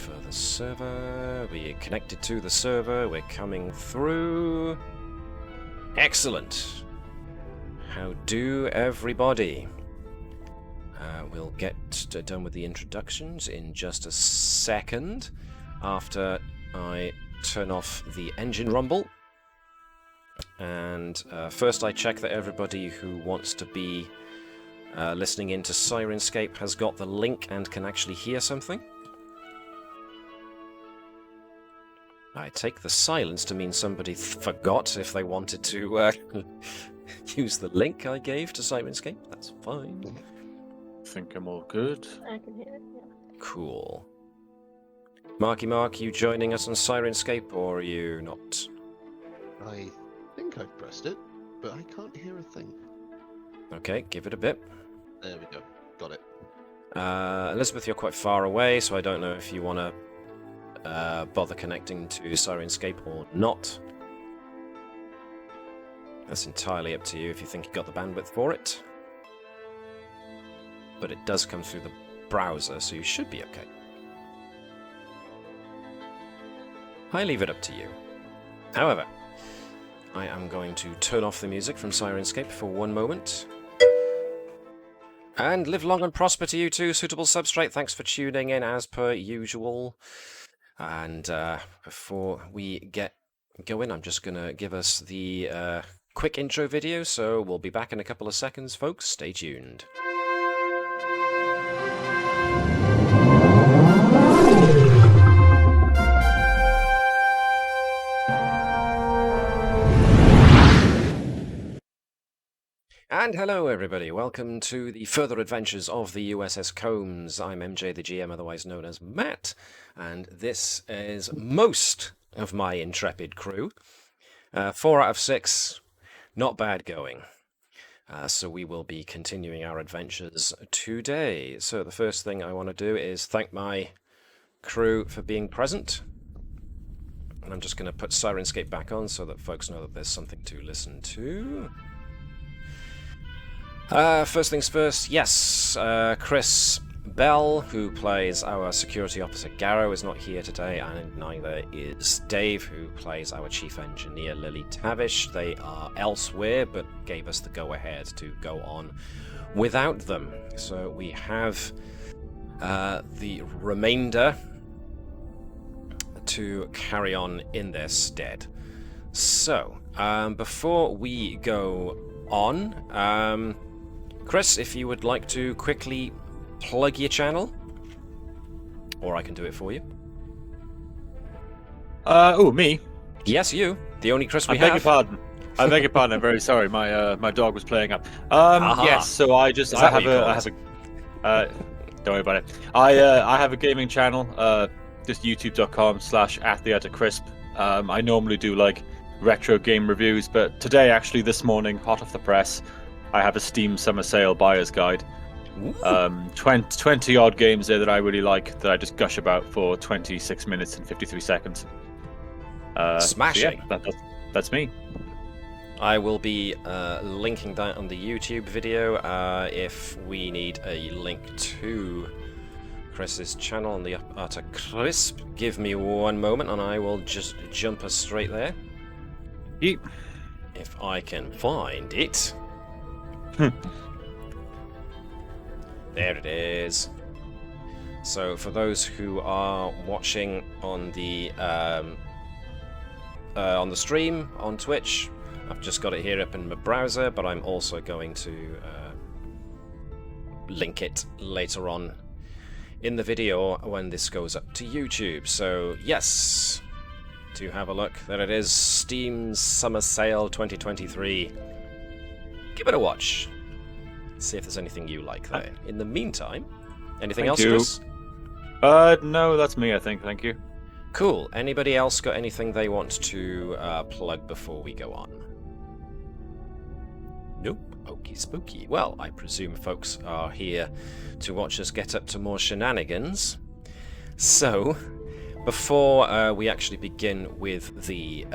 for the server. We're connected to the server. We're coming through. Excellent. How do everybody? We'll get done with the introductions in just a second after I turn off the engine rumble. And first I check that everybody who wants to be listening into Sirenscape has got the link and can actually hear something. I take the silence to mean somebody forgot if they wanted to use the link I gave to Sirenscape. That's fine. I think I'm all good. I can hear it, yeah. Cool. Marky Mark, you joining us on Sirenscape, or are you not? I think I've pressed it, but I can't hear a thing. Okay, give it a bit. There we go. Got it. Elizabeth, you're quite far away, so I don't know if you want to bother connecting to Sirenscape or not. That's entirely up to you if you think you got the bandwidth for it. But it does come through the browser, so you should be okay. I leave it up to you. However, I am going to turn off the music from Sirenscape for one moment. And live long and prosper to you too, Suitable Substrate. Thanks for tuning in as per usual. And before we get going, I'm just going to give us the quick intro video, so we'll be back in a couple of seconds, folks. Stay tuned. And hello everybody, welcome to the further adventures of the USS Combs. I'm MJ, the GM, otherwise known as Matt, and this is most of my intrepid crew. 4 out of 6, not bad going. So we will be continuing our adventures today. So the first thing I want to do is thank my crew for being present. And I'm just going to put Sirenscape back on so that folks know that there's something to listen to. First things first, yes, Chris Bell, who plays our security officer Garrow, is not here today, and neither is Dave, who plays our chief engineer Lily Tavish. They are elsewhere, but gave us the go-ahead to go on without them. So we have the remainder to carry on in their stead. So, before we go on, Chris, if you would like to quickly plug your channel, or I can do it for you. Me? Yes, you. The only Chris we I beg have. your pardon. I beg your pardon. I'm very sorry. My dog was playing up. Aha. Yes. So I Is that what you call it? Don't worry about it. I have a gaming channel. Just youtube.com/@theattercrisp. I normally do like retro game reviews, but today, actually, this morning, hot off the press, I have a Steam Summer Sale Buyer's Guide. 20 odd games there that I really like, that I just gush about for 26 minutes and 53 seconds. Smashing. So yeah, that's me. I will be linking that on the YouTube video. If we need a link to Chris's channel on the Utter Crisp, give me one moment and I will just jump us straight there. Yeet. If I can find it. There it is. So for those who are watching on the stream on Twitch, I've just got it here up in my browser, but I'm also going to link it later on in the video when this goes up to YouTube. So yes, do have a look. There it is, Steam Summer Sale 2023. Give it a watch. See if there's anything you like there. In the meantime, anything else, Chris? No, that's me, I think. Thank you. Cool. Anybody else got anything they want to plug before we go on? Nope. Okie spooky. Well, I presume folks are here to watch us get up to more shenanigans. So, before we actually begin with the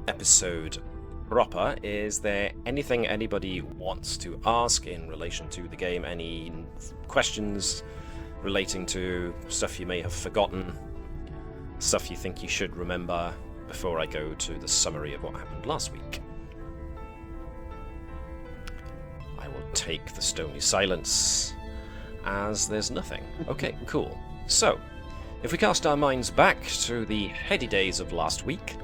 episode proper, is there anything anybody wants to ask in relation to the game? Any questions, relating to stuff you may have forgotten, stuff you think you should remember, before I go to the summary of what happened last week. I will take the stony silence as there's nothing. Okay, cool. So, if we cast our minds back to the heady days of last week,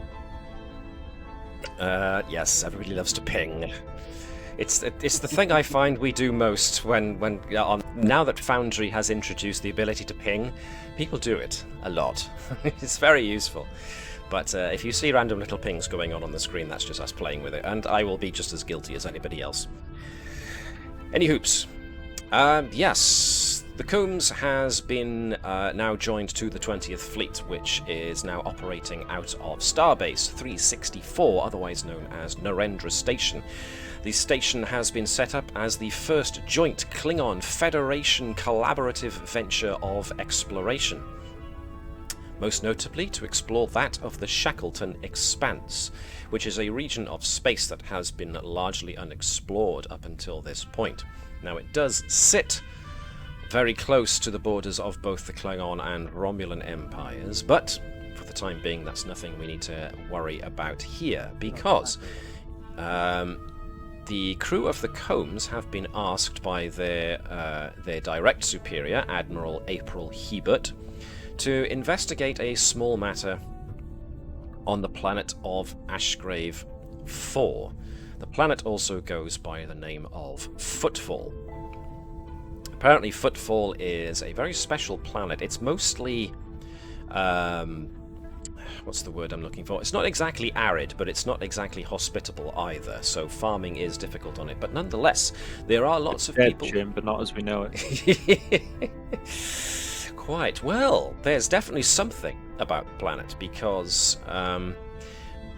yes, everybody loves to ping. It's the thing I find we do most when now that Foundry has introduced the ability to ping, people do it a lot. It's very useful. But if you see random little pings going on the screen, that's just us playing with it, and I will be just as guilty as anybody else. Any hoops? Yes, the Combs has been now joined to the 20th Fleet, which is now operating out of Starbase 364, otherwise known as Narendra Station. The station has been set up as the first joint Klingon Federation collaborative venture of exploration, most notably to explore that of the Shackleton Expanse, which is a region of space that has been largely unexplored up until this point. Now, it does sit very close to the borders of both the Klingon and Romulan empires, but for the time being, that's nothing we need to worry about here, because the crew of the Combs have been asked by their direct superior, Admiral April Hebert, to investigate a small matter on the planet of Ashgrave IV. The planet also goes by the name of Footfall. Apparently, Footfall is a very special planet. It's mostly what's the word I'm looking for? It's not exactly arid, but it's not exactly hospitable either, so farming is difficult on it. But nonetheless, there are lots of people... Jim, but not as we know it. Quite. Well, there's definitely something about the planet, because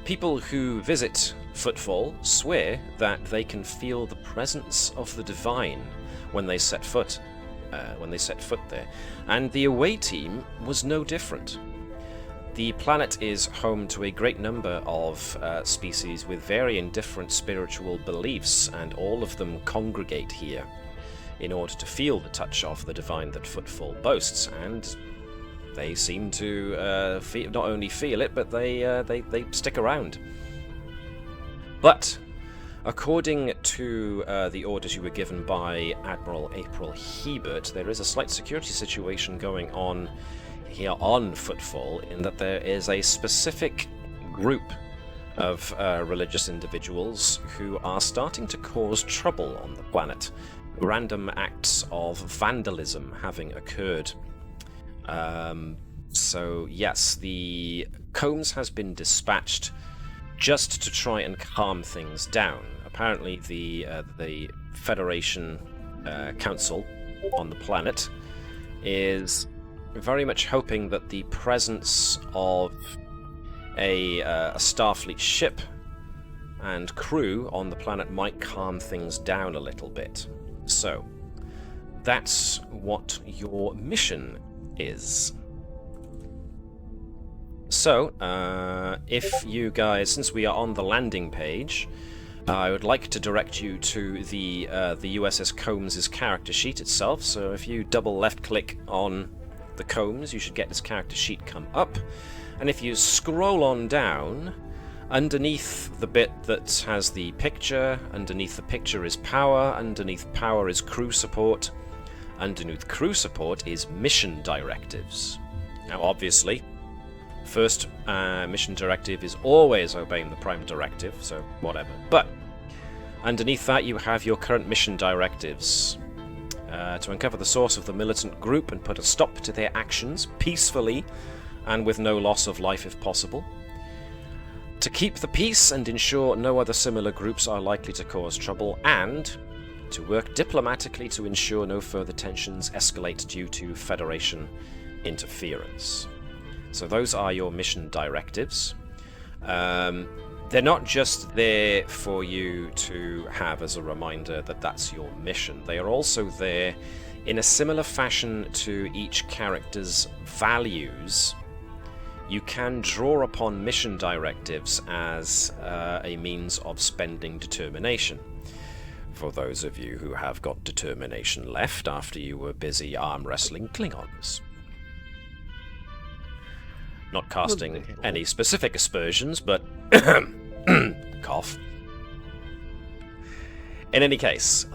people who visit Footfall swear that they can feel the presence of the divine when they set foot there. And the away team was no different. The planet is home to a great number of species with varying different spiritual beliefs, and all of them congregate here in order to feel the touch of the divine that Footfall boasts, and they seem to not only feel it, but they stick around. But according to the orders you were given by Admiral April Hebert, there is a slight security situation going on here on Footfall, in that there is a specific group of religious individuals who are starting to cause trouble on the planet. Random acts of vandalism having occurred. So yes, the Combs has been dispatched just to try and calm things down. Apparently the Federation Council on the planet is very much hoping that the presence of a Starfleet ship and crew on the planet might calm things down a little bit. So, that's what your mission is. So, if you guys, since we are on the landing page, I would like to direct you to the USS Combs' character sheet itself. So if you double left-click on the Combs, you should get this character sheet come up. And if you scroll on down, underneath the bit that has the picture, underneath the picture is power, underneath power is crew support, underneath crew support is mission directives. Now obviously, first mission directive is always obeying the prime directive, so whatever. But underneath that you have your current mission directives. To uncover the source of the militant group and put a stop to their actions peacefully and with no loss of life if possible. To keep the peace and ensure no other similar groups are likely to cause trouble, and to work diplomatically to ensure no further tensions escalate due to Federation interference. So those are your mission directives. They're not just there for you to have as a reminder that that's your mission. They are also there in a similar fashion to each character's values. You can draw upon mission directives as a means of spending determination. for those of you who have got determination left after you were busy arm wrestling Klingons. Not casting any specific aspersions, but cough. In any case,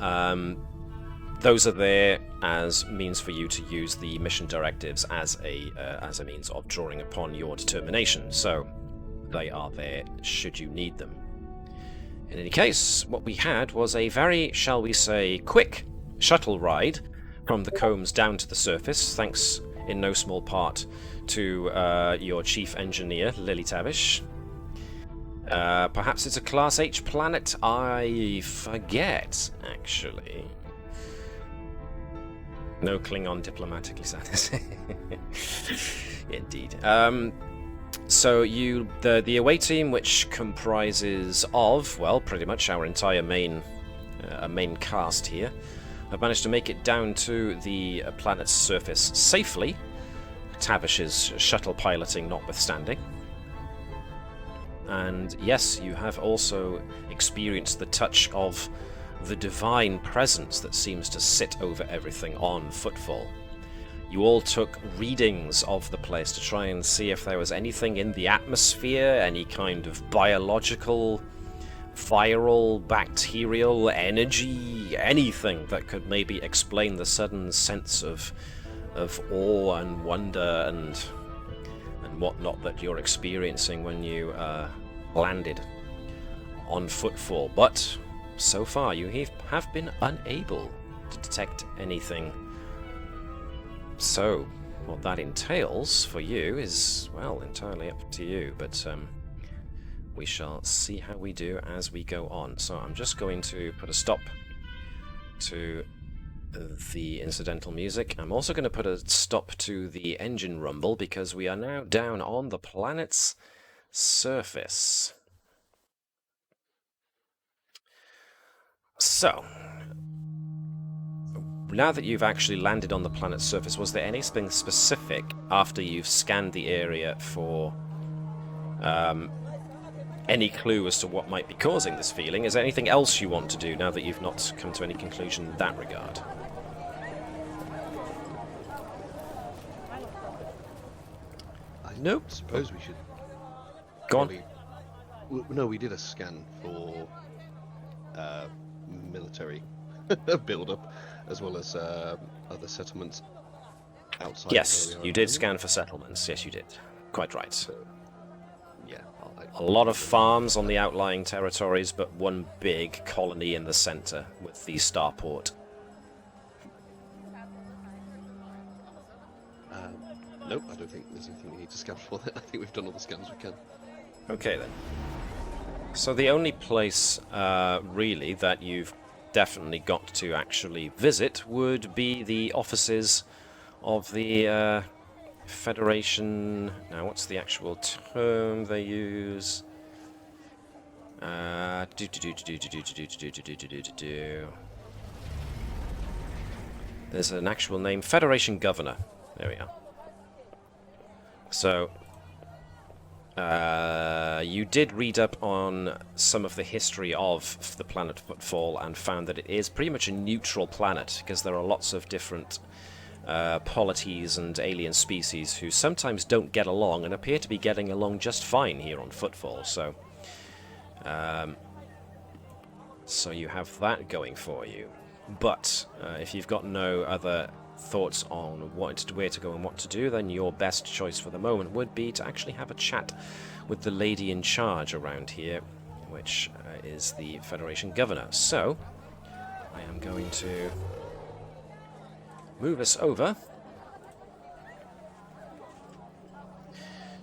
those are there as means for you to use the mission directives as a means of drawing upon your determination. So they are there should you need them. In any case, what we had was a very, shall we say, quick shuttle ride from the Combs down to the surface, thanks in no small part to your chief engineer, Lily Tavish. Perhaps it's a Class H planet? I forget, actually. No Klingon diplomatically said. Indeed. So the away team, which comprises of, well, pretty much our entire main cast here, have managed to make it down to the planet's surface safely, Tavish's shuttle piloting notwithstanding. And yes, you have also experienced the touch of the divine presence that seems to sit over everything on Footfall. You all took readings of the place to try and see if there was anything in the atmosphere, any kind of biological, viral, bacterial energy, anything that could maybe explain the sudden sense of awe and wonder and whatnot that you're experiencing when you landed on Footfall. But so far you have been unable to detect anything. So, what that entails for you is, well, entirely up to you, but we shall see how we do as we go on. So I'm just going to put a stop to the incidental music. I'm also going to put a stop to the engine rumble, because we are now down on the planet's surface. So, now that you've actually landed on the planet's surface, was there anything specific after you've scanned the area for any clue as to what might be causing this feeling? Is there anything else you want to do now that you've not come to any conclusion in that regard? Nope. I suppose we should... Go on. No, we did a scan for military build-up, as well as other settlements outside. Yes, you did scan for settlements. Yes, you did. Quite right. So, yeah. A lot of farms on the outlying territories, but one big colony in the centre with the starport. Nope, I don't think there's anything we need to scan for that. I think we've done all the scans we can. Okay then. So the only place, really, that you've definitely got to actually visit would be the offices of the Federation. Now, what's the actual term they use? There's an actual name, Federation Governor. There we are. So, you did read up on some of the history of the planet Footfall and found that it is pretty much a neutral planet, because there are lots of different polities and alien species who sometimes don't get along and appear to be getting along just fine here on Footfall. So, so you have that going for you. But if you've got no other thoughts on where to go and what to do, then your best choice for the moment would be to actually have a chat with the lady in charge around here, which is the Federation Governor. So, I am going to move us over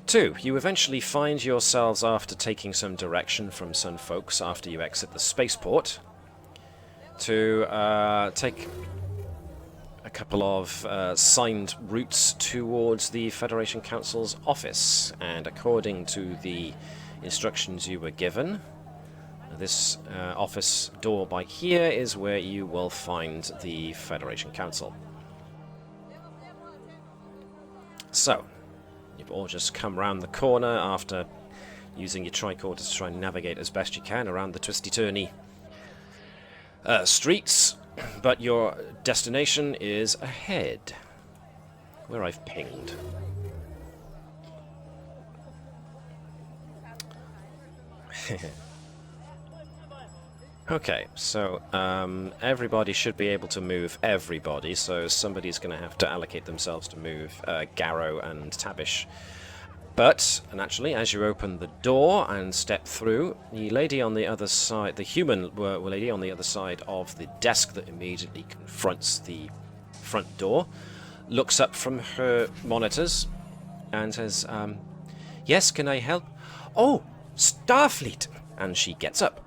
to, you eventually find yourselves, after taking some direction from some folks after you exit the spaceport, to take a couple of signed routes towards the Federation Council's office, and according to the instructions you were given, this office door by here is where you will find the Federation Council. So, you've all just come round the corner after using your tricorders to try and navigate as best you can around the twisty-turny Streets, but your destination is ahead, where I've pinged. Okay, so everybody should be able to move everybody, so somebody's going to have to allocate themselves to move Garrow and Tabish. But, naturally, as you open the door and step through, the lady on the other side, the human lady on the other side of the desk that immediately confronts the front door, looks up from her monitors and says, yes, can I help? Oh, Starfleet! And she gets up.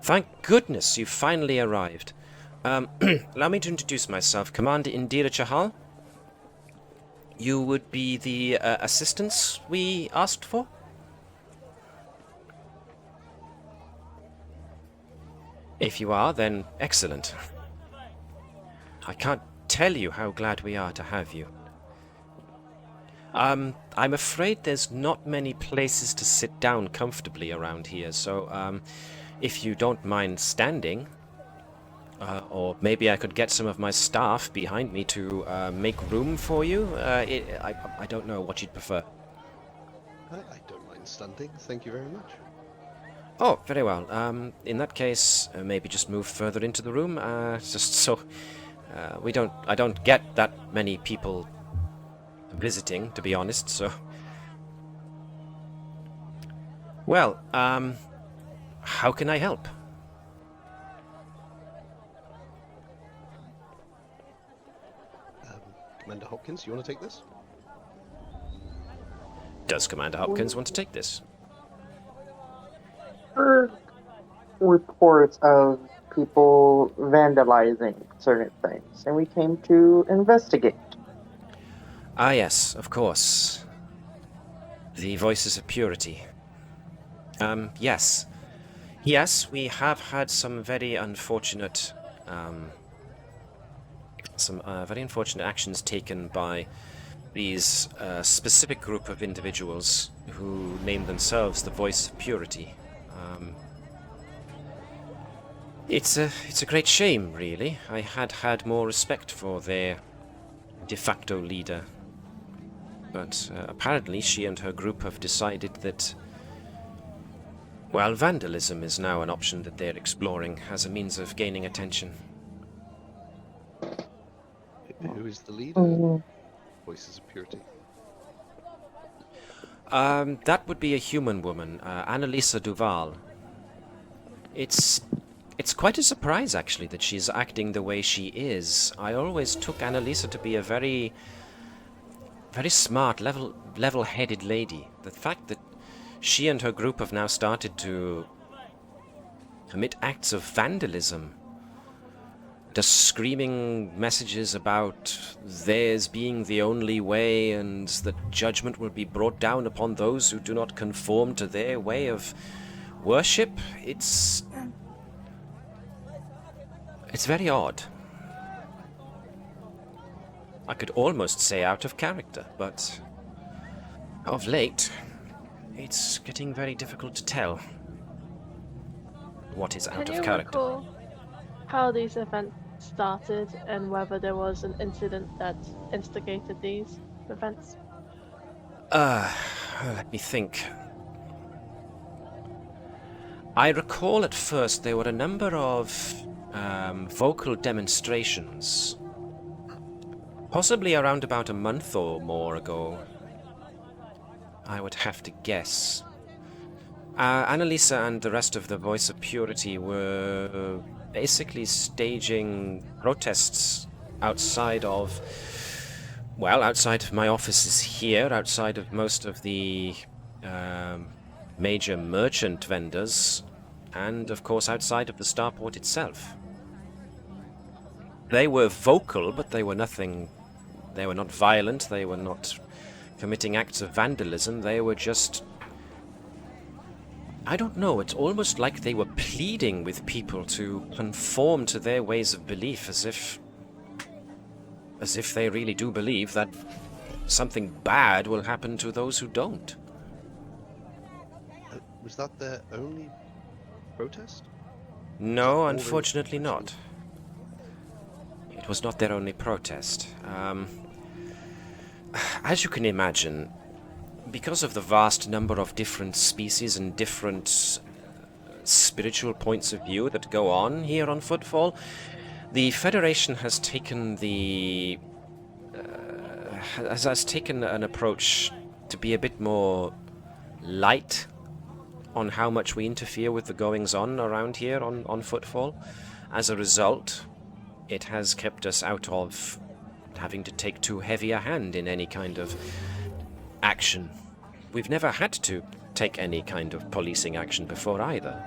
Thank goodness you finally arrived. Allow me to introduce myself. Commander Indira Chahal. You would be the assistance we asked for? If you are, then excellent. I can't tell you how glad we are to have you. I'm afraid there's not many places to sit down comfortably around here, so if you don't mind standing, or maybe I could get some of my staff behind me to make room for you. I don't know what you'd prefer. I don't mind standing, thank you very much. Oh, very well. In that case, maybe just move further into the room, just so I don't get that many people visiting, to be honest. So, well, how can I help? Commander Hopkins, you want to take this? Does Commander Hopkins want to take this? Heard reports of people vandalizing certain things, and we came to investigate. Ah, yes, of course. The Voices of Purity. Yes. Yes, we have had some very unfortunate actions taken by these specific group of individuals who name themselves the Voice of Purity. It's a great shame, really. I had more respect for their de facto leader. But apparently she and her group have decided that, well, vandalism is now an option that they're exploring as a means of gaining attention. Who is the leader? Voices of Purity. That would be a human woman, Annalisa Duval. It's quite a surprise, actually, that she's acting the way she is. I always took Annalisa to be a very, very smart, level-headed lady. The fact that she and her group have now started to commit acts of vandalism, just screaming messages about theirs being the only way and that judgment will be brought down upon those who do not conform to their way of worship, it's very odd. I could almost say out of character, but of late, it's getting very difficult to tell what is out of character. Can you recall how these events started and whether there was an incident that instigated these events? Let me think. I recall at first there were a number of vocal demonstrations, possibly around about a month or more ago, I would have to guess. Annalisa and the rest of the Voice of Purity were basically staging protests outside of my offices here, outside of most of the major merchant vendors, and of course outside of the starport itself. They were vocal, but they were not violent, they were not committing acts of vandalism, they were just, I don't know, it's almost like they were pleading with people to conform to their ways of belief, as if they really do believe that something bad will happen to those who don't. Was that their only protest? No, all unfortunately not. It was not their only protest. As you can imagine, because of the vast number of different species and different spiritual points of view that go on here on Footfall, the Federation has taken has taken an approach to be a bit more light on how much we interfere with the goings-on around here on Footfall. As a result, it has kept us out of having to take too heavy a hand in any kind of action. We've never had to take any kind of policing action before either,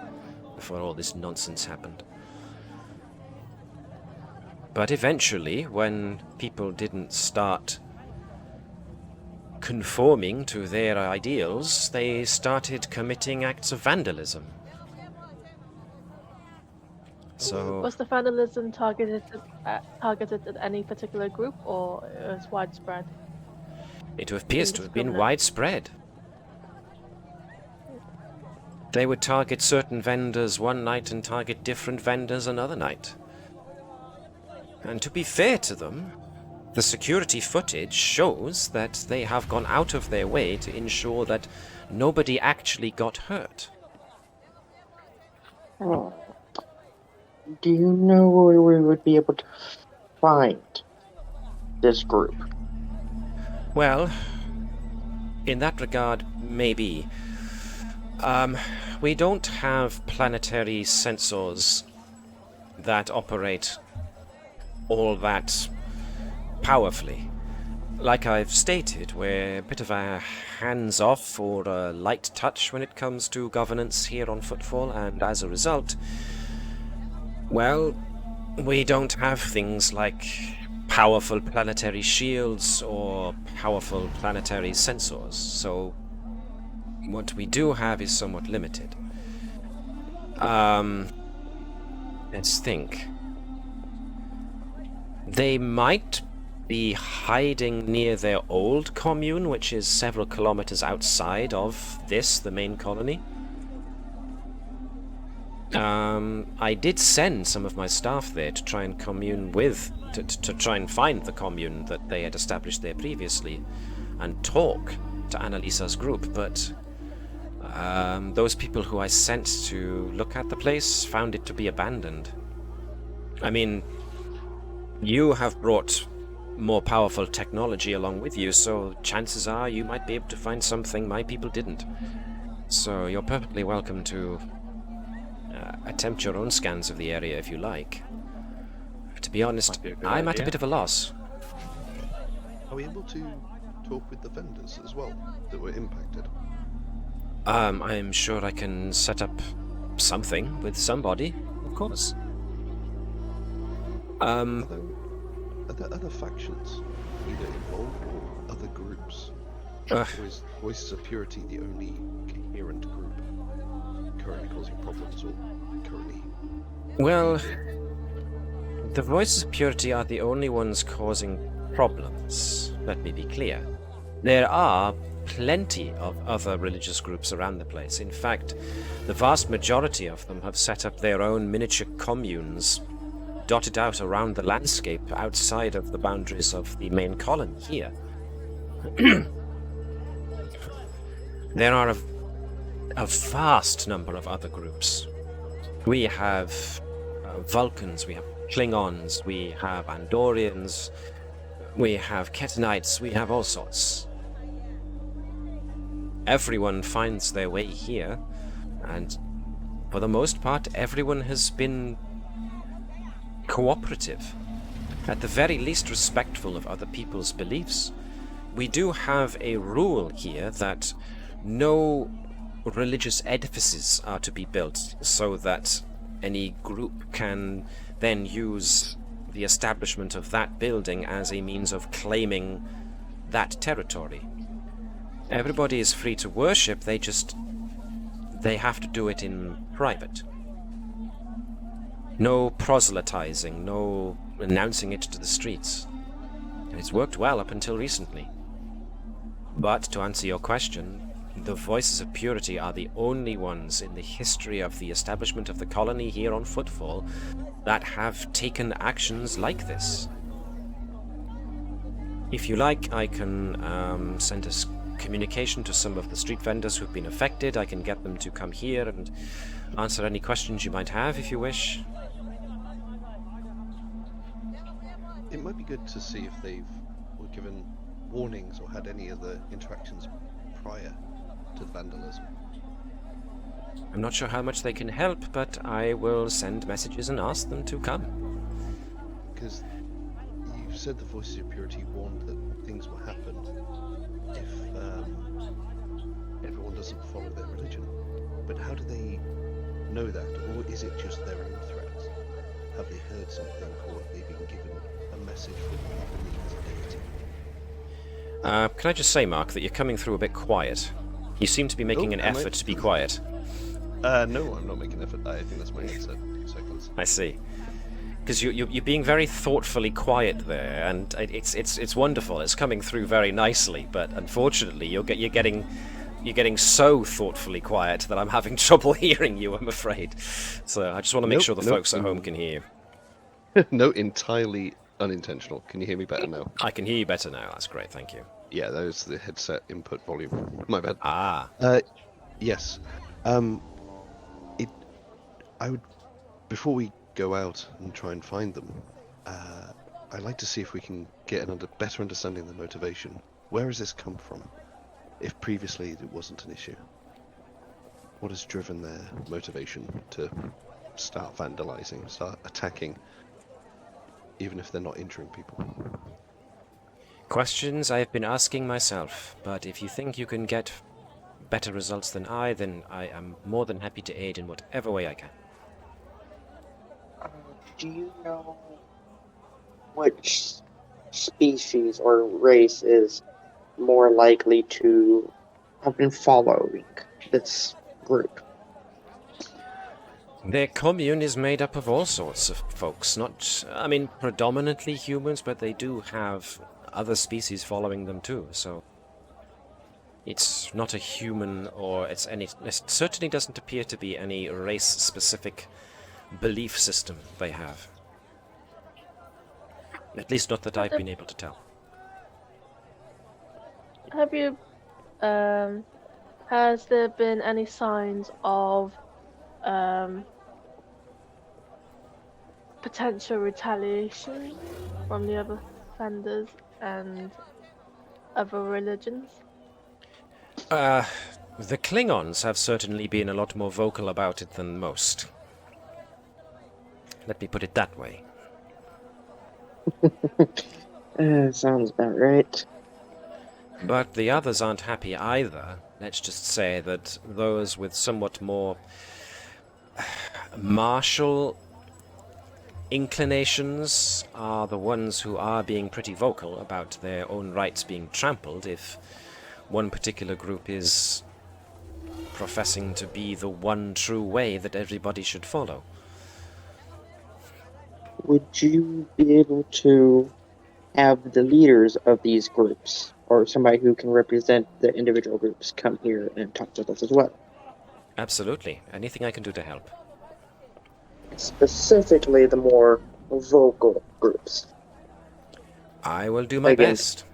before all this nonsense happened. But eventually, when people didn't start conforming to their ideals, they started committing acts of vandalism. So, Was the vandalism targeted at any particular group, or it was widespread? it appears to have been widespread. They would target certain vendors one night and target different vendors another night. And to be fair to them, the security footage shows that they have gone out of their way to ensure that nobody actually got hurt. Oh. Do you know where we would be able to find this group? Well, in that regard, maybe. We don't have planetary sensors that operate all that powerfully. Like I've stated, we're a bit of a hands-off or a light touch when it comes to governance here on Footfall, and as a result, well, we don't have things like powerful planetary shields or powerful planetary sensors, so what we do have is somewhat limited. Let's think. They might be hiding near their old commune, which is several kilometers outside of this, the main colony. I did send some of my staff there to try and commune with, to try and find the commune that they had established there previously, and talk to Annalisa's group, but those people who I sent to look at the place found it to be abandoned. I mean, you have brought more powerful technology along with you, so chances are you might be able to find something my people didn't. So you're perfectly welcome to attempt your own scans of the area if you like. To be honest, I'm at a bit of a loss. Are we able to talk with the vendors as well that were impacted? I'm sure I can set up something with somebody, of course. Are there other factions either involved or other groups? Or is Voices of Purity the only coherent group currently causing problems or currently? Well, the Voices of Purity are the only ones causing problems. Let me be clear. There are plenty of other religious groups around the place. In fact, the vast majority of them have set up their own miniature communes dotted out around the landscape outside of the boundaries of the main colony here. There are a vast number of other groups. We have Vulcans, we have Klingons, we have Andorians, we have Ketonites, we have all sorts. Everyone finds their way here, and for the most part, everyone has been cooperative, at the very least respectful of other people's beliefs. We do have a rule here that no religious edifices are to be built so that any group can then use the establishment of that building as a means of claiming that territory. Everybody is free to worship, they have to do it in private. No proselytizing, no announcing it to the streets. And it's worked well up until recently. But to answer your question, The Voices of Purity are the only ones in the history of the establishment of the colony here on Footfall that have taken actions like this. If you like, I can send a communication to some of the street vendors who've been affected. I can get them to come here and answer any questions you might have if you wish. It might be good to see if were given warnings or had any other interactions prior to the vandalism. I'm not sure how much they can help, but I will send messages and ask them to come. Because you said the Voices of Purity warned that things will happen if everyone doesn't follow their religion. But how do they know that? Or is it just their own threats? Have they heard something, or have they been given a message from the deity? Can I just say, Mark, that you're coming through a bit quiet. You seem to be making an effort to be quiet. No, I'm not making an effort. I think that's my headset. 2 seconds. I see. Because you're being very thoughtfully quiet there, and it's wonderful. It's coming through very nicely, but unfortunately, you're getting so thoughtfully quiet that I'm having trouble hearing you, I'm afraid. So I just want to make sure the folks at home can hear you. No, entirely unintentional. Can you hear me better now? I can hear you better now. That's great, thank you. Yeah, that was the headset input volume. My bad. Ah. Yes. I would, before we go out and try and find them, I'd like to see if we can get a better understanding of the motivation. Where has this come from? If previously it wasn't an issue. What has driven their motivation to start vandalizing, start attacking, even if they're not injuring people? Questions I have been asking myself, but if you think you can get better results than I, then I am more than happy to aid in whatever way I can. Do you know which species or race is more likely to have been following this group? Their commune is made up of all sorts of folks, predominantly humans, but they do have other species following them too, so it's not a human it certainly doesn't appear to be any race-specific belief system they have. At least not that I've been able to tell. Have you, has there been any signs of, potential retaliation from the other vendors and other religions? The Klingons have certainly been a lot more vocal about it than most. Let me put it that way. Sounds about right. But the others aren't happy either. Let's just say that those with somewhat more martial inclinations are the ones who are being pretty vocal about their own rights being trampled if one particular group is professing to be the one true way that everybody should follow. Would you be able to have the leaders of these groups, or somebody who can represent the individual groups, come here and talk to us as well? Absolutely. Anything I can do to help. Specifically the more vocal groups. I will do my best.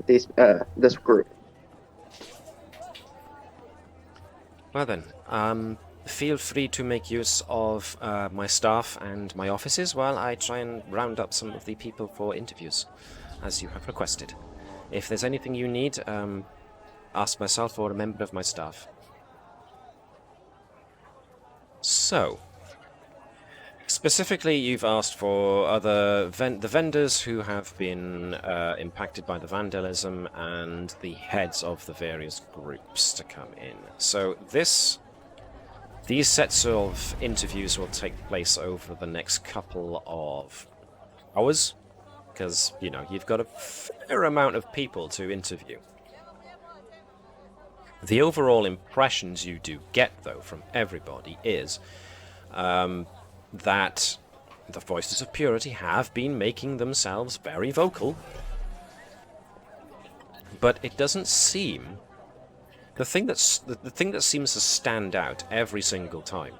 This group. Well then, feel free to make use of my staff and my offices while I try and round up some of the people for interviews, as you have requested. If there's anything you need, ask myself or a member of my staff. So, specifically, you've asked for the vendors who have been impacted by the vandalism and the heads of the various groups to come in. So these sets of interviews will take place over the next couple of hours, because, you've got a fair amount of people to interview. The overall impressions you do get, though, from everybody is that the Voices of Purity have been making themselves very vocal, but it doesn't seem the thing that seems to stand out every single time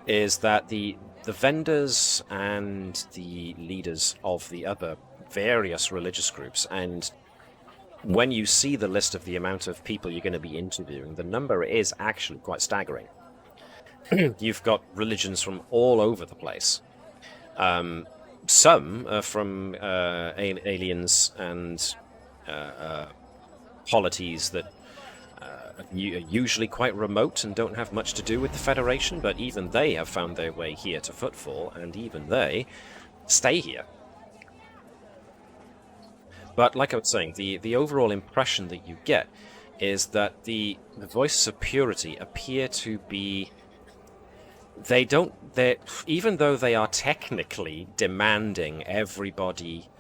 is that the vendors and the leaders of the other various religious groups, and when you see the list of the amount of people you're going to be interviewing, the number is actually quite staggering. You've got religions from all over the place. Some are from aliens and polities that are usually quite remote and don't have much to do with the Federation, but even they have found their way here to Footfall, and even they stay here. But like I was saying, the overall impression that you get is that the Voices of Purity appear to be... even though they are technically demanding everybody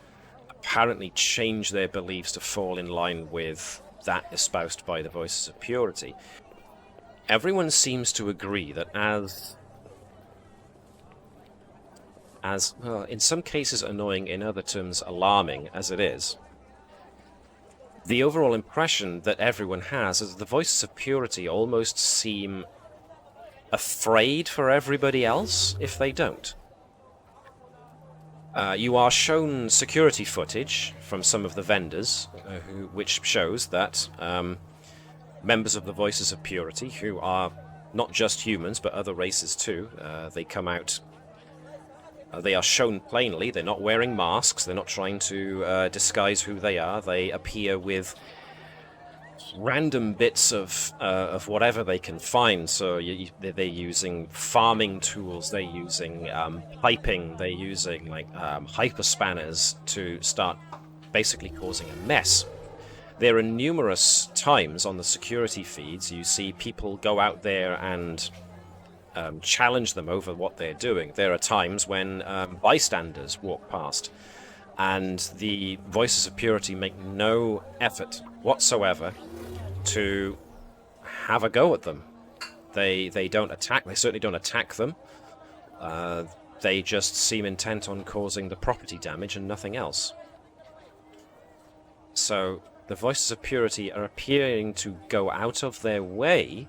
apparently change their beliefs to fall in line with that espoused by the Voices of Purity, everyone seems to agree that as well, in some cases annoying, in other terms alarming as it is, the overall impression that everyone has is that the Voices of Purity almost seem afraid for everybody else if they don't. You are shown security footage from some of the vendors, which shows that members of the Voices of Purity, who are not just humans but other races too, they come out. They are shown plainly. They're not wearing masks. They're not trying to disguise who they are. They appear with random bits of whatever they can find. So they're using farming tools. They're using piping. They're using like hyperspanners to start basically causing a mess. There are numerous times on the security feeds you see people go out there and challenge them over what they're doing. There are times when bystanders walk past, and the Voices of Purity make no effort whatsoever to have a go at them. They don't attack. They certainly don't attack them. They just seem intent on causing the property damage and nothing else. So the Voices of Purity are appearing to go out of their way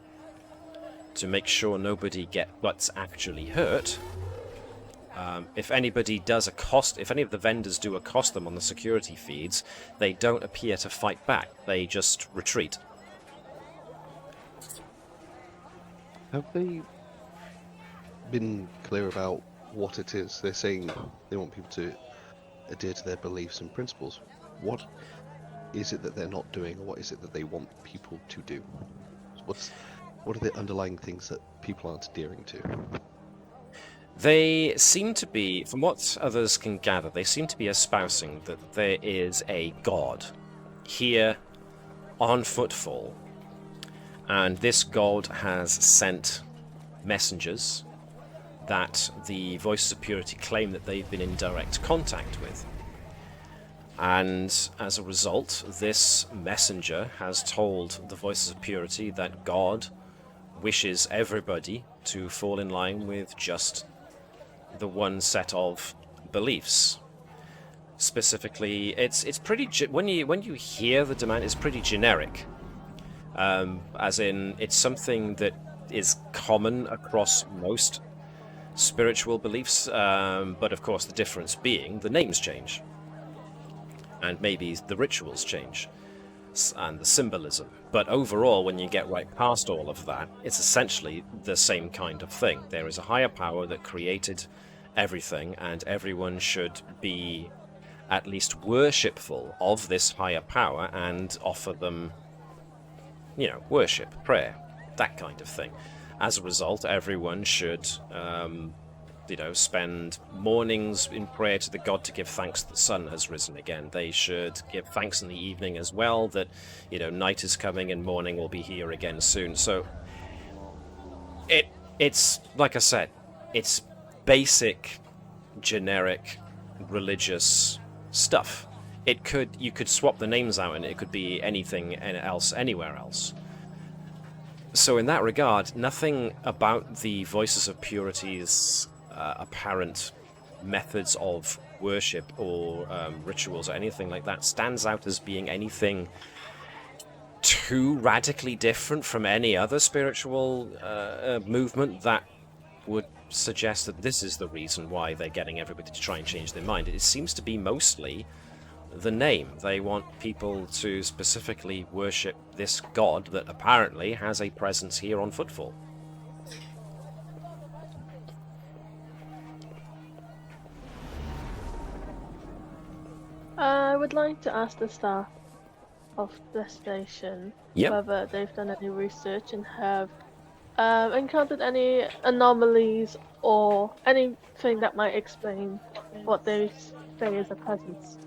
to make sure nobody gets actually hurt. If anybody does if any of the vendors do accost them on the security feeds, they don't appear to fight back. They just retreat. Have they been clear about what it is? They're saying they want people to adhere to their beliefs and principles. What is it that they're not doing, or what is it that they want people to do? What are the underlying things that people aren't adhering to? They seem to be, from what others can gather, they seem to be espousing that there is a god here on Footfall, and this god has sent messengers that the Voices of Purity claim that they've been in direct contact with. And as a result, this messenger has told the Voices of Purity that God wishes everybody to fall in line with just the one set of beliefs. Specifically, it's pretty when you hear the demand, it's pretty generic. As in, it's something that is common across most spiritual beliefs, but of course the difference being the names change, and maybe the rituals change, and the symbolism. But overall, when you get right past all of that, it's essentially the same kind of thing. There is a higher power that created everything, and everyone should be at least worshipful of this higher power and offer them, worship, prayer, that kind of thing. As a result, everyone should spend mornings in prayer to the god to give thanks that the sun has risen again. They should give thanks in the evening as well that, night is coming and morning will be here again soon. So it's like I said, it's basic, generic, religious stuff. You could swap the names out and it could be anything else, anywhere else. So in that regard, nothing about the Voices of Purity's apparent methods of worship or rituals or anything like that stands out as being anything too radically different from any other spiritual movement that would suggest that this is the reason why they're getting everybody to try and change their mind. It seems to be mostly the name. They want people to specifically worship this god that apparently has a presence here on Footfall. I would like to ask the staff of the station whether they've done any research and have encountered any anomalies or anything that might explain what they say is a presence.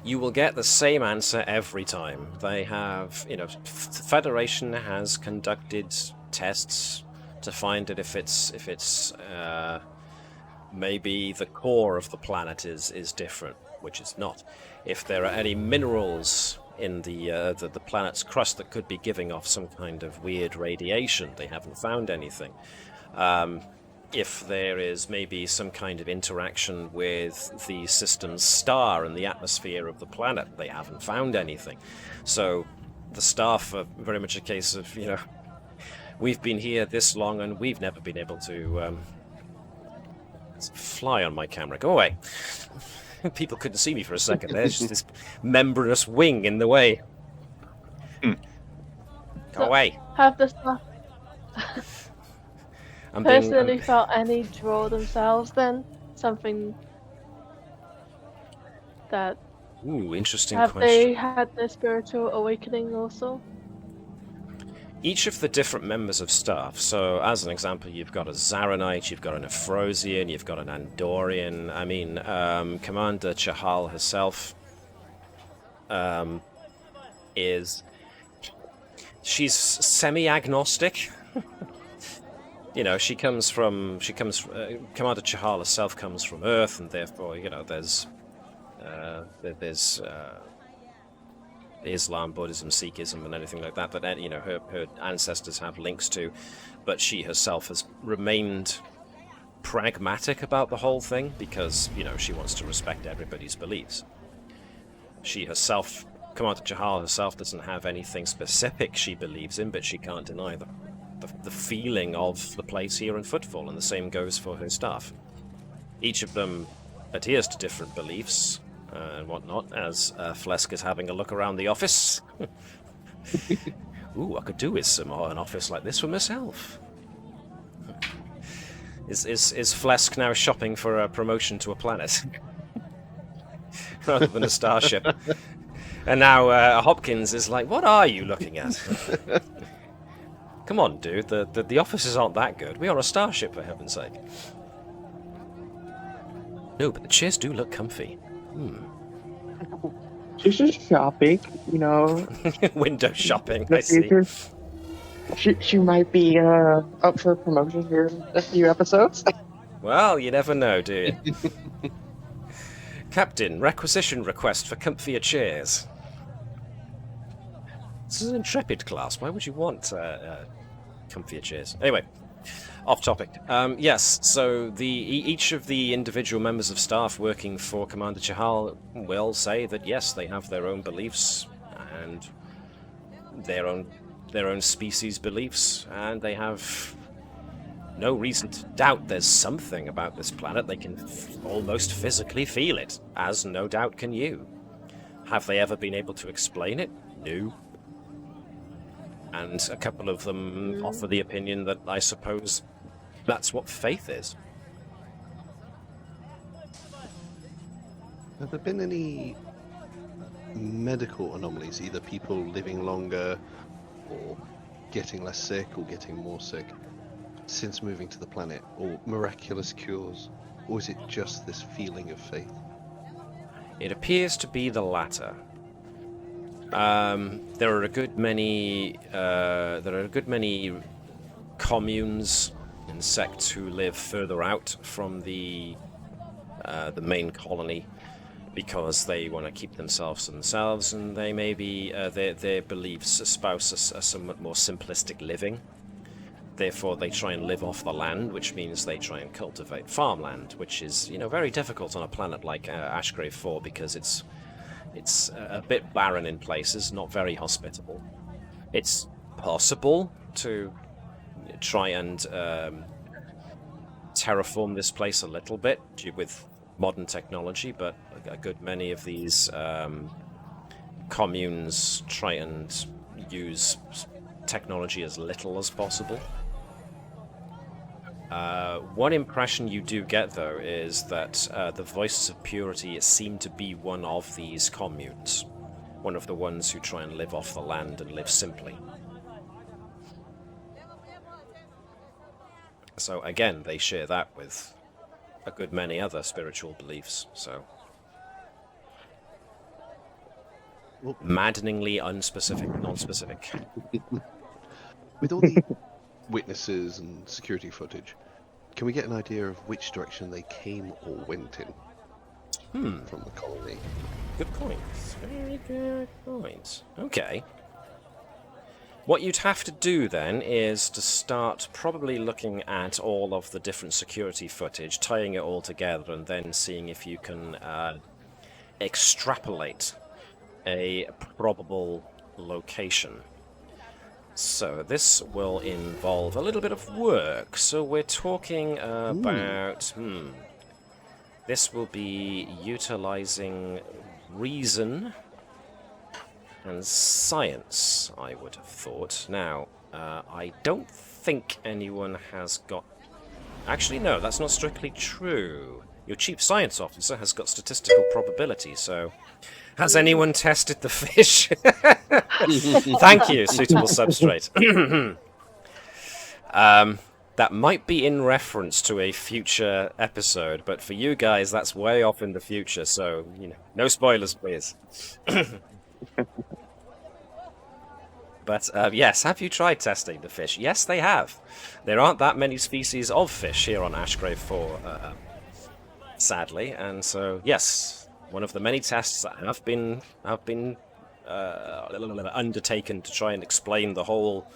You will get the same answer every time. They have, Federation has conducted tests to find it if it's maybe the core of the planet is different, which is not. If there are any minerals in the planet's crust that could be giving off some kind of weird radiation, they haven't found anything. If there is maybe some kind of interaction with the system's star and the atmosphere of the planet, they haven't found anything. So the staff are very much a case of, we've been here this long and we've never been able to fly on my camera. Go away. People couldn't see me for a second. There's just this membranous wing in the way. Go away. Have the staff personally felt any draw themselves then? Something that... Ooh, interesting have question. They had their spiritual awakening also? Each of the different members of staff, so as an example, you've got a Zaranite, you've got an Afrosian, you've got an Andorian. I mean, Commander Chahal herself she's semi-agnostic. Commander Chahal herself comes from Earth, and therefore, there's Islam, Buddhism, Sikhism, and anything like that her ancestors have links to, but she herself has remained pragmatic about the whole thing because, she wants to respect everybody's beliefs. She herself, Commander Chahal herself, doesn't have anything specific she believes in, but she can't deny the feeling of the place here in Footfall, and the same goes for her staff. Each of them adheres to different beliefs and whatnot, as Phlesc is having a look around the office. Ooh, I could do with an office like this for myself. Is Phlesc now shopping for a promotion to a planet rather than a starship? And now Hopkins is like, what are you looking at? Come on, dude, the offices aren't that good. We are a starship, for heaven's sake. No, but the chairs do look comfy. She's just shopping, Window shopping, I see. She might be up for a promotion here in a few episodes. Well, you never know, do you? Captain, requisition request for comfier chairs. This is an Intrepid class. Why would you want comfier chairs? Anyway, off topic. Yes, so each of the individual members of staff working for Commander Chahal will say that yes, they have their own beliefs and their own species beliefs, and they have no reason to doubt there's something about this planet. They can almost physically feel it, as no doubt can you. Have they ever been able to explain it? No. And a couple of them offer the opinion that I suppose that's what faith is. Have there been any medical anomalies, either people living longer or getting less sick or getting more sick since moving to the planet, or miraculous cures, or is it just this feeling of faith? It appears to be the latter. There are a good many communes and sects who live further out from the main colony because they want to keep themselves to themselves, and they maybe their beliefs espouse a somewhat more simplistic living. Therefore, they try and live off the land, which means they try and cultivate farmland, which is very difficult on a planet like Ashgrave IV because it's It's a bit barren in places, not very hospitable. It's possible to try and terraform this place a little bit with modern technology, but a good many of these communes try and use technology as little as possible. One impression you do get, though, is that the Voices of Purity seem to be one of these communes. One of the ones who try and live off the land and live simply. So again, they share that with a good many other spiritual beliefs, so... maddeningly unspecific, non-specific. With all the witnesses and security footage, can we get an idea of which direction they came or went in from the colony? Good point. Very good point. Okay. What you'd have to do then is to start probably looking at all of the different security footage, tying it all together, and then seeing if you can extrapolate a probable location. So this will involve a little bit of work. So we're talking about... This will be utilizing reason and science, I would have thought. Now, I don't think anyone has got... Actually, no, that's not strictly true. Your chief science officer has got statistical probability, so... Has anyone tested the fish? Thank you, suitable substrate. That might be in reference to a future episode, but for you guys, that's way off in the future, so, you know, no spoilers, please. But, yes, have you tried testing the fish? Yes, they have. There aren't that many species of fish here on Ashgrave IV, sadly, and so, yes... One of the many tests that have been undertaken to try and explain the whole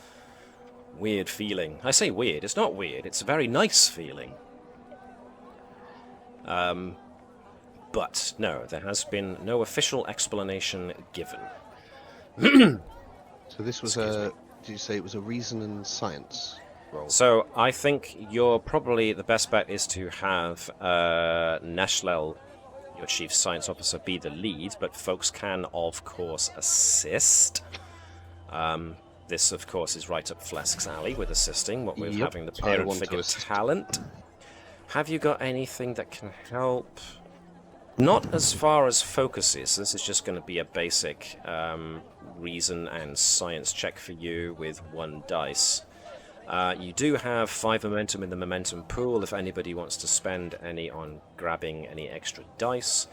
weird feeling. I say weird, it's not weird, it's a very nice feeling. But no, there has been no official explanation given. So this was did you say it was a reason and science role? So I think you're probably the best bet is to have Neshlel, your chief science officer, be the lead, but folks can, of course, assist. This, of course, is right up Phlesk's alley with assisting, what we're having the parent figure talent. Have you got anything that can help? Not as far as focuses. This is just going to be a basic reason and science check for you with 1 dice. You do have 5 momentum in the momentum pool if anybody wants to spend any on grabbing any extra dice.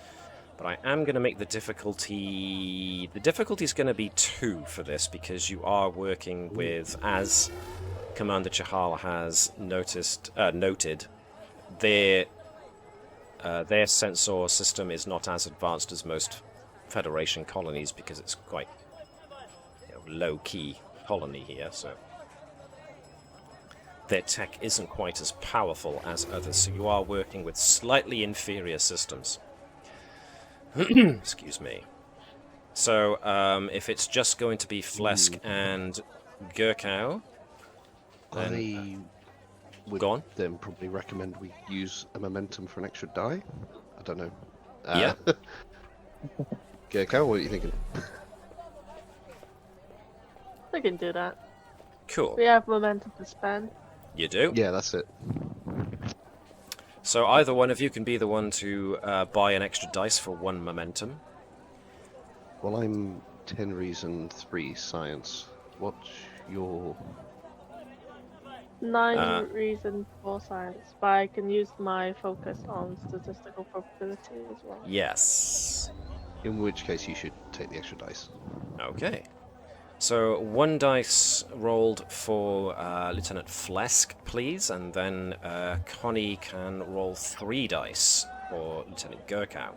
But I am going to make the difficulty... The difficulty is going to be 2 for this, because you are working with, as Commander Chahal has noted, their sensor system is not as advanced as most Federation colonies, because it's quite low-key colony here, so... Their tech isn't quite as powerful as others, so you are working with slightly inferior systems. Excuse me. So, if it's just going to be Phlesc and Gurkow, then... I would go on. then probably recommend we use a momentum for an extra die. I don't know. Yeah. Gurkow, what are you thinking? I can do that. Cool. We have momentum to spend. You do? Yeah, that's it. So either one of you can be the one to buy an extra dice for 1 momentum. Well, I'm 10 reason, 3 science. What's your... 9 reason for science, but I can use my focus on statistical probability as well. Yes. In which case you should take the extra dice. Okay. So 1 dice rolled for Lieutenant Phlesc, please, and then Connie can roll 3 dice for Lieutenant Gurkow.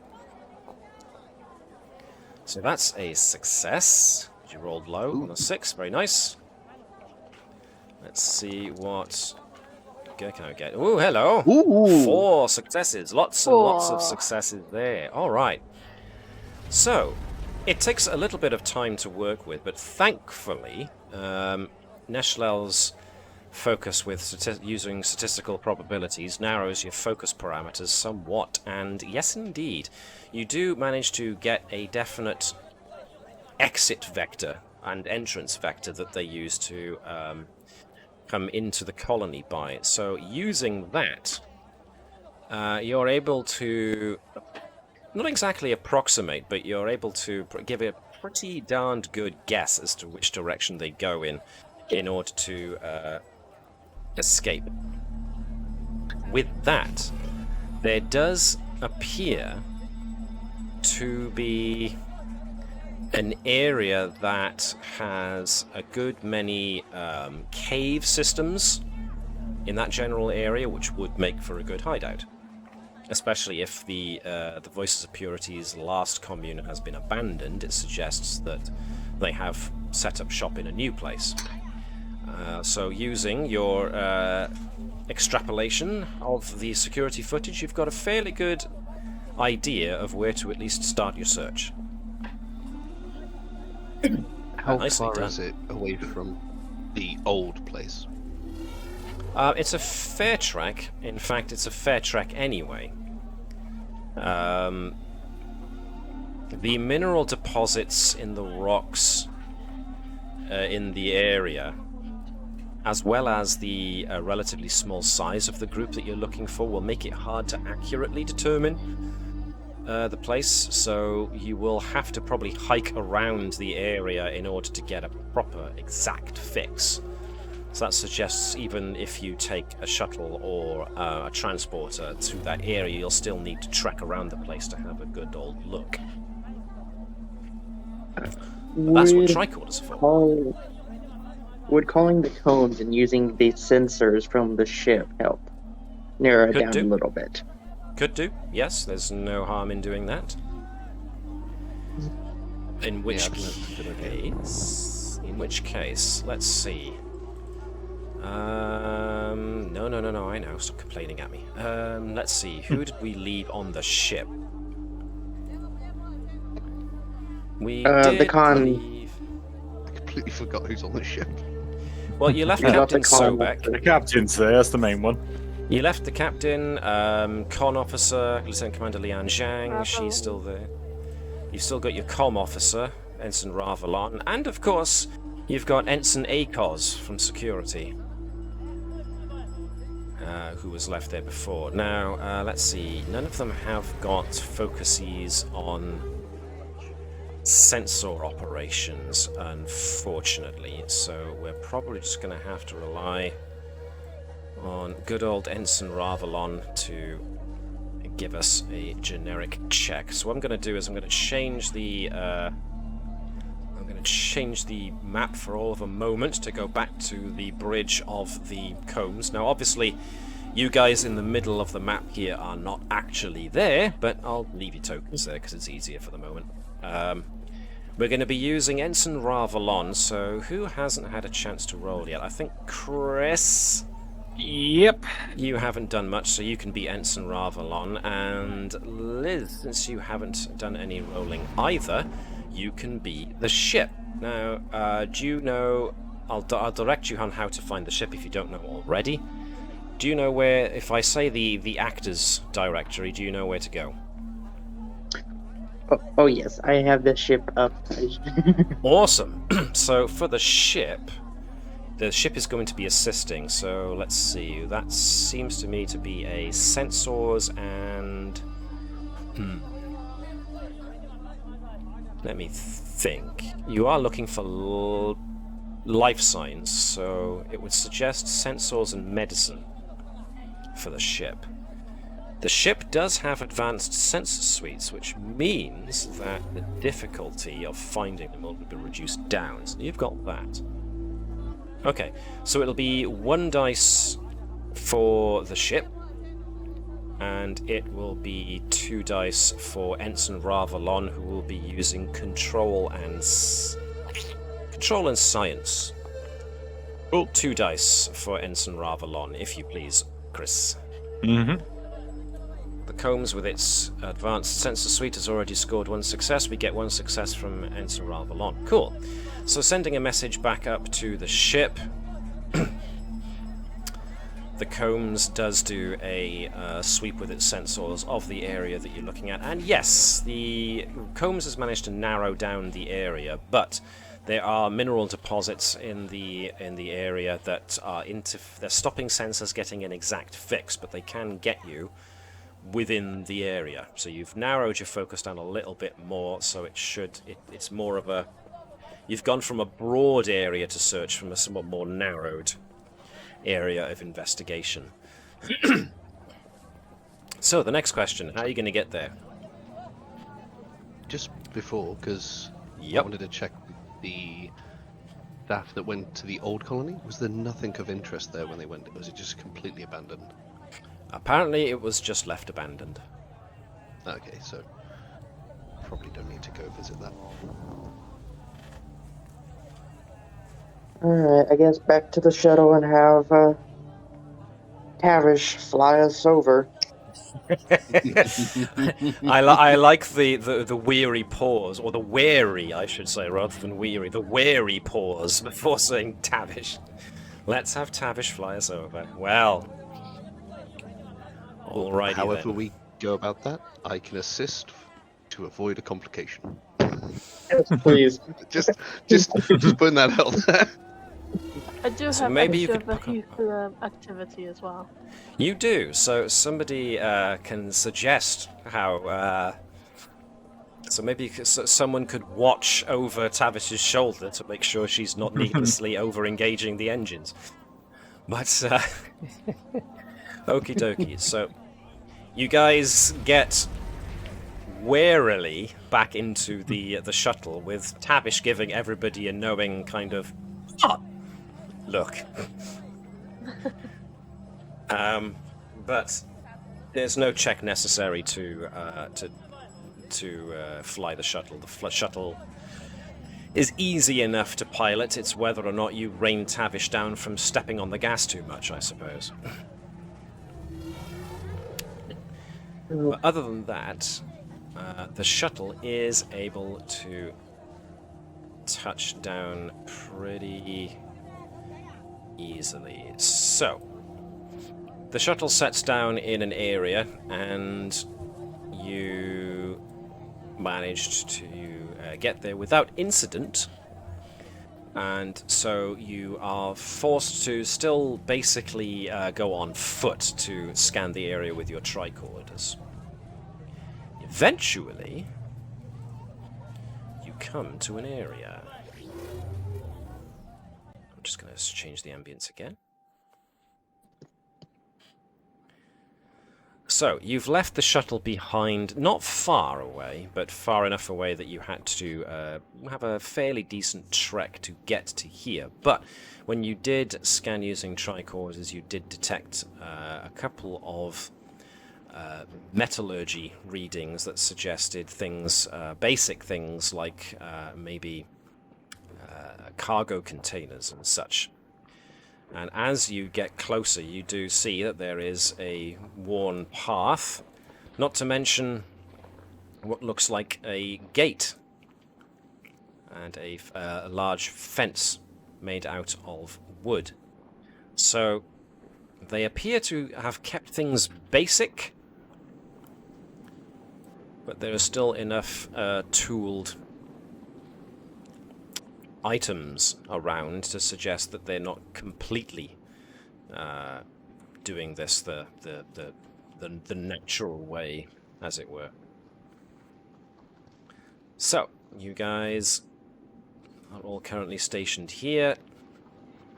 So that's a success. You rolled low on a 6, very nice. Let's see what Gurkow get. Ooh, hello! Ooh. 4 successes, lots and lots of successes there. All right. So, It takes a little bit of time to work with, but thankfully, Neshlel's focus with using statistical probabilities narrows your focus parameters somewhat, and yes indeed, you do manage to get a definite exit vector and entrance vector that they use to come into the colony by. So using that, you're able to not exactly approximate, but you're able to give a pretty darned good guess as to which direction they go in order to escape. With that, there does appear to be an area that has a good many cave systems in that general area, which would make for a good hideout. Especially if the Voices of Purity's last commune has been abandoned, it suggests that they have set up shop in a new place. So using your extrapolation of the security footage, you've got a fairly good idea of where to at least start your search. How Nicely far done. is it away from the old place? It's a fair trek. In fact, it's a fair trek anyway. The mineral deposits in the rocks in the area, as well as the relatively small size of the group that you're looking for, will make it hard to accurately determine the place, so you will have to probably hike around the area in order to get a proper exact fix. So that suggests even if you take a shuttle or a transporter to that area, you'll still need to trek around the place to have a good old look. But that's what tricorders are for. Would calling the cones and using the sensors from the ship help narrow it down a little bit? Could do, yes. There's no harm in doing that. In which case, let's see. No, I know. Stop complaining at me. Let's see. Who did we leave on the ship? We did the con. leave... I completely forgot who's on the ship. Well, you left Yeah, Captain the con- Sobek. The captain's there, that's the main one. You left the captain, con officer, Lieutenant Commander Lian Zhang. She's still there. You've still got your com officer, Ensign Ravalon, and of course, you've got Ensign Akos from security, who was left there before. Now, let's see. None of them have got focuses on sensor operations, unfortunately, so we're probably just going to have to rely on good old Ensign Ravalon to give us a generic check. So what I'm going to do is I'm going to change the map for all of a moment to go back to the bridge of the Combs. Now, obviously, you guys in the middle of the map here are not actually there, but I'll leave your tokens there because it's easier for the moment. We're going to be using Ensign Ravalon, so who hasn't had a chance to roll yet? I think Chris... Yep. You haven't done much, so you can be Ensign Ravalon, and Liz, since you haven't done any rolling either, you can be the ship. Now, do you know... I'll direct you on how to find the ship if you don't know already. Do you know where... If I say the actors directory, do you know where to go? Oh yes, I have the ship up. Awesome. So for the ship is going to be assisting. So let's see. That seems to me to be a sensors and... Let me think. You are looking for life signs, so it would suggest sensors and medicine for the ship. The ship does have advanced sensor suites, which means that the difficulty of finding them will be reduced down. So you've got that. Okay, so it'll be 1 dice for the ship, and it will be 2 dice for Ensign Ravalon, who will be using control and science. Cool. 2 dice for Ensign Ravalon, if you please, Chris. Mm-hmm. The Combs with its advanced sensor suite has already scored 1 success. We get 1 success from Ensign Ralvalon. Cool. So sending a message back up to the ship. The Combs does do a sweep with its sensors of the area that you're looking at. And yes, the Combs has managed to narrow down the area, but there are mineral deposits in the area that are they're stopping sensors getting an exact fix, but they can get you within the area. So you've narrowed your focus down a little bit more, so it's more of a... You've gone from a broad area to search from a somewhat more narrowed area of investigation. So the next question, how are you going to get there? Just before, because I wanted to check the staff that went to the old colony. Was there nothing of interest there when they went? Or was it just completely abandoned? Apparently it was just left abandoned. Okay, so probably don't need to go visit that. Alright, I guess back to the shuttle and have Tavish fly us over. I like the weary pause, or the wary, I should say, rather than weary. The wary pause before saying Tavish. Let's have Tavish fly us over. Well, alrighty However then. we go about that, I can assist to avoid a complication. Yes, please. just putting that out there. I do So have maybe you extra could vehicular activity as well. You do. So somebody can suggest how. So maybe someone could watch over Tavish's shoulder to make sure she's not needlessly over-engaging the engines. But okie dokie. So you guys get warily back into the shuttle, with Tavish giving everybody a knowing kind of look. But there's no check necessary to fly the shuttle. The shuttle is easy enough to pilot. It's whether or not you rain Tavish down from stepping on the gas too much, I suppose. But other than that, the shuttle is able to touch down pretty easily. So, the shuttle sets down in an area, and you managed to get there without incident. And so you are forced to still basically go on foot to scan the area with your tricorders. Eventually, you come to an area. I'm just going to change the ambience again. So, you've left the shuttle behind, not far away, but far enough away that you had to have a fairly decent trek to get to here. But when you did scan using tricorders, you did detect a couple of metallurgy readings that suggested things, basic things like maybe cargo containers and such. And as you get closer, you do see that there is a worn path, not to mention what looks like a gate and a large fence made out of wood. So they appear to have kept things basic, but there are still enough tooled items around to suggest that they're not completely doing this the natural way, as it were. So, you guys are all currently stationed here.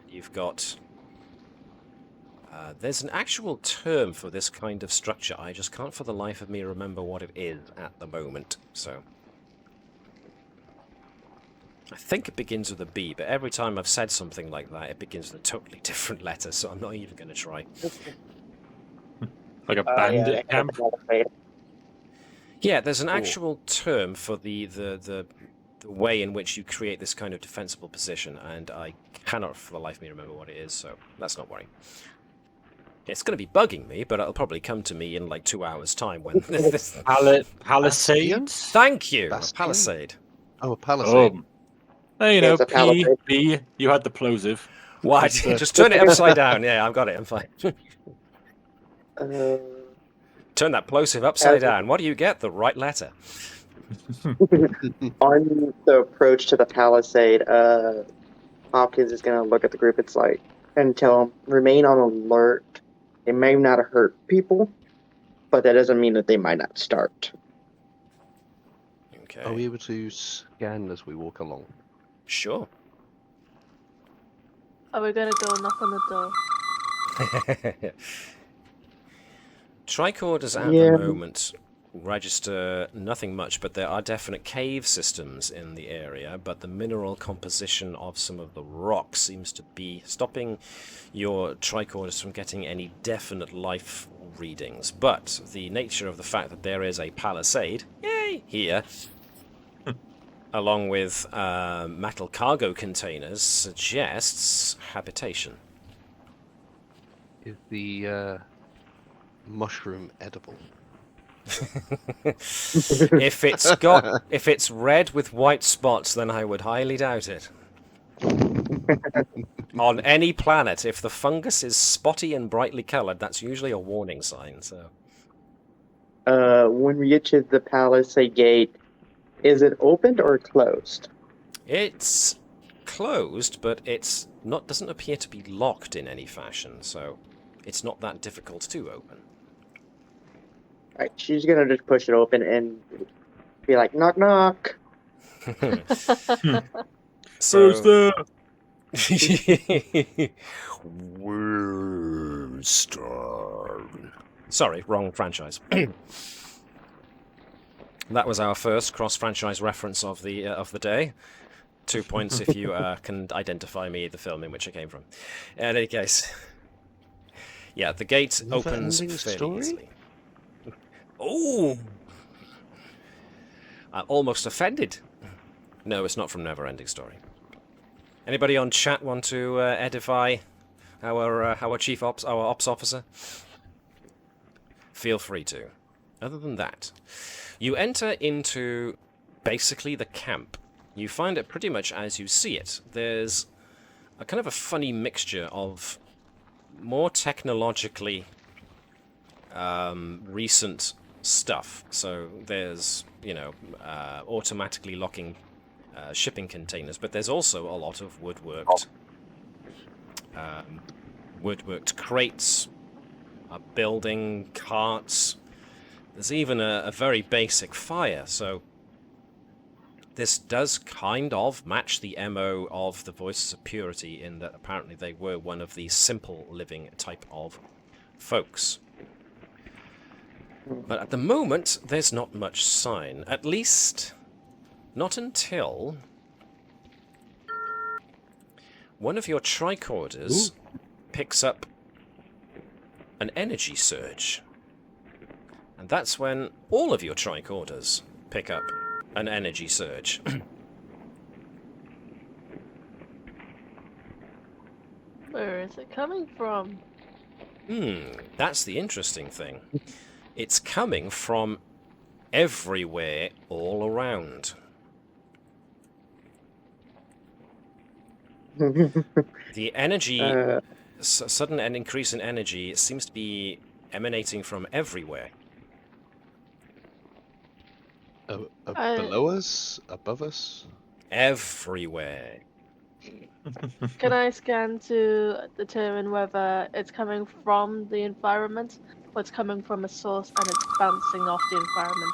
You've got... there's an actual term for this kind of structure. I just can't for the life of me remember what it is at the moment, so... I think it begins with a B, but every time I've said something like that, it begins with a totally different letter, so I'm not even going to try. Like a bandit camp? Yeah, there's an actual term for the way in which you create this kind of defensible position, and I cannot for the life of me remember what it is, so let's not worry. It's going to be bugging me, but it'll probably come to me in like 2 hours' time when this... Palisades? Thank you! Bastion? A palisade. Oh, a palisade. You Yeah, know, it's a palisade. B, you had the plosive. Why? Just turn it upside down. Yeah, I've got it. I'm fine. Turn that plosive upside down. What do you get? The right letter. On the approach to the palisade, Hopkins is going to look at the group. It's like, and tell them, remain on alert. It may not hurt people, but that doesn't mean that they might not start. Okay. Are we able to scan as we walk along? Sure. Are we gonna go knock on the door? Tricorders at Yeah. the moment register nothing much, but there are definite cave systems in the area, but the mineral composition of some of the rocks seems to be stopping your tricorders from getting any definite life readings. But the nature of the fact that there is a palisade, yay, here, along with metal cargo containers, suggests habitation. Is the mushroom edible? If it's red with white spots, then I would highly doubt it. On any planet, if the fungus is spotty and brightly coloured, that's usually a warning sign. So, When we get to the palisade gate, is it opened or closed? it's closed, but it's not. Doesn't appear to be locked in any fashion. So, it's not that difficult to open. Right, she's gonna just push it open and be like, knock, knock. So, there? Sorry, wrong franchise. That was our first cross-franchise reference of the day. 2 points if you can identify me the film in which it came from. In any case, yeah, the gate opens Never-ending fairly story? easily. Oh, I'm almost offended. No, it's not from Never-Ending Story. Anybody on chat want to edify our chief ops, our ops officer? Feel free to. Other than that, you enter into basically the camp. You find it pretty much as you see it. There's a kind of a funny mixture of more technologically recent stuff. So there's, automatically locking shipping containers, but there's also a lot of woodworked crates, building carts. There's even a very basic fire, so this does kind of match the MO of the Voices of Purity in that apparently they were one of the simple living type of folks. But at the moment, there's not much sign. At least, not until one of your tricorders picks up an energy surge. And that's when all of your tricorders pick up an energy surge. Where is it coming from? That's the interesting thing. It's coming from everywhere, all around. The energy, sudden and increase in energy, seems to be emanating from everywhere. Below us? Above us? Everywhere. Can I scan to determine whether it's coming from the environment or it's coming from a source and it's bouncing off the environment?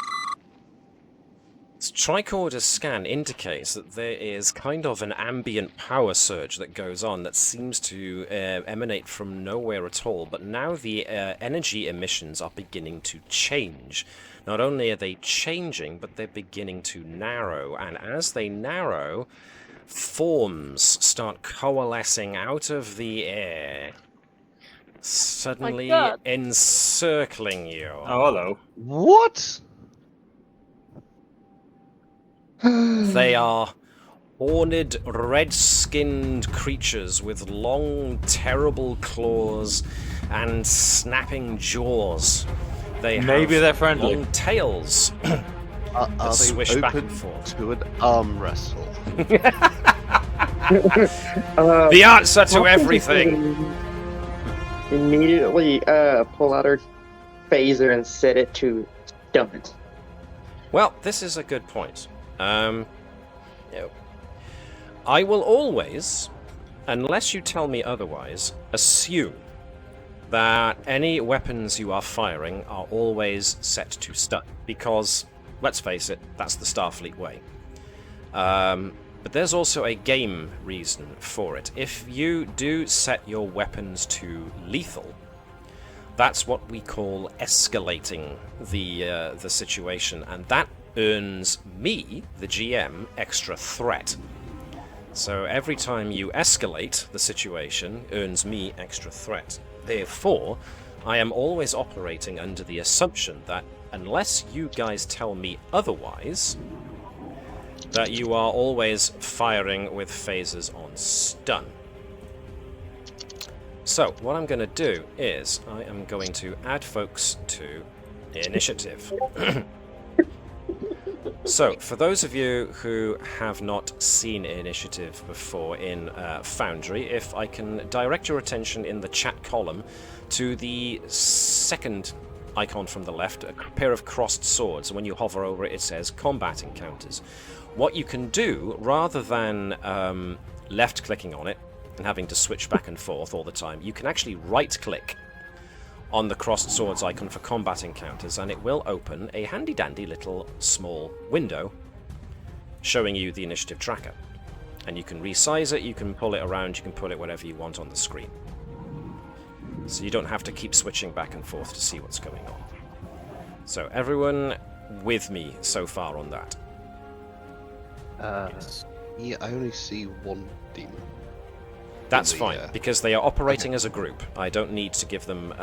Tricorder's scan indicates that there is kind of an ambient power surge that goes on that seems to emanate from nowhere at all, but now the energy emissions are beginning to change. Not only are they changing, but they're beginning to narrow, and as they narrow, forms start coalescing out of the air, suddenly encircling you. Oh, hello. What? They are horned, red-skinned creatures with long, terrible claws and snapping jaws. They Maybe have they're friendly. long tails Are that they swish back open and forth. to an arm wrestle? The answer to everything! Immediately pull out her phaser and set it to stun it. Well, this is a good point. I will always, unless you tell me otherwise, assume that any weapons you are firing are always set to stun. Because, let's face it, that's the Starfleet way. But there's also a game reason for it. If you do set your weapons to lethal, that's what we call escalating the situation, and that earns me, the GM, extra threat. So every time you escalate the situation, earns me extra threat. Therefore, I am always operating under the assumption that unless you guys tell me otherwise, that you are always firing with phasers on stun. So, what I'm going to do is, I am going to add folks to initiative. So, for those of you who have not seen initiative before in Foundry, if I can direct your attention in the chat column to the second icon from the left, a pair of crossed swords, and when you hover over it, it says Combat Encounters. What you can do, rather than left-clicking on it and having to switch back and forth all the time, you can actually right-click on the crossed swords icon for Combat Encounters, and it will open a handy-dandy little small window showing you the initiative tracker. And you can resize it, you can pull it around, you can put it wherever you want on the screen. So you don't have to keep switching back and forth to see what's going on. So everyone with me so far on that? Yeah, I only see one demon. That's the, fine, because they are operating as a group. I don't need to give them...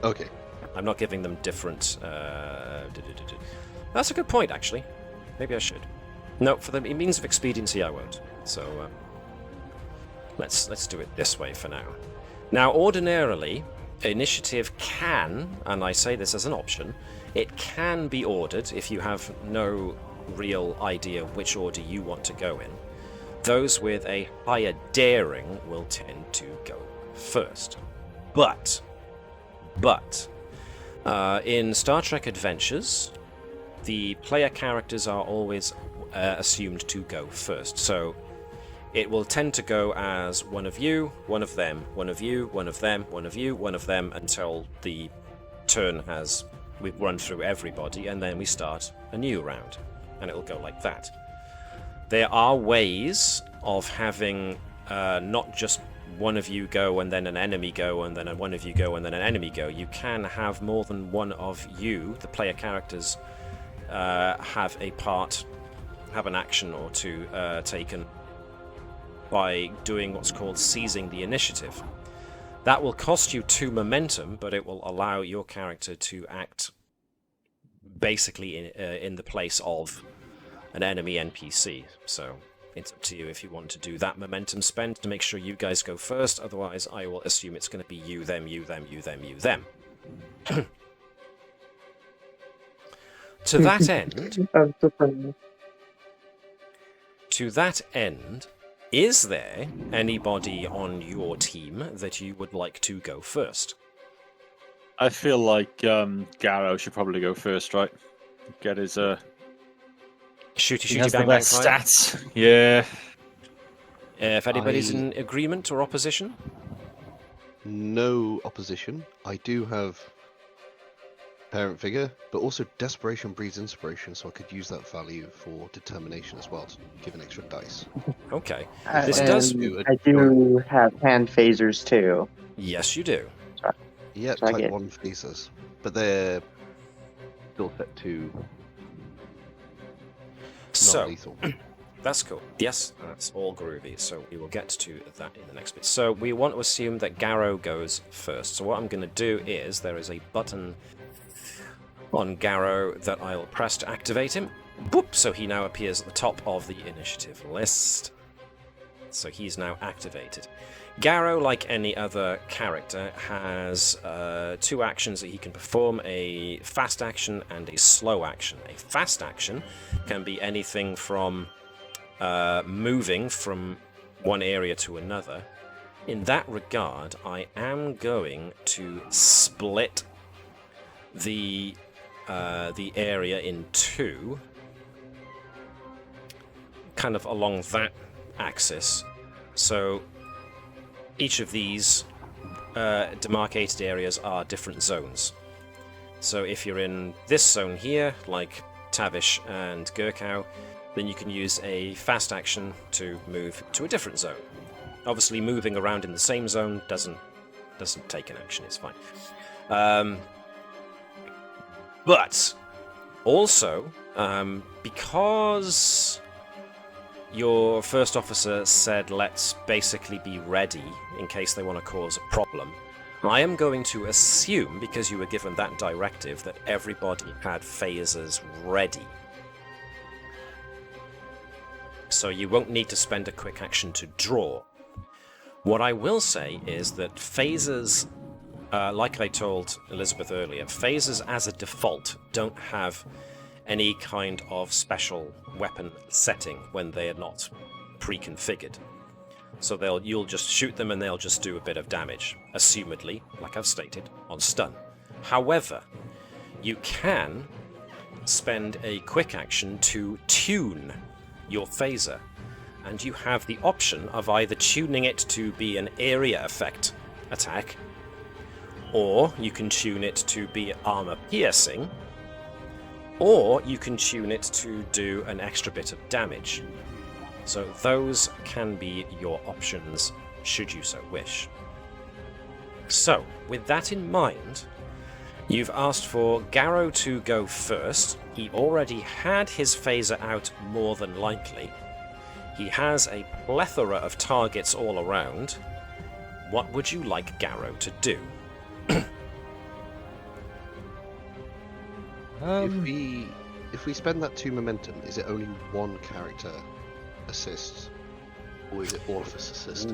Okay. I'm not giving them different... That's a good point, actually. Maybe I should. No, for the means of expediency, I won't. So, let's do it this way for now. Now, ordinarily, initiative can, and I say this as an option, it can be ordered if you have no real idea which order you want to go in. Those with a higher daring will tend to go first. But, in Star Trek Adventures, the player characters are always assumed to go first. So it will tend to go as one of you, one of them, one of you, one of them, one of you, one of them, until the turn has... we've run through everybody, and then we start a new round. And it'll go like that. There are ways of having not just one of you go and then an enemy go and then one of you go and then an enemy go. You can have more than one of you, the player characters, have an action or two taken by doing what's called seizing the initiative. That will cost you 2 momentum, but it will allow your character to act basically in the place of an enemy NPC. So it's up to you if you want to do that momentum spend to make sure you guys go first. Otherwise, I will assume it's going to be you, them, you, them, you, them, you, them. To that end, is there anybody on your team that you would like to go first? I feel like Garrow should probably go first, right? Get his shooty bang bang stats. Yeah. If anybody's in agreement or opposition? No opposition. I do have parent figure, but also desperation breeds inspiration, so I could use that value for determination as well to give an extra dice. Okay. This does. I do have hand phasers too. Yes, you do. Yeah, So I type get- 1 phasers, but they're still set to So, non-lethal. that's cool. Yes, that's all groovy. So we will get to that in the next bit. So we want to assume that Garrow goes first. So what I'm going to do is there is a button on Garrow that I'll press to activate him. Boop! So he now appears at the top of the initiative list. So he's now activated. Garrow, like any other character, has 2 actions that he can perform, a fast action and a slow action. A fast action can be anything from moving from one area to another. In that regard, I am going to split the area in 2, kind of along that axis. So each of these demarcated areas are different zones. So if you're in this zone here, like Tavish and Gurkow, then you can use a fast action to move to a different zone. Obviously, moving around in the same zone doesn't take an action, it's fine. But also, because your first officer said let's basically be ready in case they want to cause a problem, I am going to assume, because you were given that directive, that everybody had phasers ready. So you won't need to spend a quick action to draw. What I will say is that phasers, like I told Elizabeth earlier, phasers as a default don't have any kind of special weapon setting when they are not pre-configured. So you'll just shoot them and they'll just do a bit of damage, assumedly, like I've stated, on stun. However, you can spend a quick action to tune your phaser, and you have the option of either tuning it to be an area effect attack, or you can tune it to be armor piercing, or you can tune it to do an extra bit of damage. So those can be your options, should you so wish. So, with that in mind, you've asked for Garrow to go first. He already had his phaser out, more than likely. He has a plethora of targets all around. What would you like Garrow to do? If we spend that 2 momentum, is it only one character assists, or is it all of us assist?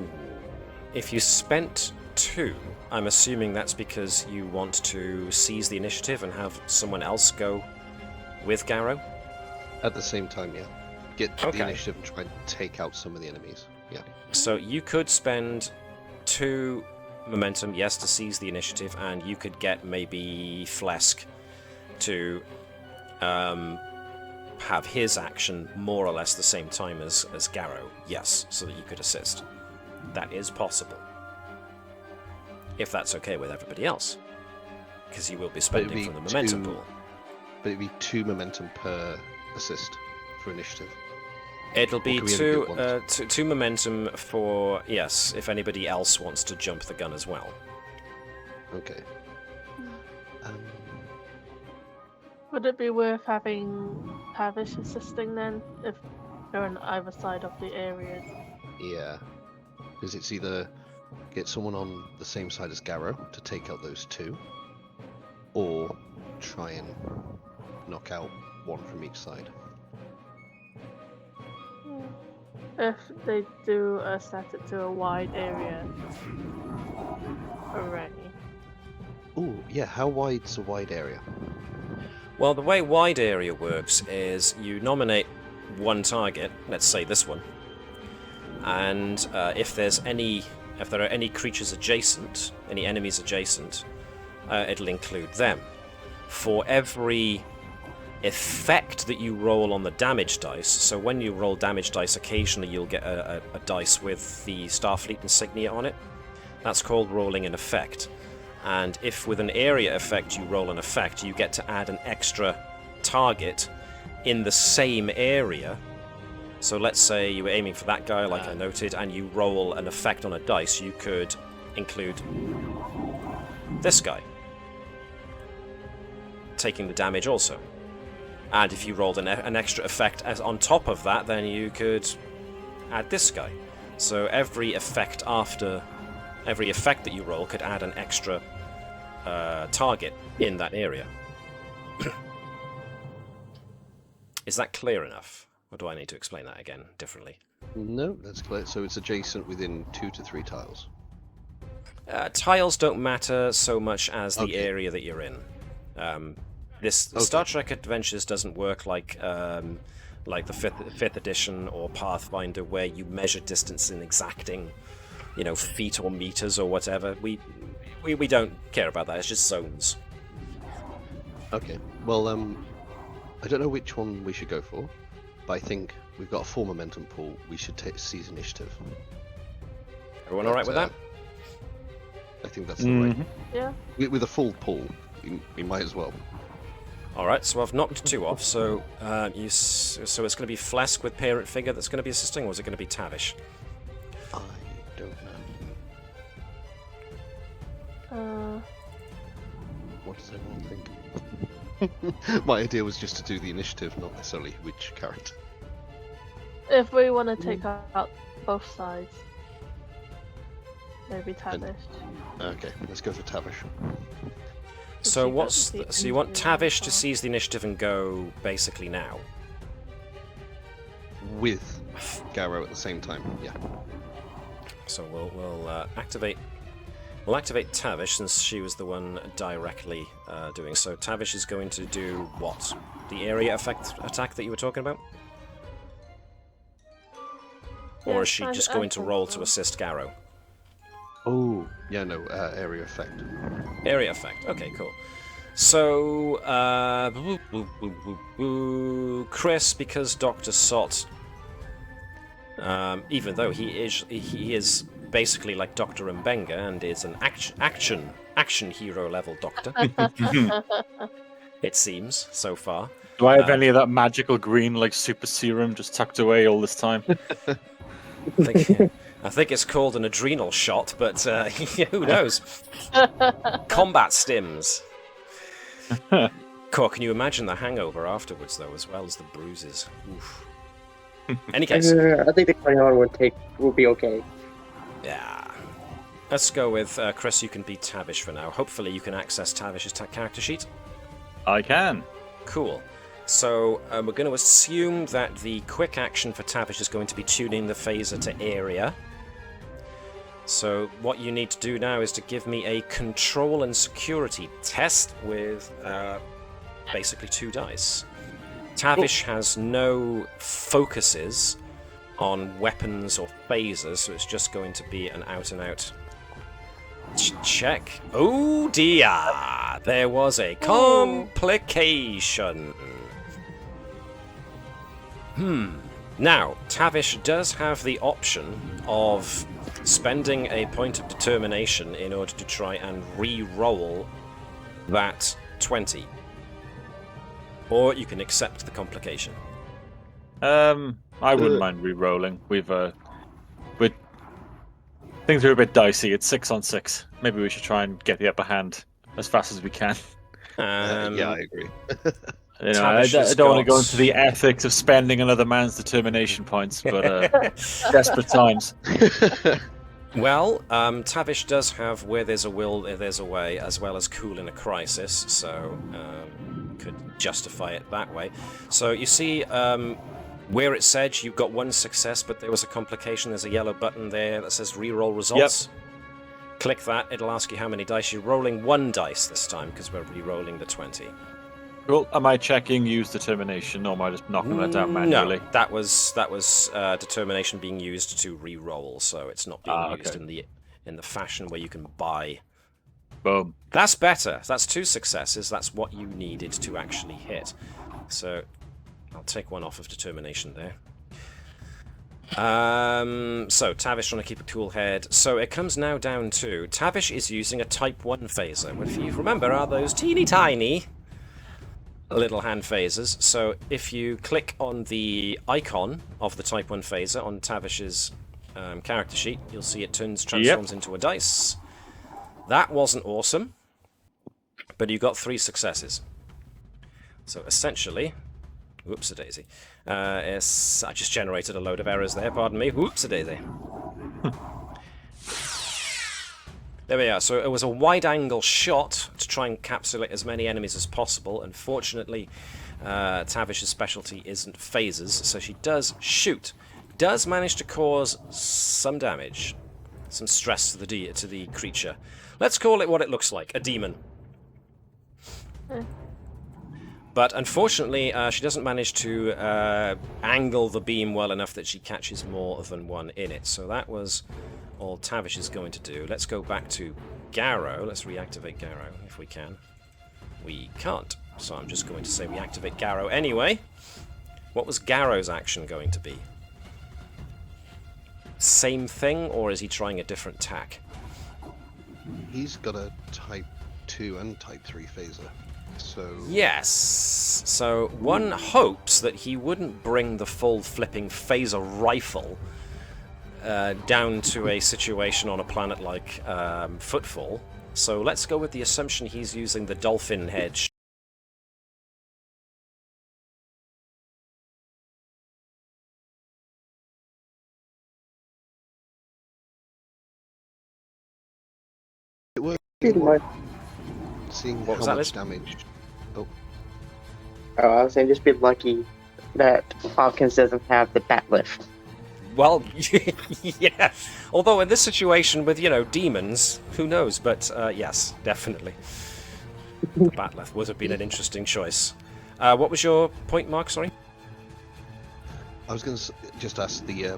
If you spent 2, I'm assuming that's because you want to seize the initiative and have someone else go with Garrow? At the same time, yeah. Get the initiative and try and take out some of the enemies. Yeah. So you could spend 2 momentum, yes, to seize the initiative, and you could get maybe Phlesc to have his action more or less the same time as Garrow, yes, so that you could assist. That is possible. If that's okay with everybody else. Because you will be spending from the momentum pool. But it'd be 2 momentum per assist for initiative. It'll be 2 momentum for, yes, if anybody else wants to jump the gun as well. Okay. Would it be worth having Tavish assisting then, if they're on either side of the areas? Yeah. Because it's either get someone on the same side as Garrow to take out those 2, or try and knock out 1 from each side. If they do set it to a wide area already. Oh, yeah, how wide's a wide area? Well, the way wide area works is you nominate 1 target, let's say this one, and if there are any creatures adjacent, any enemies adjacent, it'll include them. For every effect that you roll on the damage dice, so when you roll damage dice, occasionally you'll get a dice with the Starfleet insignia on it. That's called rolling an effect. And if with an area effect you roll an effect, you get to add an extra target in the same area. So let's say you were aiming for that guy, like I noted, and you roll an effect on a dice, you could include this guy, taking the damage also. And if you rolled an extra effect as on top of that, then you could add this guy. So every effect that you roll could add an extra target in that area. Is that clear enough? Or do I need to explain that again differently? No, that's clear. So it's adjacent within 2 to 3 tiles. Tiles don't matter so much as the Okay. area that you're in. Star Trek Adventures doesn't work like the fifth edition or Pathfinder, where you measure distance in exacting, feet or meters or whatever. We don't care about that. It's just zones. Okay. Well, I don't know which one we should go for, but I think we've got a 4 momentum pool. We should seize initiative. Everyone all right with that? I think that's the right. Yeah. With a full pool, we might as well. All right. So I've knocked 2 off. So so it's going to be Phlesc with parent figure that's going to be assisting, or is it going to be Tavish? I don't know. What does everyone think? My idea was just to do the initiative, not necessarily which character. If we want to take out both sides, maybe Tavish. Okay, let's go for Tavish. So she doesn't see so you want anything Tavish to else. seize the initiative and go basically now? With Garrow at the same time, yeah. So we'll activate. We'll activate Tavish, since she was the one directly doing so. Tavish is going to do what? The area effect attack that you were talking about? Or is she Yeah, just I going to think roll so. to assist Garrow? Oh, yeah, no, area effect. Area effect. Okay, cool. So, Chris, because Dr. Sott, even though he is basically like Dr. Mbenga and is an action hero level doctor, it seems so far. Do I have any of that magical green, like super serum, just tucked away all this time? I think it's called an adrenal shot, but who knows? Combat stims. Cool, can you imagine the hangover afterwards, though, as well as the bruises? Oof. Any case, I think the 21 would be okay. yeah. Let's go with Chris. You can be Tavish for now. Hopefully, you can access Tavish's character sheet. I can. Cool. So we're going to assume that the quick action for Tavish is going to be tuning the phaser to area. So what you need to do now is to give me a control and security test with basically 2 dice. Tavish has no focuses on weapons or phasers, so it's just going to be an out-and-out check. Oh dear! There was a complication. Now, Tavish does have the option of spending a point of determination in order to try and re-roll that 20. Or you can accept the complication. I wouldn't mind re-rolling. Things are a bit dicey. It's 6 on 6. Maybe we should try and get the upper hand as fast as we can. Yeah, I agree. I Tavish has don't want to got- go into the ethics of spending another man's determination points, but desperate times. Well, Tavish does have where there's a will, there's a way, as well as cool in a crisis, so could justify it that way. So you see, where it said you've got 1 success, but there was a complication. There's a yellow button there that says reroll results. Yep. Click that. It'll ask you how many dice you're rolling. 1 dice this time because we're re-rolling the 20. Cool. Am I checking use determination, or am I just knocking that down manually? No, that was determination being used to re-roll, so it's not being used in the fashion where you can buy. Boom. That's better. That's 2 successes. That's what you needed to actually hit. So I'll take 1 off of determination there. So Tavish trying to keep a cool head. So it comes now down to Tavish is using a Type 1 phaser. If you remember, are those teeny tiny little hand phasers. So if you click on the icon of the Type 1 phaser on Tavish's character sheet, you'll see it transforms into a dice. That wasn't awesome, but you got 3 successes. So essentially, whoops-a-daisy. I just generated a load of errors there, pardon me. Whoops-a-daisy. There we are. So it was a wide-angle shot to try and encapsulate as many enemies as possible. Unfortunately, Tavish's specialty isn't phasers, so she does shoot. Does manage to cause some damage, some stress to the creature. Let's call it what it looks like, a demon. But unfortunately, she doesn't manage to angle the beam well enough that she catches more than one in it. So that was all Tavish is going to do. Let's go back to Garrow. Let's reactivate Garrow if we can. We can't, so I'm just going to say we activate Garrow anyway. What was Garrow's action going to be? Same thing, or is he trying a different tack? He's got a Type 2 and Type 3 phaser, so... Yes, so one hopes that he wouldn't bring the full flipping phaser rifle down to a situation on a planet like Footfall. So let's go with the assumption he's using the dolphin head. It was seeing What how was that, much Liz? damage. Oh, I was saying, just be lucky that Hopkins doesn't have the bat lift. Well, yeah. Although in this situation with, demons, who knows? But yes, definitely. The Batleth would have been an interesting choice. What was your point, Mark? Sorry? I was going to just ask the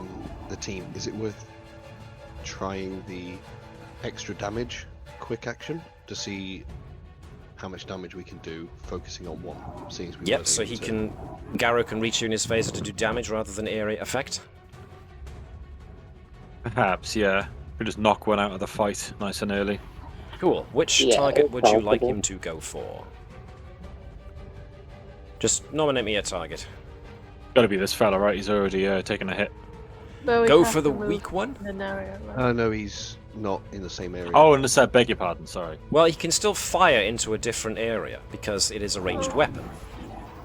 team, is it worth trying the extra damage quick action to see how much damage we can do focusing on one? Seeing as we Yep, weren't so able to- Garrow can retune his phaser to do damage rather than area effect. Perhaps, yeah. We'll just knock one out of the fight nice and early. Cool. Which Yeah, target would you like possible. him to go for? Just nominate me a target. Gotta be this fella, right? He's already taken a hit. But we Go have for the to move weak one? in an area, right? No, he's not in the same area. Oh, and I beg your pardon, sorry. Well, he can still fire into a different area because it is a ranged weapon.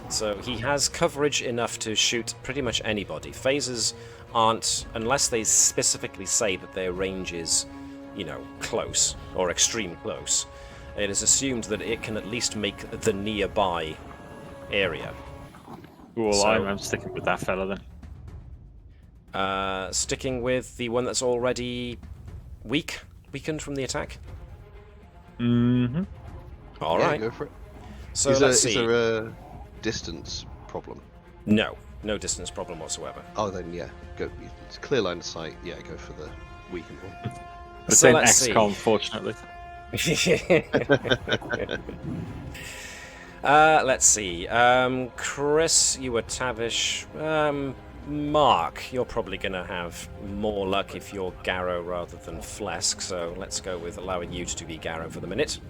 So he has coverage enough to shoot pretty much anybody. Phasers aren't, unless they specifically say that their range is, close or extreme close. It is assumed that it can at least make the nearby area. Cool, So- I'm sticking with that fella then. Sticking with the one that's already weakened from the attack. Mm-hmm. All Yeah, right. go for it. So is let's see. there a distance problem? No distance problem whatsoever. Oh, then yeah, go. It's clear line of sight. Yeah, go for the weakened one. It's So in let's see. XCOM, fortunately. Let's see. Chris, you were Tavish. Mark, you're probably going to have more luck if you're Garrow rather than Phlesc, so let's go with allowing you to be Garrow for the minute.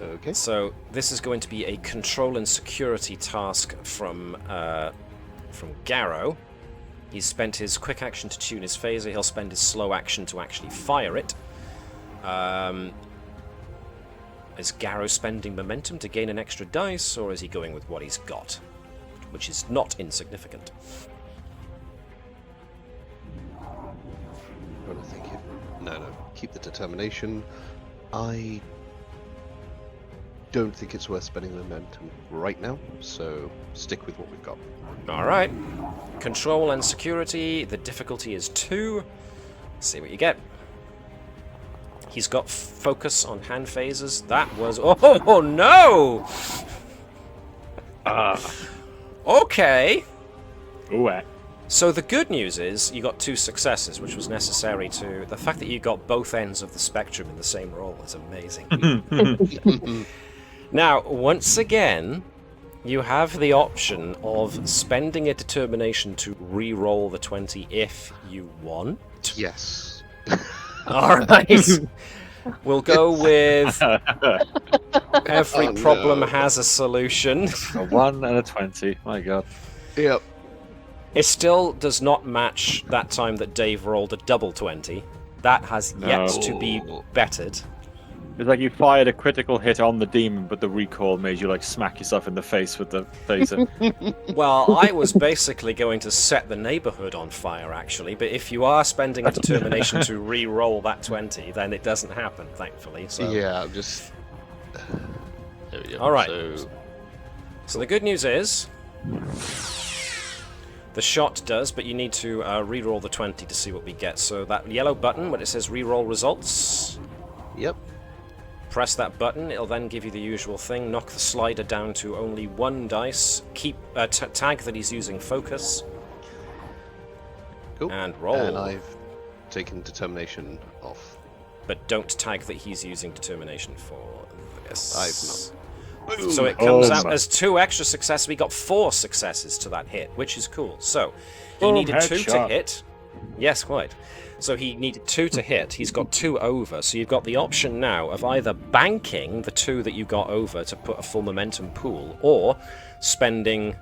Okay. So this is going to be a control and security task from Garrow. He's spent his quick action to tune his phaser. He'll spend his slow action to actually fire it. Is Garrow spending momentum to gain an extra dice, or is he going with what he's got? Which is not insignificant. Trying to think if... No. Keep the determination. I don't think it's worth spending momentum right now, so stick with what we've got. Alright. Control and security. The difficulty is 2. Let's see what you get. He's got focus on hand phasers. That was... Oh, no! Okay. Ooh, So the good news is you got 2 successes, which was necessary to... The fact that you got both ends of the spectrum in the same roll is amazing. Now, once again, you have the option of spending a determination to re-roll the 20 if you want. Yes. Alright. We'll go with every Oh, no. problem has a solution. A 1 and a 20. My god. Yep. It still does not match that time that Dave rolled a double 20. That has yet No. to be bettered. It's like you fired a critical hit on the demon, but the recoil made you smack yourself in the face with the phaser. Well, I was basically going to set the neighborhood on fire, actually, but if you are spending a determination to re-roll that 20, then it doesn't happen, thankfully. So. Yeah, I'm just... There we go. All right. So, So the good news is the shot does, but you need to re-roll the 20 to see what we get. So that yellow button, when it says re-roll results, Yep. press that button. It'll then give you the usual thing. Knock the slider down to only 1 dice. Keep tag that he's using focus. Cool. And roll. And I've taken determination off. But don't tag that he's using determination for this. I've not. So it comes out as 2 extra successes. We got 4 successes to that hit, which is cool. So he Boom, needed 2 to headshot. hit. Yes, quite. So he needed 2 to hit. He's got 2 over. So you've got the option now of either banking the 2 that you got over to put a full momentum pool, or spending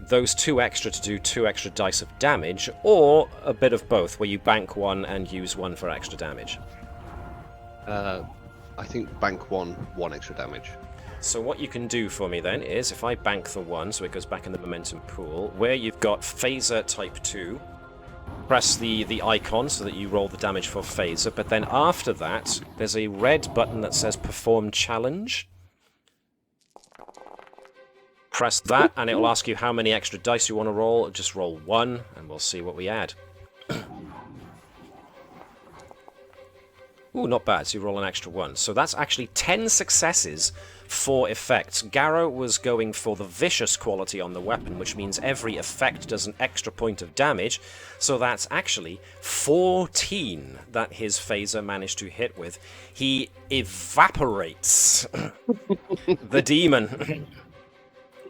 those 2 extra to do 2 extra dice of damage, or a bit of both, where you bank 1 and use 1 for extra damage. I think bank 1 extra damage. So what you can do for me then is, if I bank the 1, so it goes back in the momentum pool, where you've got phaser type 2, press the icon so that you roll the damage for phaser, but then after that, there's a red button that says perform challenge. Press that, and it will ask you how many extra dice you want to roll. Just roll 1, and we'll see what we add. Ooh, not bad. So you roll an extra 1. So that's actually 10 successes for effects. Garrow was going for the vicious quality on the weapon, which means every effect does an extra point of damage. So that's actually 14 that his phaser managed to hit with. He evaporates the demon.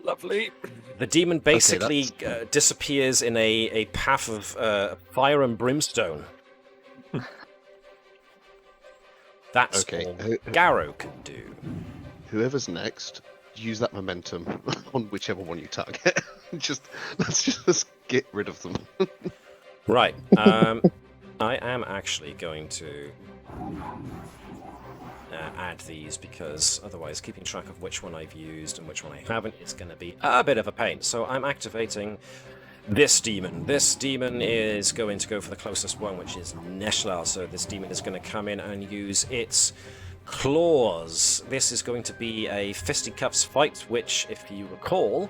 Lovely. The demon basically disappears in a path of fire and brimstone. That's all Garrow can do. Whoever's next, use that momentum on whichever one you target. Let's just get rid of them. Right. I am actually going to add these, because otherwise keeping track of which one I've used and which one I haven't is going to be a bit of a pain. So I'm activating this demon. This demon is going to go for the closest one, which is Neshlal. So this demon is going to come in and use its claws. This is going to be a fisticuffs fight, which, if you recall,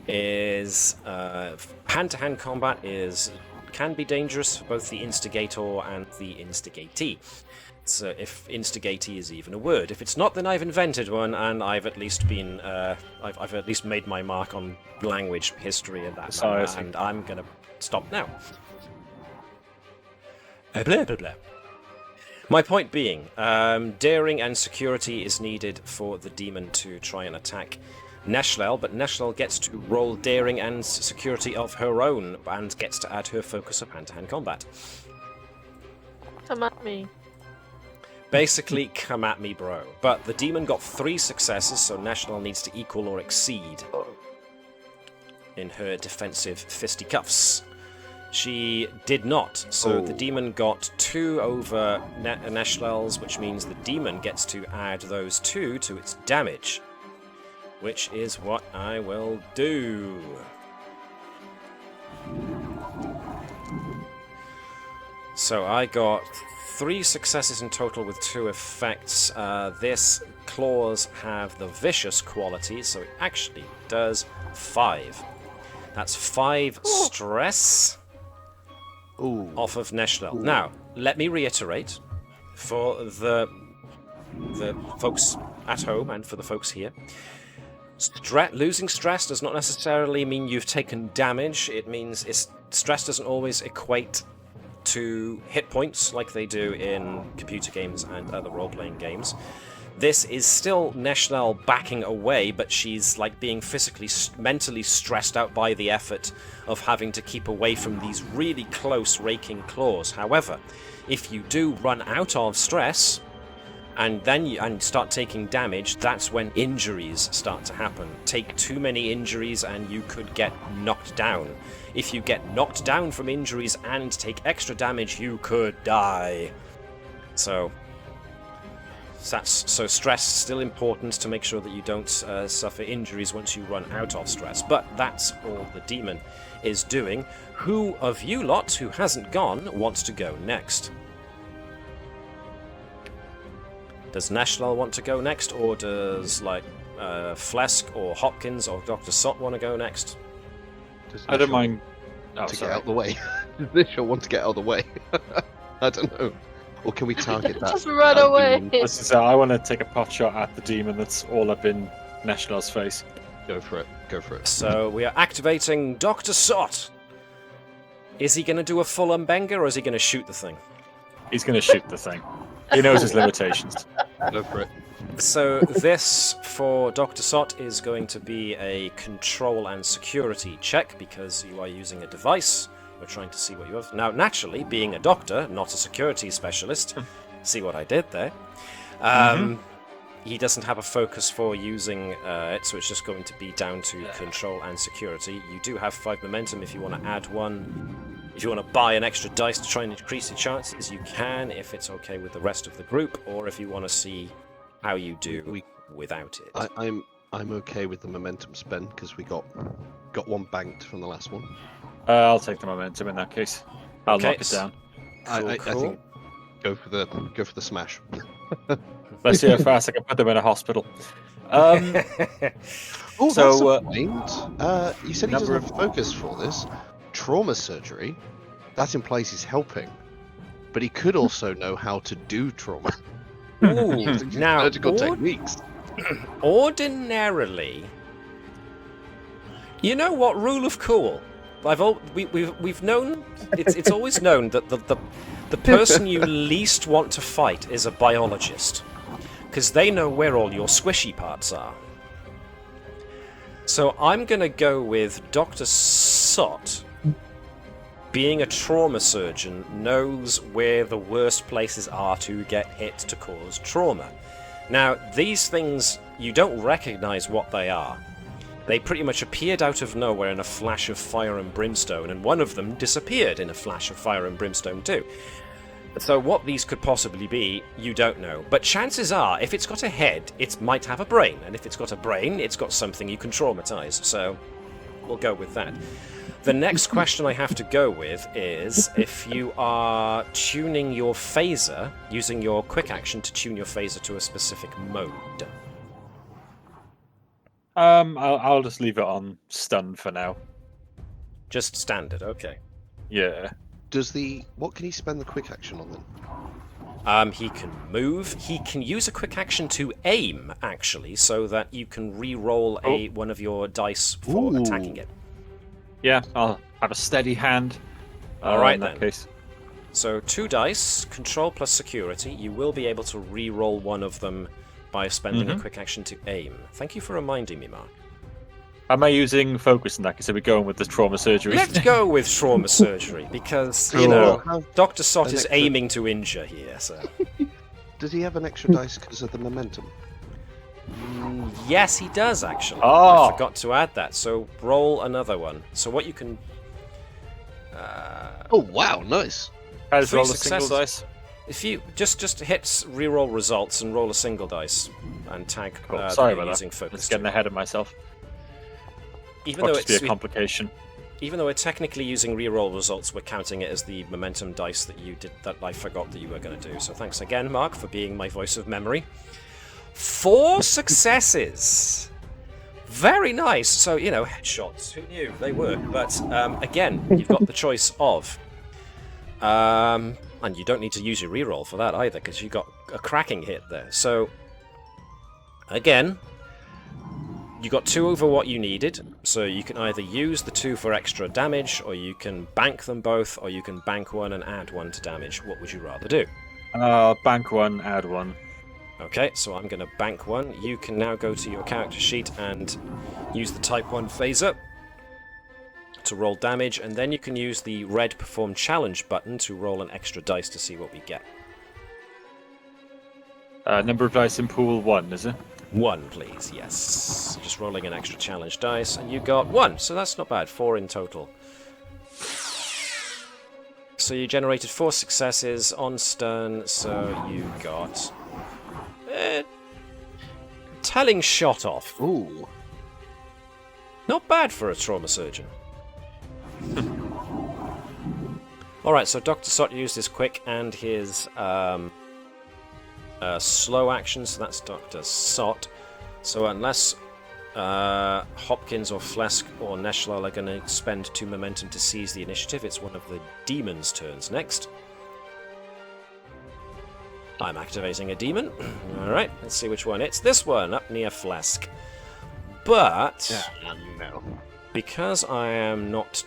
is hand-to-hand combat can be dangerous for both the instigator and the instigatee. So if instigatee is even a word. If it's not, then I've invented one, and I've at least been I've at least made my mark on language history and that, and I'm gonna stop now. Blah blah blah. My point being, daring and security is needed for the demon to try and attack Neshlal, but Neshlal gets to roll daring and security of her own, and gets to add her focus of hand-to-hand combat. Come at me. Basically, come at me, bro. But the demon got 3 successes, so Neshlal needs to equal or exceed in her defensive fisticuffs. She did not, so the demon got 2 over Neshlal's, which means the demon gets to add those 2 to its damage, which is what I will do. So I got 3 successes in total with 2 effects. This claws have the vicious quality, so it actually does 5. That's 5 stress off of Neshlal. Now, let me reiterate, for the folks at home and for the folks here, losing stress does not necessarily mean you've taken damage. It means stress doesn't always equate to hit points like they do in computer games and other role-playing games. This is still Neshlal backing away, but she's like being physically, mentally stressed out by the effort of having to keep away from these really close raking claws. However, if you do run out of stress and then start taking damage, that's when injuries start to happen. Take too many injuries and you could get knocked down. If you get knocked down from injuries and take extra damage, you could die. So stress is still important to make sure that you don't suffer injuries once you run out of stress. But that's all the demon is doing. Who of you lot who hasn't gone wants to go next? Does Neshlal want to go next, or does Phlesc or Hopkins or Dr. Sott want to go next? I don't mind. Oh, To sorry. get out of the way. Does Nisha want to get out of the way? I don't know. Or can we target that? Just run that away. demon? Listen, so I want to take a pot shot at the demon that's all up in National's face. Go for it. Go for it. So we are activating Dr. Sott. Is he going to do a full Umbenga or is he going to shoot the thing? He's going to shoot the thing. He knows his limitations. Go for it. So this, for Dr. Sott, is going to be a control and security check because you are using a device. We're trying to see what you have. Now, naturally, being a doctor, not a security specialist, see what I did there, he doesn't have a focus for using it, so it's just going to be down to control and security. You do have 5 momentum if you want to add one. If you want to buy an extra dice to try and increase your chances, you can, if it's okay with the rest of the group, or if you want to see how you do without it. I'm okay with the momentum spend because we got one banked from the last one. I'll take the momentum in that case. I'll knock it down. I Cool. think go for the smash. Let's see how fast I can put them in a hospital. Oh, So, that's a point. You said he doesn't number have focus for this. Trauma surgery, that implies he's helping. But he could also know how to do trauma. Ooh, Using now, surgical techniques. ordinarily, you know what? Rule of cool. We've known. It's always known that the person you least want to fight is a biologist, because they know where all your squishy parts are. So I'm gonna go with Dr. Sott. Being a trauma surgeon, knows where the worst places are to get hit to cause trauma. Now, these things, you don't recognize what they are. They pretty much appeared out of nowhere in a flash of fire and brimstone, and one of them disappeared in a flash of fire and brimstone too. So what these could possibly be, you don't know. But chances are, if it's got a head, it might have a brain, and if it's got a brain, it's got something you can traumatize. So we'll go with that. The next question I have to go with is if you are tuning your phaser, using your quick action to tune your phaser to a specific mode. I'll just leave it on stun for now. Just standard, okay. Yeah. What can he spend the quick action on then? He can move. He can use a quick action to aim, actually, so that you can re-roll one of your dice for attacking it. Yeah, I'll have a steady hand. All right, in that then. case. So 2 dice, control plus security. You will be able to re-roll one of them by spending a quick action to aim. Thank you for reminding me, Mark. Am I using focus in that case? Are we going with the trauma surgery? Let's go with trauma surgery, because, you know, Dr. Sott is aiming to injure here, so... Does he have an extra dice because of the momentum? Yes, he does, actually. Oh. I forgot to add that, so roll another one. So what you can... Oh wow, nice. I just 3 roll a single successes. dice. If you just hit reroll results and roll a single dice and tag Cool. Sorry that about you're that. using focus. Just getting ahead of myself. Even Might though just be a complication. even though we're technically using reroll results, we're counting it as the momentum dice that you did that I forgot that you were going to do. So thanks again, Mark, for being my voice of memory. 4 successes. Very nice. So, you know, headshots. Who knew? They work. But again, you've got the choice of... and you don't need to use your reroll for that either, because you got a cracking hit there. So, again, you got 2 over what you needed. So you can either use the 2 for extra damage, or you can bank them both, or you can bank 1 and add 1 to damage. What would you rather do? Bank 1, add 1. Okay, so I'm going to bank 1. You can now go to your character sheet and use the Type 1 phaser to roll damage, and then you can use the red Perform Challenge button to roll an extra dice to see what we get. Number of dice in pool 1, is it? 1, please, yes. Just rolling an extra challenge dice, and you got 1, so that's not bad. 4 in total. So you generated 4 successes on stun, so you got... telling shot off. Ooh. Not bad for a trauma surgeon. Alright, so Dr. Sott used his quick and his slow action, so that's Dr. Sott. So unless Hopkins or Phlesc or Neshlal are going to spend 2 momentum to seize the initiative, it's one of the demons' turns next. I'm activating a demon. Alright, let's see which one. It's this one, up near Phlesc. But, No. because I am not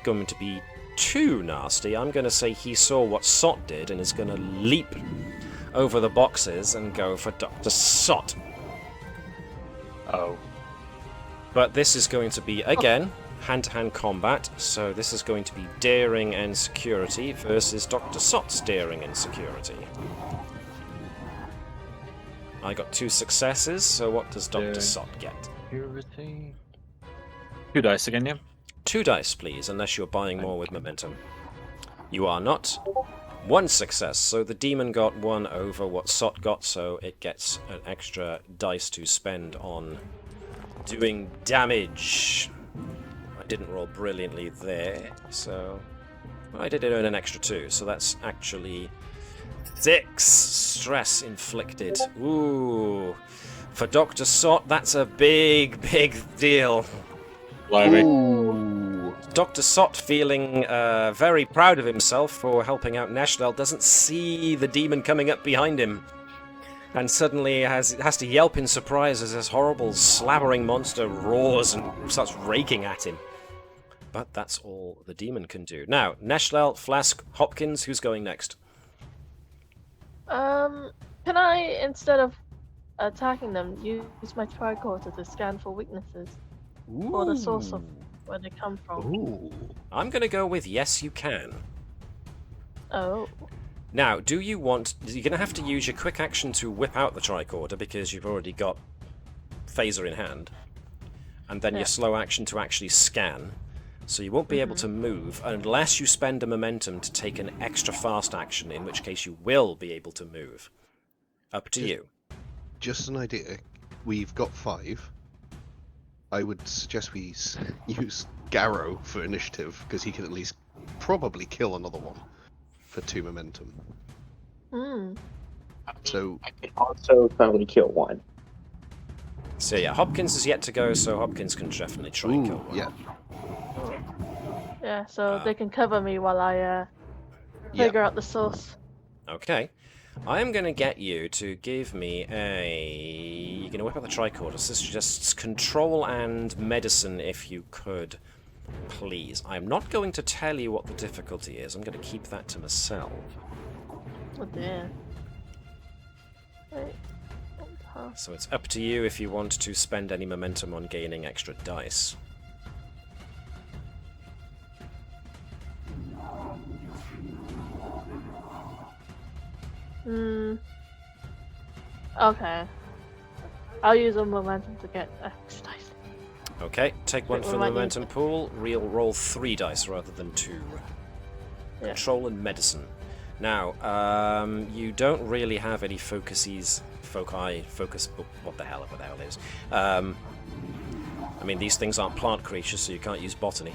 going to be too nasty, I'm going to say he saw what Sot did and is going to leap over the boxes and go for Dr. Sot. Oh. But this is going to be, again, hand-to-hand combat, so this is going to be daring and security versus Dr. Sot's daring and security. I got 2 successes, so what does Dr. Sot get? Security. 2 dice again, yeah? 2 dice, please, unless you're buying more with momentum. You are not. 1 success, so the demon got 1 over what Sot got, so it gets an extra dice to spend on doing damage. I didn't roll brilliantly there, so I did earn an extra 2, so that's actually 6 stress inflicted. Ooh, for Dr. Sot, that's a big, big deal. Blimey. Dr. Sot, feeling very proud of himself for helping out Neshlal, doesn't see the demon coming up behind him. And suddenly has to yelp in surprise as this horrible slavering monster roars and starts raking at him. But that's all the demon can do. Now, Neshlal, Phlesc, Hopkins, who's going next? Can I, instead of attacking them, use my tricorder to scan for weaknesses? Or the source of where they come from? Ooh. I'm going to go with yes, you can. Oh. Now, do you want... You're going to have to use your quick action to whip out the tricorder because you've already got phaser in hand. And then your slow action to actually scan. So you won't be able to move unless you spend a momentum to take an extra fast action, in which case you will be able to move. Up to you. Just an idea. We've got 5. I would suggest we use Garrow for initiative, because he can at least probably kill another one for 2 momentum. So I can also probably kill 1. So yeah, Hopkins is yet to go, so Hopkins can definitely try and kill one. yeah. Yeah, so they can cover me while I figure out the source. Okay. I am going to get you to give me a... You're going to whip out the tricorder. This is just control and medicine, if you could, please. I'm not going to tell you what the difficulty is. I'm going to keep that to myself. Oh dear. Wait. So it's up to you if you want to spend any momentum on gaining extra dice. Okay. I'll use a momentum to get extra dice. Okay, take 1 from the momentum pool. Roll 3 dice rather than 2. Yeah. Control and medicine. Now, you don't really have any focus, what the hell it is. I mean, these things aren't plant creatures, so you can't use botany.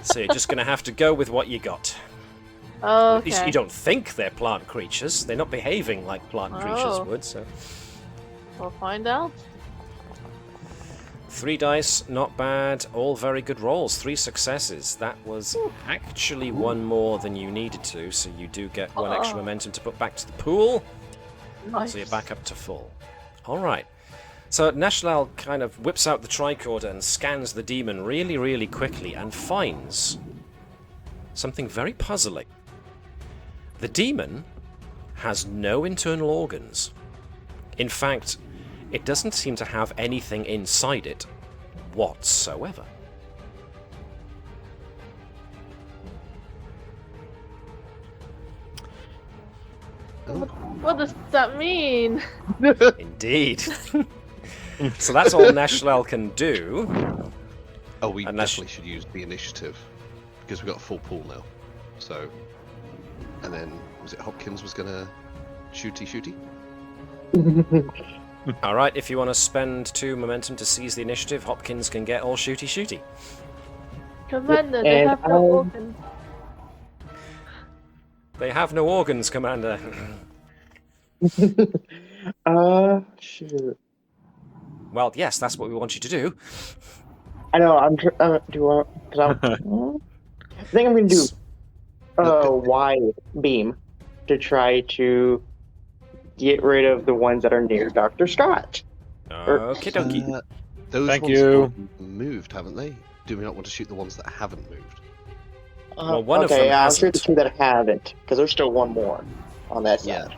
So you're just going to have to go with what you got. Oh, At least you don't think they're plant creatures. They're not behaving like plant creatures would, so... We'll find out. 3 dice, not bad. All very good rolls. 3 successes. That was actually 1 more than you needed to, so you do get 1 extra momentum to put back to the pool. Nice. So you're back up to full. Alright. So Neshlal kind of whips out the tricorder and scans the demon really, really quickly and finds something very puzzling. The demon has no internal organs. In fact, it doesn't seem to have anything inside it whatsoever. What does that mean? Indeed. So that's all Neshlal can do. Oh, we And definitely should use the initiative, because we've got a full pool now. So, and then, was it Hopkins was gonna shooty? Alright, if you want to spend 2 momentum to seize the initiative, Hopkins can get all shooty. Commander, they have no organs. They have no organs, Commander. Shoot. Well, yes, that's what we want you to do. I know. I think I'm gonna do wide beam to try to get rid of the ones that are near Dr. Scott. Okie dokie. Those Thank ones you. have moved, haven't they? Do we not want to shoot the ones that haven't moved? Well, one of okay, them I'll shoot the hasn't. two that haven't, because there's still one more on that side. Yeah.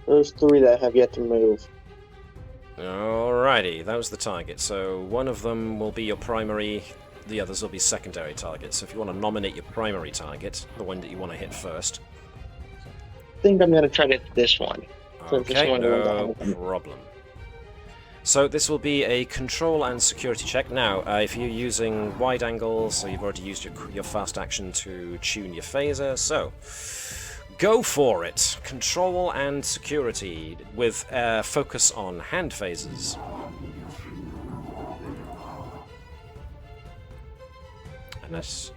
There's 3 that have yet to move. Alrighty, that was the target. So one of them will be your primary, the others will be secondary targets. So if you want to nominate your primary target, the one that you want to hit first. I think I'm going to try to hit this one. So this Okay, one no will- problem. So this will be a control and security check. Now, if you're using wide angle, so you've already used your fast action to tune your phaser, so go for it. Control and security with focus on hand phasers. And that's...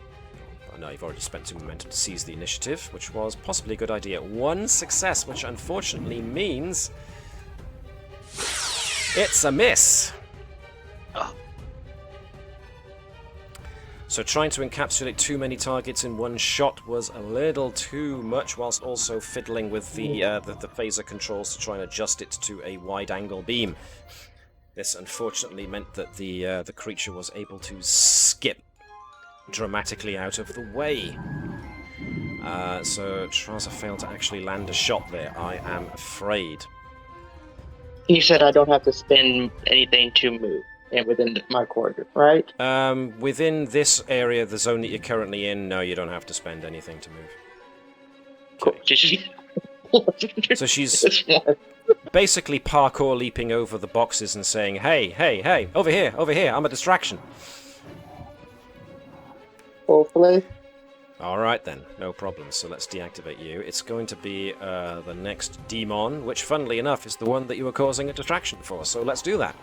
Oh no, you've already spent 2 momentum to seize the initiative, which was possibly a good idea. 1 success, which unfortunately means... it's a miss! So trying to encapsulate too many targets in one shot was a little too much, whilst also fiddling with the phaser controls to try and adjust it to a wide-angle beam. This unfortunately meant that the creature was able to skip dramatically out of the way. So Trasa failed to actually land a shot there, I am afraid. You said I don't have to spend anything to move within my quarter, right? Within this area, the zone that you're currently in, no, you don't have to spend anything to move. Cool. So she's This one. basically parkour leaping over the boxes and saying, hey, hey, hey, over here, I'm a distraction. Hopefully. Alright then, no problem. So let's deactivate you. It's going to be the next demon, which funnily enough is the one that you were causing a distraction for, so let's do that.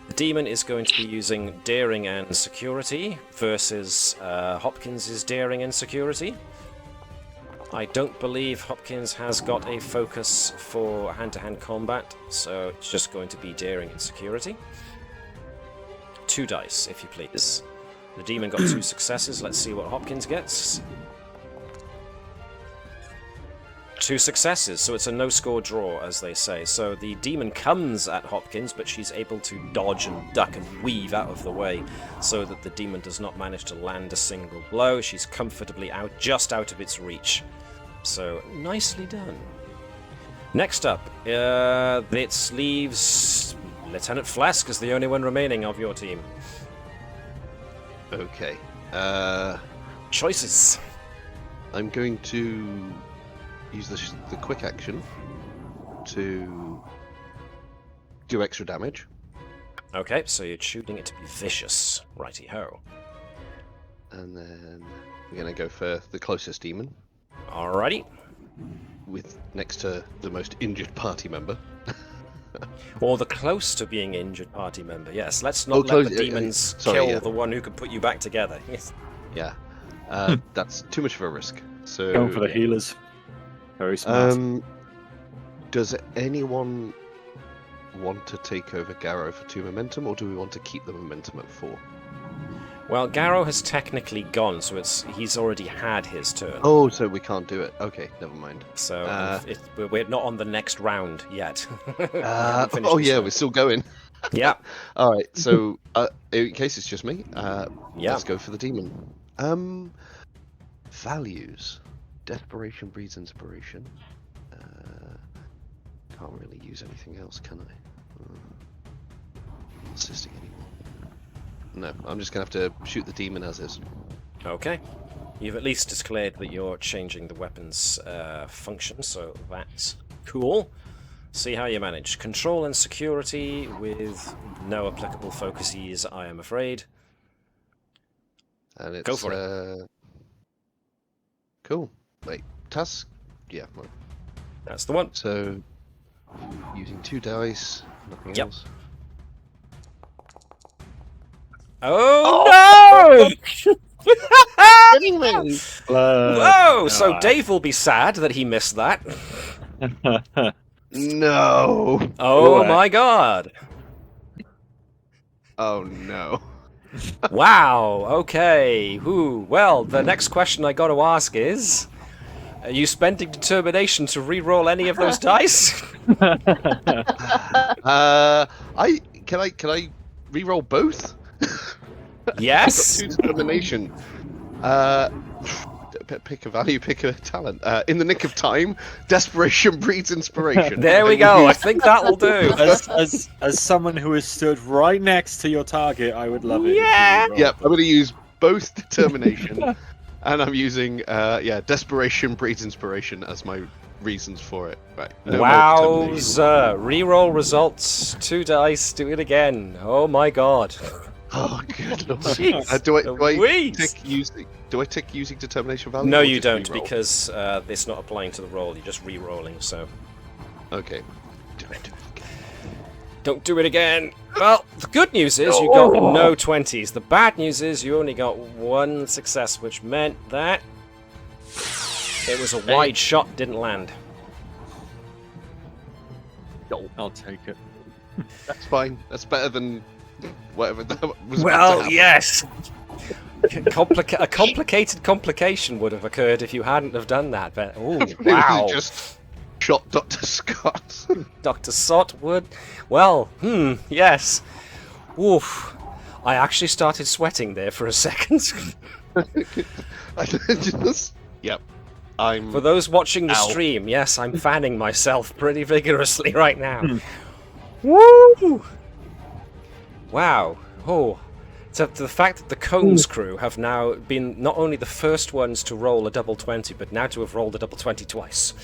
The demon is going to be using daring and security versus Hopkins' daring and security. I don't believe Hopkins has got a focus for hand-to-hand combat, so it's just going to be daring and security. 2 dice, if you please. The demon got 2 successes. Let's see what Hopkins gets. 2 successes, so it's a no-score draw, as they say. So the demon comes at Hopkins, but she's able to dodge and duck and weave out of the way, so that the demon does not manage to land a single blow. She's comfortably out, just out of its reach. So, nicely done. Next up, it leaves Lieutenant Phlesc as the only one remaining of your team. Okay. Choices. I'm going to use the quick action to do extra damage. Okay, so you're shooting it to be vicious. Righty-ho. And then we're going to go for the closest demon, Alrighty. with next to the most injured party member. Or the close to being injured party member. Yes, let's Oh, not close- let the demons sorry, kill yeah. the one who can put you back together. Yes. Yeah. That's too much of a risk. So Going for the healers. Very smart. Does anyone want to take over Garrow for 2 momentum, or do we want to keep the momentum at 4? Well, Garrow has technically gone, so he's already had his turn. Oh, so we can't do it. Okay, never mind. So we're not on the next round yet. We haven't finished Oh this yeah, round. we're still going. Yeah. All right. So in case it's just me, Yeah. let's go for the demon. Values. Desperation breeds inspiration. Can't really use anything else, can I? Assisting anyone? No, I'm just gonna have to shoot the demon as is. Okay. You've at least declared that you're changing the weapon's function, so that's cool. See how you manage. Control and security with no applicable focuses, I am afraid. And it's, Go for it. Cool. Wait, task? Yeah. Well, That's the one. so using 2 dice, nothing Yep. else. Oh, no! Whoa! So no. Dave will be sad that he missed that. No. Oh What? my god! Oh no. Wow, okay. Well, the next question I got to ask is, are you spending determination to re-roll any of those dice? Can I re-roll both? Yes? I've got 2 determination. Pick a value, pick a talent. In the nick of time, desperation breeds inspiration. There we go. I think that'll do. As someone who has stood right next to your target, I would love it. Yeah. Yep, I'm going to use both determination, and I'm using desperation breeds inspiration as my reasons for it. Right. No more determination. Wowza. Reroll results. 2 dice. Do it again. Oh my god. Oh, good lord. Jeez, Do I tick using determination value? No, or you just don't, re-roll? because it's not applying to the roll. You're just re-rolling, so... Okay. Do it again. Don't do it again. Well, the good news is you got no 20s. The bad news is you only got 1 success, which meant that it was a wide shot, didn't land. I'll take it. That's fine. That's better than whatever that was. Well, yes. A complicated complication would have occurred if you hadn't have done that. But oh wow, Just shot Dr. Scott. Dr. Sott would. Well, yes. Oof. I actually started sweating there for a second. Yep. I'm. For those watching the Ow. stream, yes, I'm fanning myself pretty vigorously right now. Woo! Wow. Oh. So the fact that the Combs crew have now been not only the first ones to roll a double 20, but now to have rolled a double 20 twice.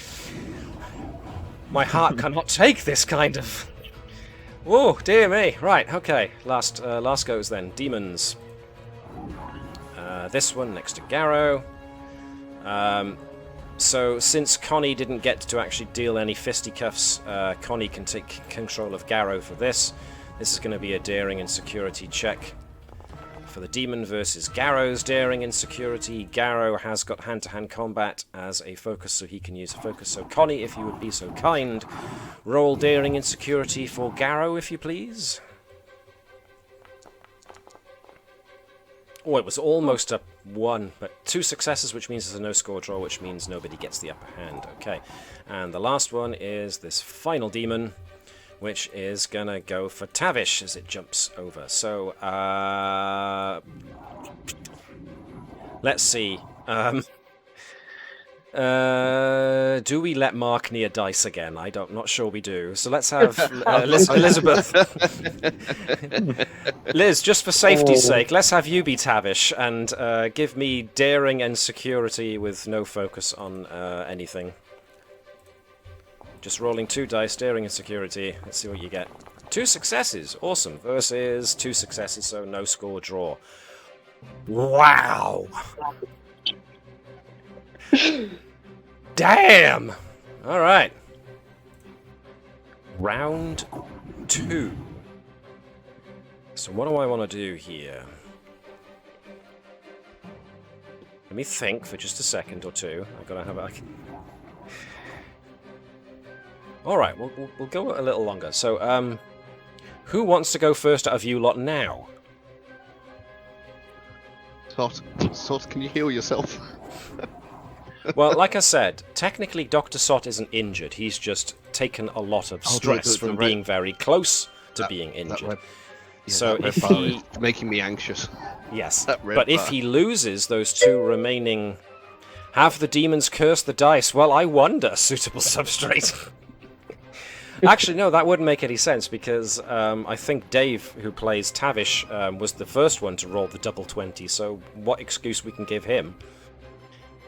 My heart cannot take this kind of... Oh, dear me. Right, okay. Last goes then. Demons. This one next to Garrow. So since Connie didn't get to actually deal any fisticuffs, Connie can take control of Garrow for this. This is going to be a daring and security check for the demon versus Garrow's daring and security. Garrow has got hand-to-hand combat as a focus, so he can use a focus. So Connie, if you would be so kind, roll daring and security for Garrow, if you please. Oh, it was almost a 1, but 2 successes, which means there's a no-score draw, which means nobody gets the upper hand. Okay, and the last one is this final demon, which is gonna go for Tavish as it jumps over. So, let's see. Do we let Mark near dice again? Not sure we do. So let's have Elizabeth. Liz, just for safety's sake, let's have you be Tavish and give me daring and security with no focus on anything. Just rolling 2 dice, daring and security. Let's see what you get. 2 successes, awesome. Versus 2 successes, so no score draw. Wow. Damn! Alright. Round 2. So what do I want to do here? Let me think for just a second or two. I've got to have it. Alright, we'll go a little longer. So, who wants to go first out of you lot now? Sot, can you heal yourself? Well, like I said, technically Dr. Sott isn't injured. He's just taken a lot of stress from being very close to being injured. So if he... is making me anxious. Yes, but if he loses those 2 remaining... Have the demons curse the dice? Well, I wonder, suitable substrate. Actually, no, that wouldn't make any sense, because I think Dave, who plays Tavish, was the first one to roll the double 20, so what excuse we can give him?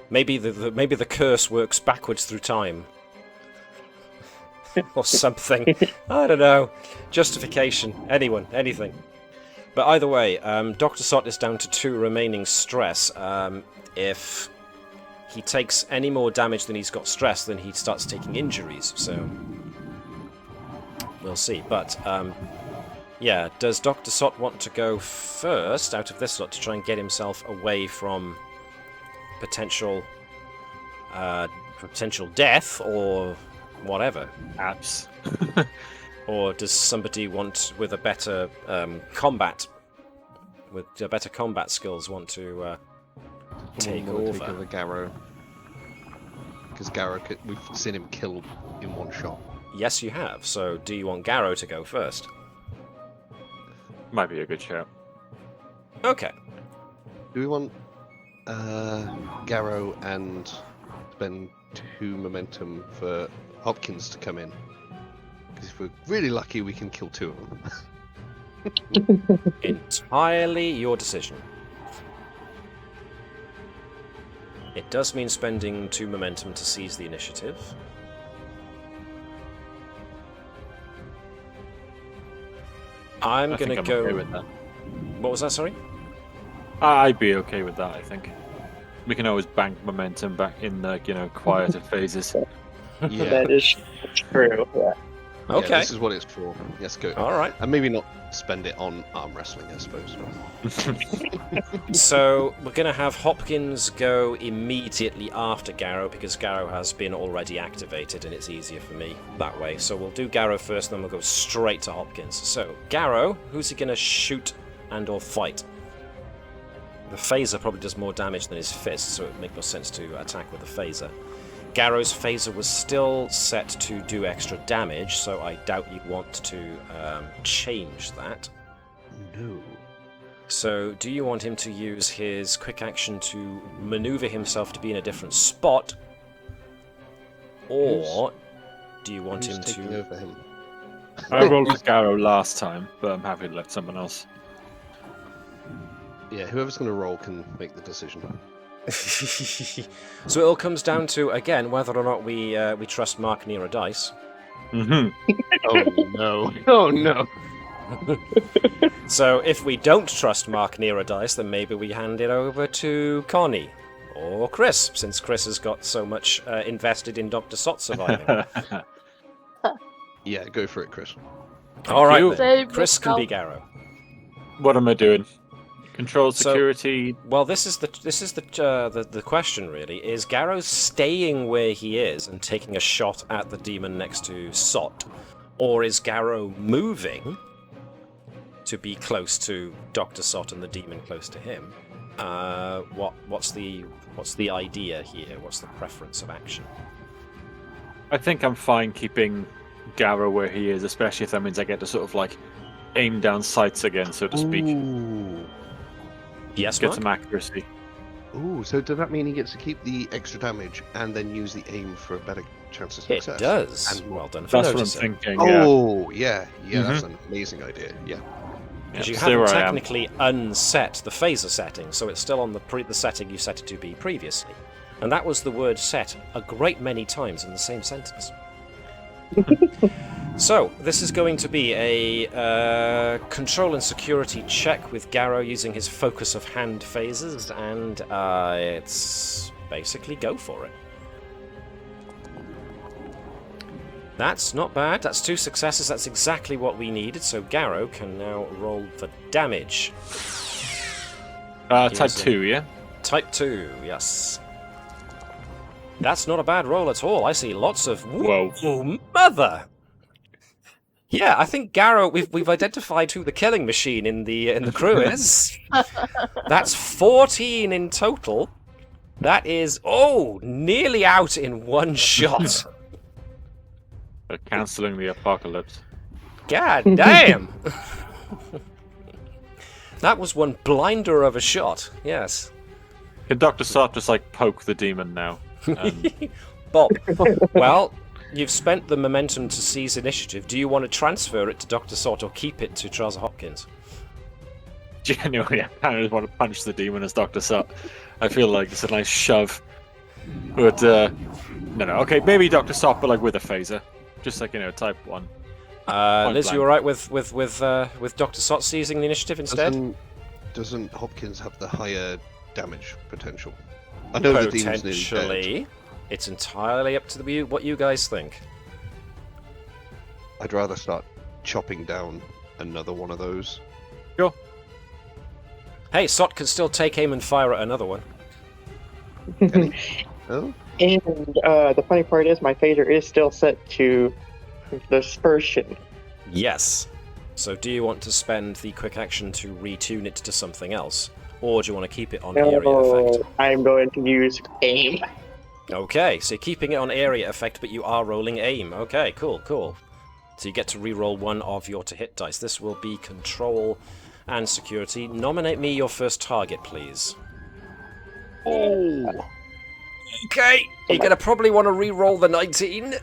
Maybe the curse works backwards through time. Or something. I don't know. Justification. Anyone. Anything. But either way, Dr. Sott is down to 2 remaining stress. If he takes any more damage than he's got stress, then he starts taking injuries, so... We'll see. But, yeah, does Dr. Sott want to go first out of this lot to try and get himself away from potential death, or whatever. Apps. Or does somebody want with a better combat skills want to take Someone wanna over? Take over Garrow. Because Garrow, we've seen him kill in one shot. Yes, you have. So, do you want Garrow to go first? Might be a good shout. Okay. Do we want Garrow and spend 2 momentum for Hopkins to come in? Because if we're really lucky, we can kill 2 of them. Entirely your decision. It does mean spending 2 momentum to seize the initiative. I'm I going to think go... I'm okay with that. What was that, sorry? I'd be okay with that, I think. We can always bank momentum back in the, quieter phases. Yeah. That is true. Yeah. Okay. Yeah, this is what it's for. Yes, go. All right. And maybe not spend it on arm wrestling, I suppose. So we're going to have Hopkins go immediately after Garrow because Garrow has been already activated and it's easier for me that way. So we'll do Garrow first, then we'll go straight to Hopkins. So Garrow, who's he going to shoot and or fight? The phaser probably does more damage than his fist, so it would make more sense to attack with the phaser. Garrow's phaser was still set to do extra damage, so I doubt you want to change that. No. So, do you want him to use his quick action to maneuver himself to be in a different spot? Or do you want him Who's taking to... over him? I rolled with Garrow last time, but I'm happy to let someone else. Yeah, whoever's going to roll can make the decision. So it all comes down to, again, whether or not we trust Mark near a dice. Mm-hmm. Oh no! Oh no! So if we don't trust Mark near a dice, then maybe we hand it over to Connie or Chris, since Chris has got so much invested in Dr. Sot surviving. Yeah, go for it, Chris. All right, you. then. Save Chris can be yourself. Garrow. What am I doing? Control So- security. Well, this is the question really. Is Garrow staying where he is and taking a shot at the demon next to Sot, or is Garrow moving to be close to Dr. Sot and the demon close to him? What's the idea here? What's the preference of action? I think I'm fine keeping Garrow where he is, especially if that means I get to sort of like aim down sights again, so to speak. Ooh. Yes, Get Mark? some accuracy. Ooh, so does that mean he gets to keep the extra damage and then use the aim for a better chance of It success? does. And Well done for That's what I'm noticing. thinking. Yeah. Oh, yeah, that's an amazing idea. Yeah. Because you Stay haven't where I am. technically unset the phaser setting, so it's still on the setting you set it to be previously. And that was the word set a great many times in the same sentence. So, this is going to be a control and security check with Garrow using his focus of hand phasers, and it's basically go for it. That's not bad. That's 2 successes. That's exactly what we needed. So Garrow can now roll for damage. Type Yes, 2, yeah? Type 2, yes. That's not a bad roll at all. I see lots of... Whoa. Oh, mother! Yeah, I think Garrow... We've identified who the killing machine in the crew is. That's 14 in total. That is... Oh! Nearly out in one shot. Cancelling the apocalypse. God damn! That was one blinder of a shot, yes. Can Dr. Sot just like poke the demon now? Bob, well, you've spent the momentum to seize initiative. Do you want to transfer it to Dr. Sot or keep it to Trasa Hopkins? Genuinely, I kind of just want to punch the demon as Dr. Sot. I feel like it's a nice shove. But, no, okay, maybe Dr. Sot, but like with a phaser. Just like, type 1. Liz, blank. you alright with Dr. Sot seizing the initiative instead? Doesn't Hopkins have the higher damage potential? I know the demon's nearly dead. Potentially. It's entirely up to what you guys think. I'd rather start chopping down another one of those. Sure. Hey, Sot can still take aim and fire at another one. Can he? Oh? And the funny part is, my phaser is still set to dispersion. Yes. So do you want to spend the quick action to retune it to something else? Or do you want to keep it on area effect? I'm going to use aim. Okay, so you're keeping it on area effect, but you are rolling aim. Okay, cool, cool. So you get to reroll one of your to-hit dice. This will be control and security. Nominate me your first target, please. Oh! Okay, you're going to probably want to reroll the 19.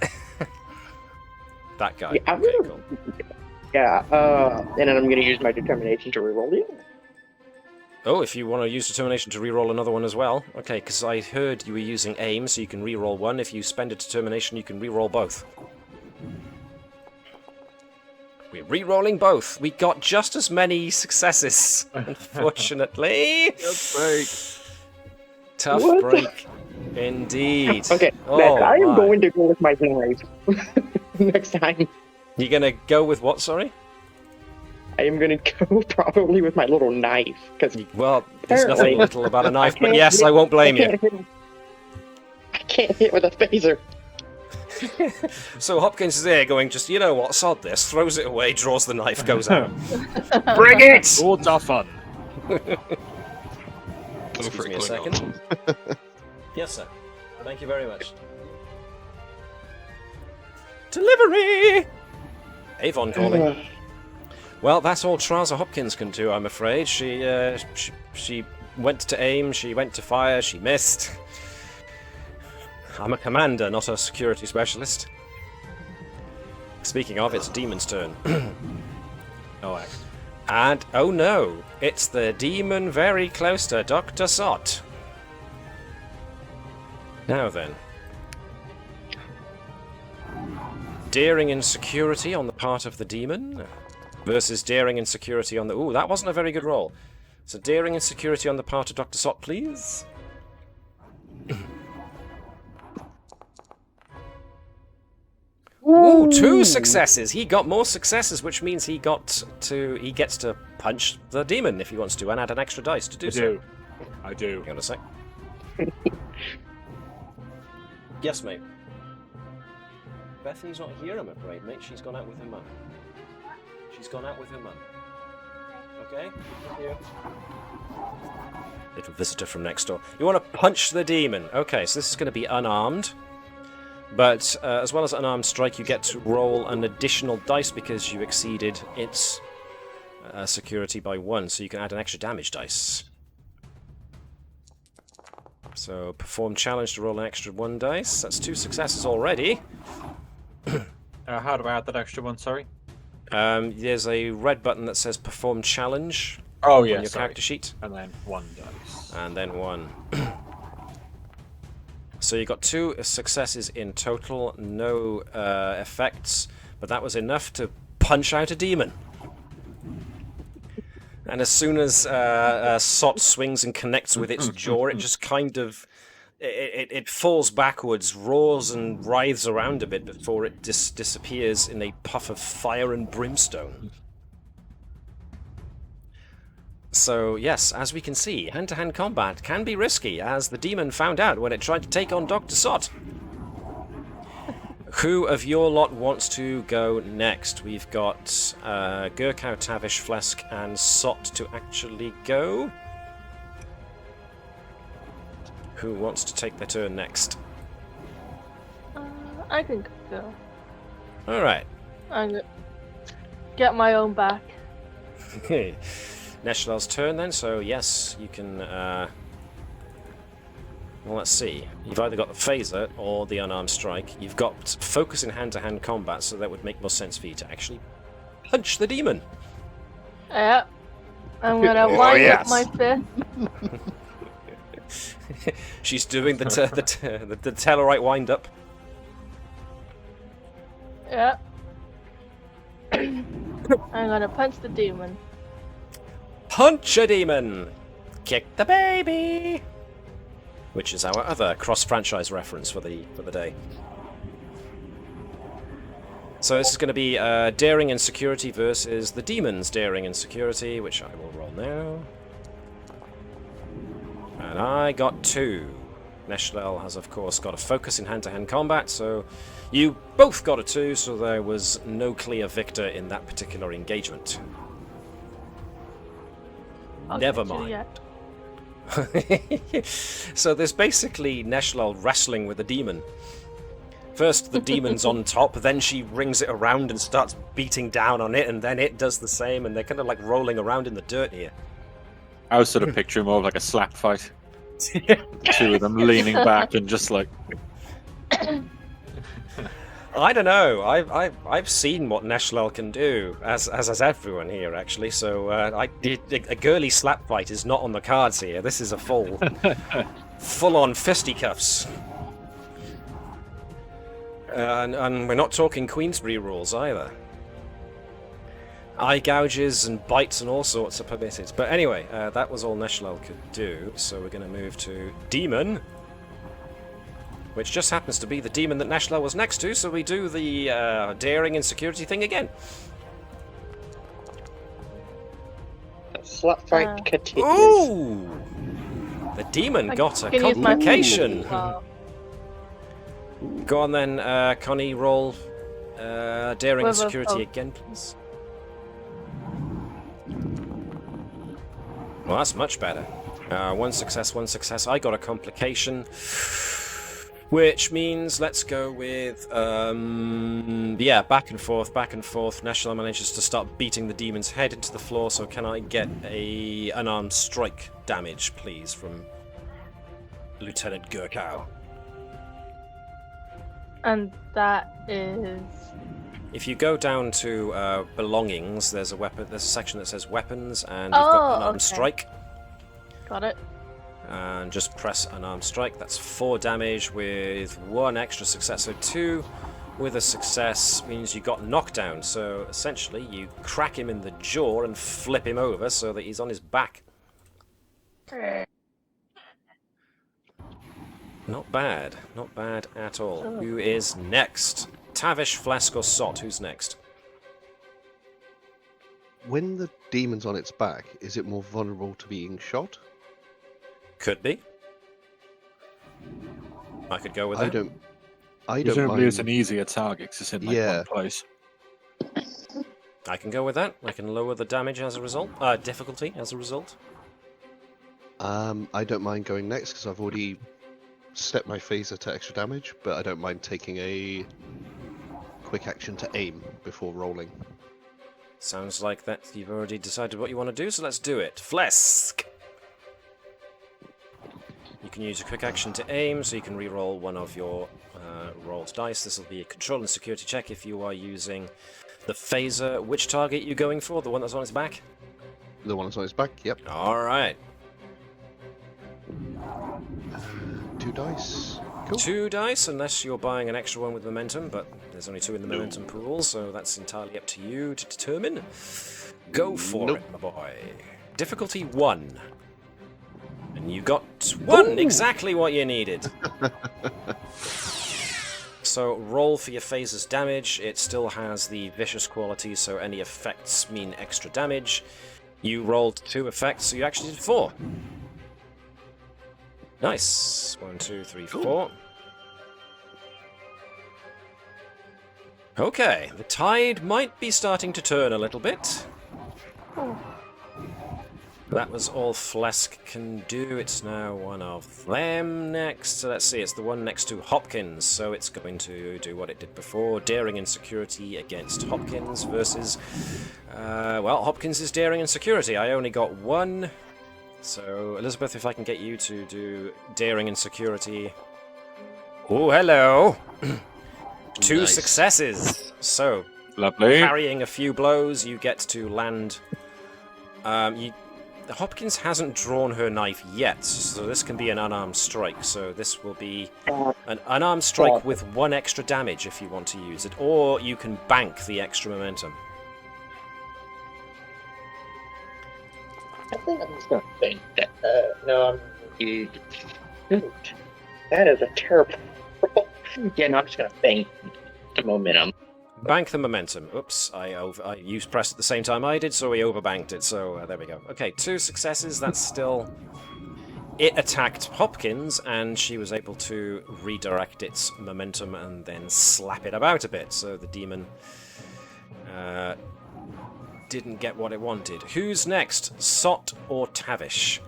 That guy. Yeah, okay, cool. Yeah, and then I'm going to use my determination to reroll it. Oh, if you want to use determination to reroll another one as well. Okay, because I heard you were using aim, so you can reroll one. If you spend a determination, you can reroll both. We're re-rolling both. We got just as many successes, unfortunately. Tough break. Tough What? break. Indeed. Okay, Oh, Matt, I am my. going to go with my knife next time. You're going to go with what, sorry? I am going to go probably with my little knife. Because Well, there's nothing Apparently. little about a knife, but can't yes, hit- I won't blame you. I can't hit with a phaser. So Hopkins is there going, just, you know what, sod this, throws it away, draws the knife, goes out. Bring it! Swords are fun. Go Excuse for me it, a Klingon. second. Yes, sir. Thank you very much. Delivery! Avon calling. Well, that's all Trasa Hopkins can do, I'm afraid. She went to aim, she went to fire, she missed. I'm a commander, not a security specialist. Speaking of, it's Demon's turn. Oh, excellent. And, oh no, it's the demon very close to Dr. Sott. Now then. Daring and security on the part of the demon versus daring and security on the... Ooh, that wasn't a very good roll. So daring and security on the part of Dr. Sott, please. Ooh, 2 successes. He got more successes, which means he gets to punch the demon if he wants to, and add an extra dice to do so. I do. Hang on a sec. Yes, mate. Bethany's not here, I'm afraid, mate. She's gone out with her mum. She's gone out with her mum. Okay? Here. Little visitor from next door. You want to punch the demon. Okay, so this is going to be unarmed. But as well as unarmed strike, you get to roll an additional dice because you exceeded its security by 1, so you can add an extra damage dice. So perform challenge to roll an extra 1 dice. That's 2 successes already. How do I add that extra one, sorry? There's a red button that says perform challenge Oh, on yeah, your sorry. character sheet. And then 1 dice. And then 1. So you got 2 successes in total, no effects, but that was enough to punch out a demon. And as soon as Sott swings and connects with its jaw, it just kind of... It falls backwards, roars and writhes around a bit before it disappears in a puff of fire and brimstone. So, yes, as we can see, hand-to-hand combat can be risky, as the demon found out when it tried to take on Dr. Sott. Who of your lot wants to go next? We've got Gurkow, Tavish, Phlesc, and Sott to actually go. Who wants to take their turn next? I can go. Alright. I'm gonna get my own back. Neshlal's turn then, so yes, you can... well, let's see. You've either got the phaser or the unarmed strike. You've got focus in hand-to-hand combat, so that would make more sense for you to actually punch the demon. Yeah. I'm gonna wind up my fist. She's doing the Tellarite wind-up. Yeah. I'm gonna punch the demon. Punch a demon! Kick the baby! Which is our other cross-franchise reference for the day. So this is going to be daring and security versus the demon's daring and security, which I will roll now. And I got 2. Neshlel has, of course, got a focus in hand-to-hand combat, so you both got a 2, so there was no clear victor in that particular engagement. Never mind. So there's basically Neshlel wrestling with a demon. First the demon's on top, then she rings it around and starts beating down on it, and then it does the same, and they're kind of like rolling around in the dirt here. I was sort of picturing more of like a slap fight. The two of them leaning back and just like... I don't know. I've seen what Neshlel can do, as has everyone here actually. So a girly slap fight is not on the cards here. This is a full-on fisticuffs, and we're not talking Queensberry rules either. Eye gouges and bites and all sorts are permitted. But anyway, that was all Neshlel could do. So we're going to move to Demon, which just happens to be the demon that Neshlel was next to, so we do the daring and security thing again. Slut fight continues. Ooh! The demon got a complication. Go on then, Connie, roll daring and security again, please. Well, that's much better. 1 success, 1 success. I got a complication. Which means, let's go with, yeah, back and forth. Neshlel manages to start beating the demon's head into the floor, so can I get a unarmed strike damage, please, from Lieutenant Gurkow? And that is... If you go down to belongings, there's a section that says weapons, and you've got unarmed strike. Got it. And just press unarmed strike. That's 4 damage with 1 extra success. So 2 with a success means you got knockdown. So essentially you crack him in the jaw and flip him over so that he's on his back. Not bad. Not bad at all. Who is next? Tavish, Phlesc, or Sot? Who's next? When the demon's on its back, is it more vulnerable to being shot? Could be. I could go with that. I don't Presumably mind. it's an easier target because it's in like one place. I can go with that. I can lower the damage as a result. Difficulty as a result. I don't mind going next because I've already set my phaser to extra damage, but I don't mind taking a quick action to aim before rolling. Sounds like that you've already decided what you want to do, so let's do it. Phlesc! You can use a quick action to aim, so you can re-roll one of your rolled dice. This will be a control and security check if you are using the phaser. Which target are you going for? The one that's on its back? The one that's on its back, yep. Alright. 2 dice. Cool. 2 dice, unless you're buying an extra one with momentum, but there's only 2 in the momentum pool, so that's entirely up to you to determine. Go for it, my boy. Difficulty 1. And you got 1, exactly what you needed. So roll for your phaser's damage. It still has the vicious quality, so any effects mean extra damage. You rolled 2 effects, so you actually did 4. Nice. 1, 2, 3, 4. Okay, the tide might be starting to turn a little bit. That was all Phlesc can do. It's now one of them next. So let's see, it's the one next to Hopkins. So it's going to do what it did before. Daring and security against Hopkins versus... well, Hopkins is daring and security. I only got 1. So, Elizabeth, if I can get you to do daring and security... Oh, hello! 2 successes. So, Lovely. parrying a few blows, you get to land... Hopkins hasn't drawn her knife yet, so this can be an unarmed strike. So this will be an unarmed strike with 1 extra damage if you want to use it, or you can bank the extra momentum. I think I'm just gonna think that. No, that is a terrible roll. Yeah, no, I'm just gonna bank the momentum. Bank the momentum. Oops, you pressed at the same time I did, so we overbanked it. So there we go. Okay, 2 successes. That's still it attacked Hopkins, and she was able to redirect its momentum and then slap it about a bit. So the demon didn't get what it wanted. Who's next? Sot or Tavish?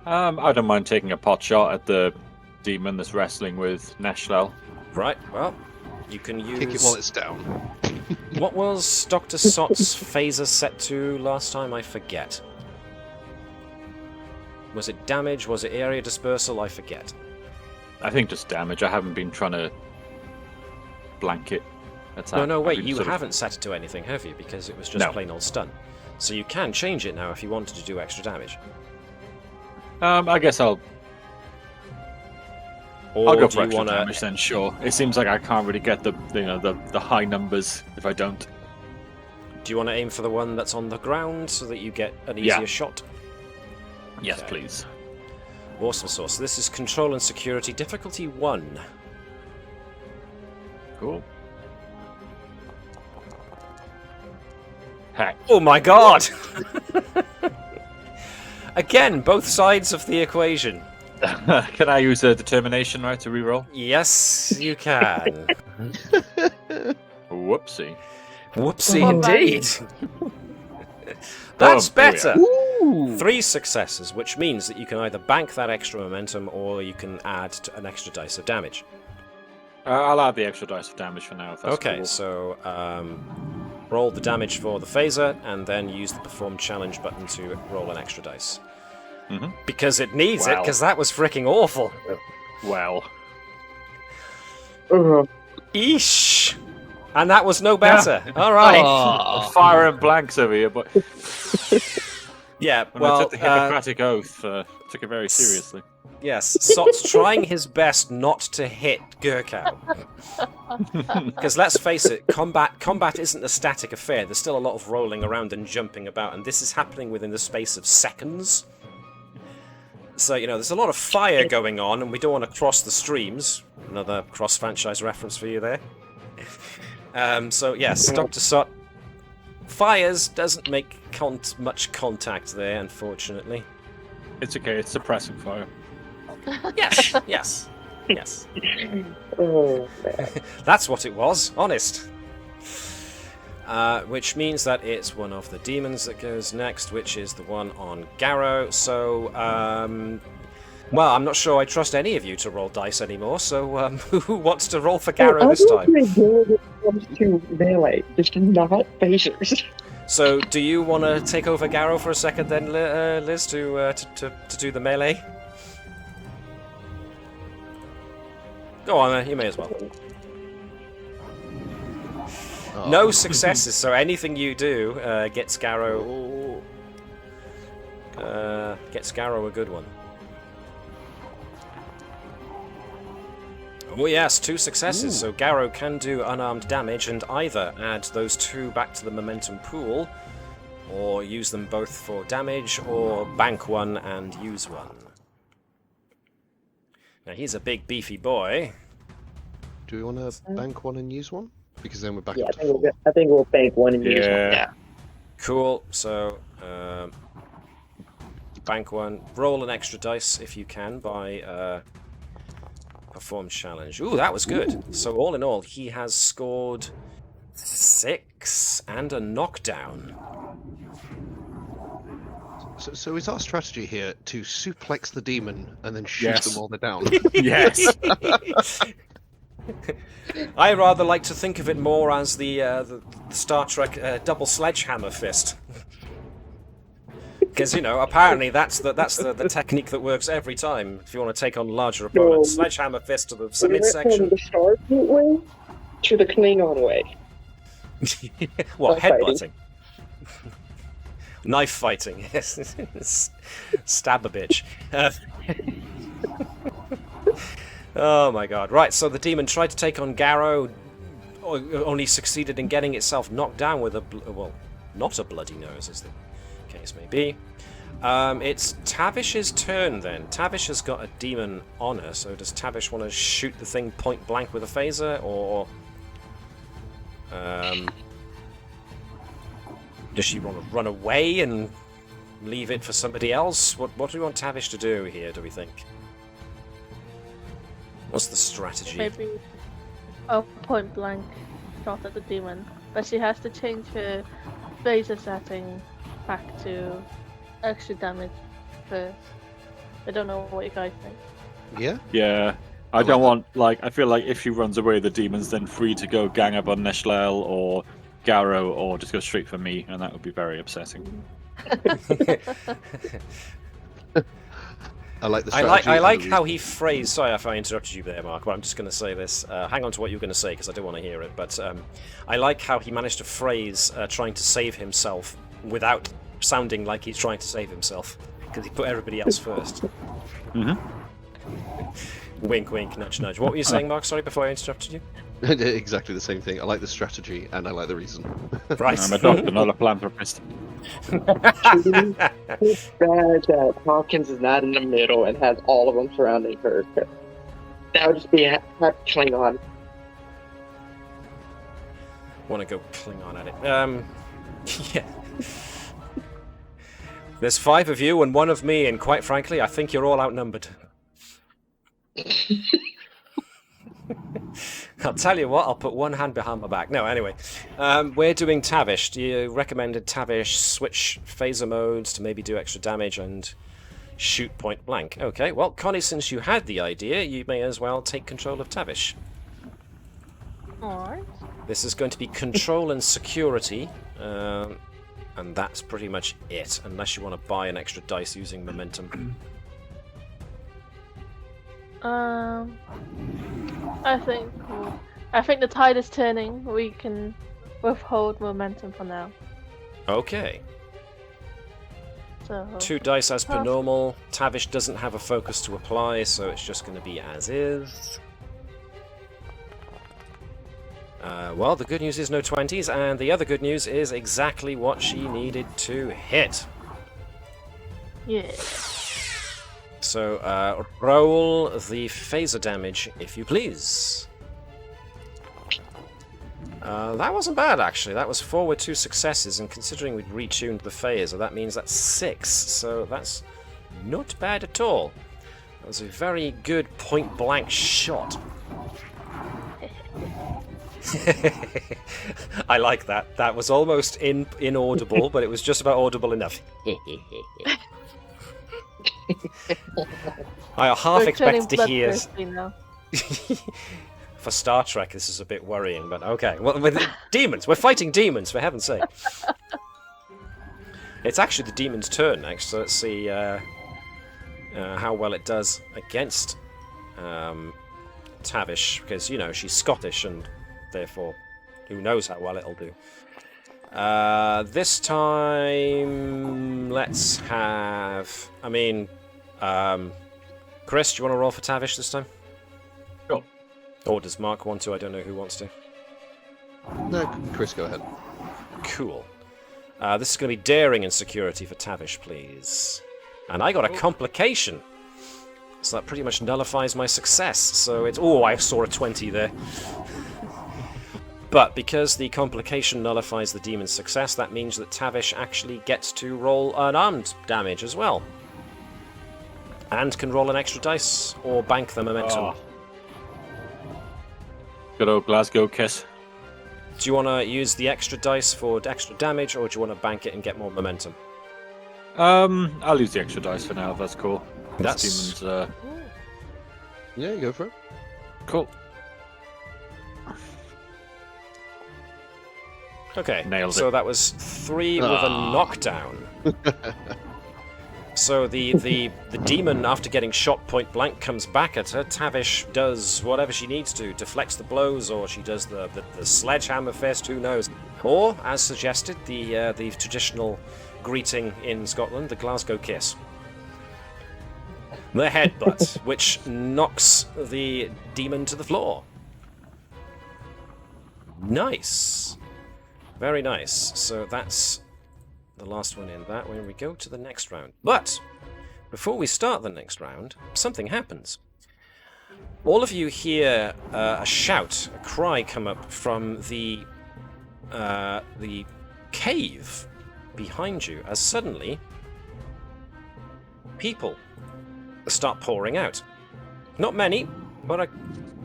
I don't mind taking a pot shot at the demon that's wrestling with Neshlel. Right, well, you can use... Kick it while it's down. What was Dr. Sot's phaser set to last time? I forget. Was it damage? Was it area dispersal? I forget. I think just damage. I haven't been trying to blanket attack. No, wait, you haven't set it to anything, have you? Because it was just plain old stun. So you can change it now if you wanted to do extra damage. I guess I'll Or go do for you extra want damage to... then. Sure. It seems like I can't really get the high numbers if I don't. Do you want to aim for the one that's on the ground so that you get an easier shot? Yes, Okay. please. Awesome sauce. So this is Control and Security, difficulty 1. Cool. Heck. Oh my god! Again, both sides of the equation. Can I use a determination to reroll? Yes, you can. Whoopsie. Whoopsie indeed. That's Oh, better. Ooh! 3 successes, which means that you can either bank that extra momentum or you can add an extra dice of damage. I'll add the extra dice of damage for now. If that's Okay, cool. so roll the damage for the phaser and then use the perform challenge button to roll an extra dice. Mhm. Because it needs it, Wow. because that was freaking awful. Well. Eesh! And that was no better. All right. Fire and blanks over here, but Yeah, when well, I took the Hippocratic Oath, took it very seriously. yes, Sot's trying his best not to hit Gurkau. Because let's face it, combat isn't a static affair. There's still a lot of rolling around and jumping about, and this is happening within the space of seconds. So, there's a lot of fire going on, and we don't want to cross the streams. Another cross-franchise reference for you there. So, yes, Dr. Sot fires, doesn't make much contact there, unfortunately. It's okay, it's suppressing fire. Yes. Oh, man. That's what it was, honest. Which means that it's one of the demons that goes next, which is the one on Garrow. So, well, I'm not sure I trust any of you to roll dice anymore, so who wants to roll for Garrow this time? I'm pretty good when it comes to melee, just not phasers. So, do you want to take over Garrow for a second then, Liz, to do the melee? Go on, you may as well. No successes, so anything you do gets Garrow a good one. Oh yes, 2 successes, so Garrow can do unarmed damage and either add those 2 back to the momentum pool, or use them both for damage, or bank 1 and use 1. Now he's a big beefy boy. Do we want to bank 1 and use 1? Because then we're back Yeah, up to 4. I think we'll bank 1 and use 1. Yeah. Cool, so bank 1, roll an extra dice if you can by perform challenge. Ooh, that was good. So all in all, he has scored 6 and a knockdown. So is our strategy here to suplex the demon and then shoot Yes. them while they're down? Yes. I rather like to think of it more as the Star Trek double sledgehammer fist. Because, apparently that's the technique that works every time if you want to take on larger opponents. Sledgehammer fist to the midsection. From the Starfleet way to the Klingon way. What, Knife headbutting? Knife fighting, yes. Stab a bitch. Oh my god. Right, so the demon tried to take on Garrow, only succeeded in getting itself knocked down with not a bloody nose, as the case may be. It's Tavish's turn then. Tavish has got a demon on her, so does Tavish want to shoot the thing point blank with a phaser, or does she want to run away and leave it for somebody else? What do we want Tavish to do here, do we think? What's the strategy? Maybe a point blank shot at the demon, but she has to change her phaser setting back to extra damage first. I don't know what you guys think. Yeah? Yeah. I don't want, like, I feel like if she runs away, the demon's then free to go gang up on Neshlel or Garrow or just go straight for me, and that would be very upsetting. I like the I strategy. like how he phrased. Sorry if I interrupted you there, Mark, but I'm just going to say this. Hang on to what you were going to say because I don't want to hear it. But I like how he managed to phrase trying to save himself without sounding like he's trying to save himself because he put everybody else first. Mm-hmm. Wink, wink, nudge, nudge. What were you saying, Mark? Sorry, before I interrupted you. Exactly the same thing. I like the strategy and I like the reason. Right. I'm a doctor, not a philanthropist. It's bad that Hopkins is not in the middle and has all of them surrounding her. That would just be a Klingon. Want to go Klingon at it? Yeah. There's 5 of you and 1 of me, and quite frankly, I think you're all outnumbered. I'll tell you what, I'll put one hand behind my back. No, anyway. We're doing Tavish. You recommended Tavish switch phaser modes to maybe do extra damage and shoot point blank. Okay, well, Connie, since you had the idea, you may as well take control of Tavish. Alright. This is going to be control and security, and that's pretty much it, unless you want to buy an extra dice using momentum. I think the tide is turning. We can withhold momentum for now. Okay. So 2 dice as per normal. Tavish doesn't have a focus to apply, so it's just going to be as is. Well, the good news is no 20s, and the other good news is exactly what she needed to hit. yeah. So, roll the phaser damage, if you please. That wasn't bad, actually. That was 4 with 2 successes, and considering we'd retuned the phaser, that means that's 6. So that's not bad at all. That was a very good point-blank shot. I like that. That was almost inaudible, but it was just about audible enough. I half expected to hear. For Star Trek, this is a bit worrying, but okay. Well, with demons, we're fighting demons, for heaven's sake. It's actually the demon's turn next, so let's see how well it does against Tavish, because, you know, she's Scottish, and therefore, who knows how well it'll do. This time, let's have... I mean, Chris, do you want to roll for Tavish this time? Sure. Or does Mark want to? I don't know who wants to. No, Chris, go ahead. Cool. This is going to be daring and security for Tavish, please. And I got a complication. So that pretty much nullifies my success. So it's... Oh, I saw a 20 there. But because the complication nullifies the demon's success, that means that Tavish actually gets to roll unarmed damage as well. And can roll an extra dice or bank the momentum. Oh. Good old Glasgow kiss. Do you want to use the extra dice for extra damage, or do you want to bank it and get more momentum? I'll use the extra dice for now, if that's cool. That's... This demon's, Yeah, you go for it. cool. Okay, Nailed it. so that was 3 with a knockdown. So the demon, after getting shot point blank, comes back at her. Tavish does whatever she needs to, deflects the blows, or she does the sledgehammer fist, who knows. Or, as suggested, the traditional greeting in Scotland, the Glasgow kiss. The headbutt, which knocks the demon to the floor. Nice. Very nice. So that's the last one in that. When we go to the next round. But before we start the next round, something happens. All of you hear a shout, a cry come up from the cave behind you, as suddenly people start pouring out. Not many, but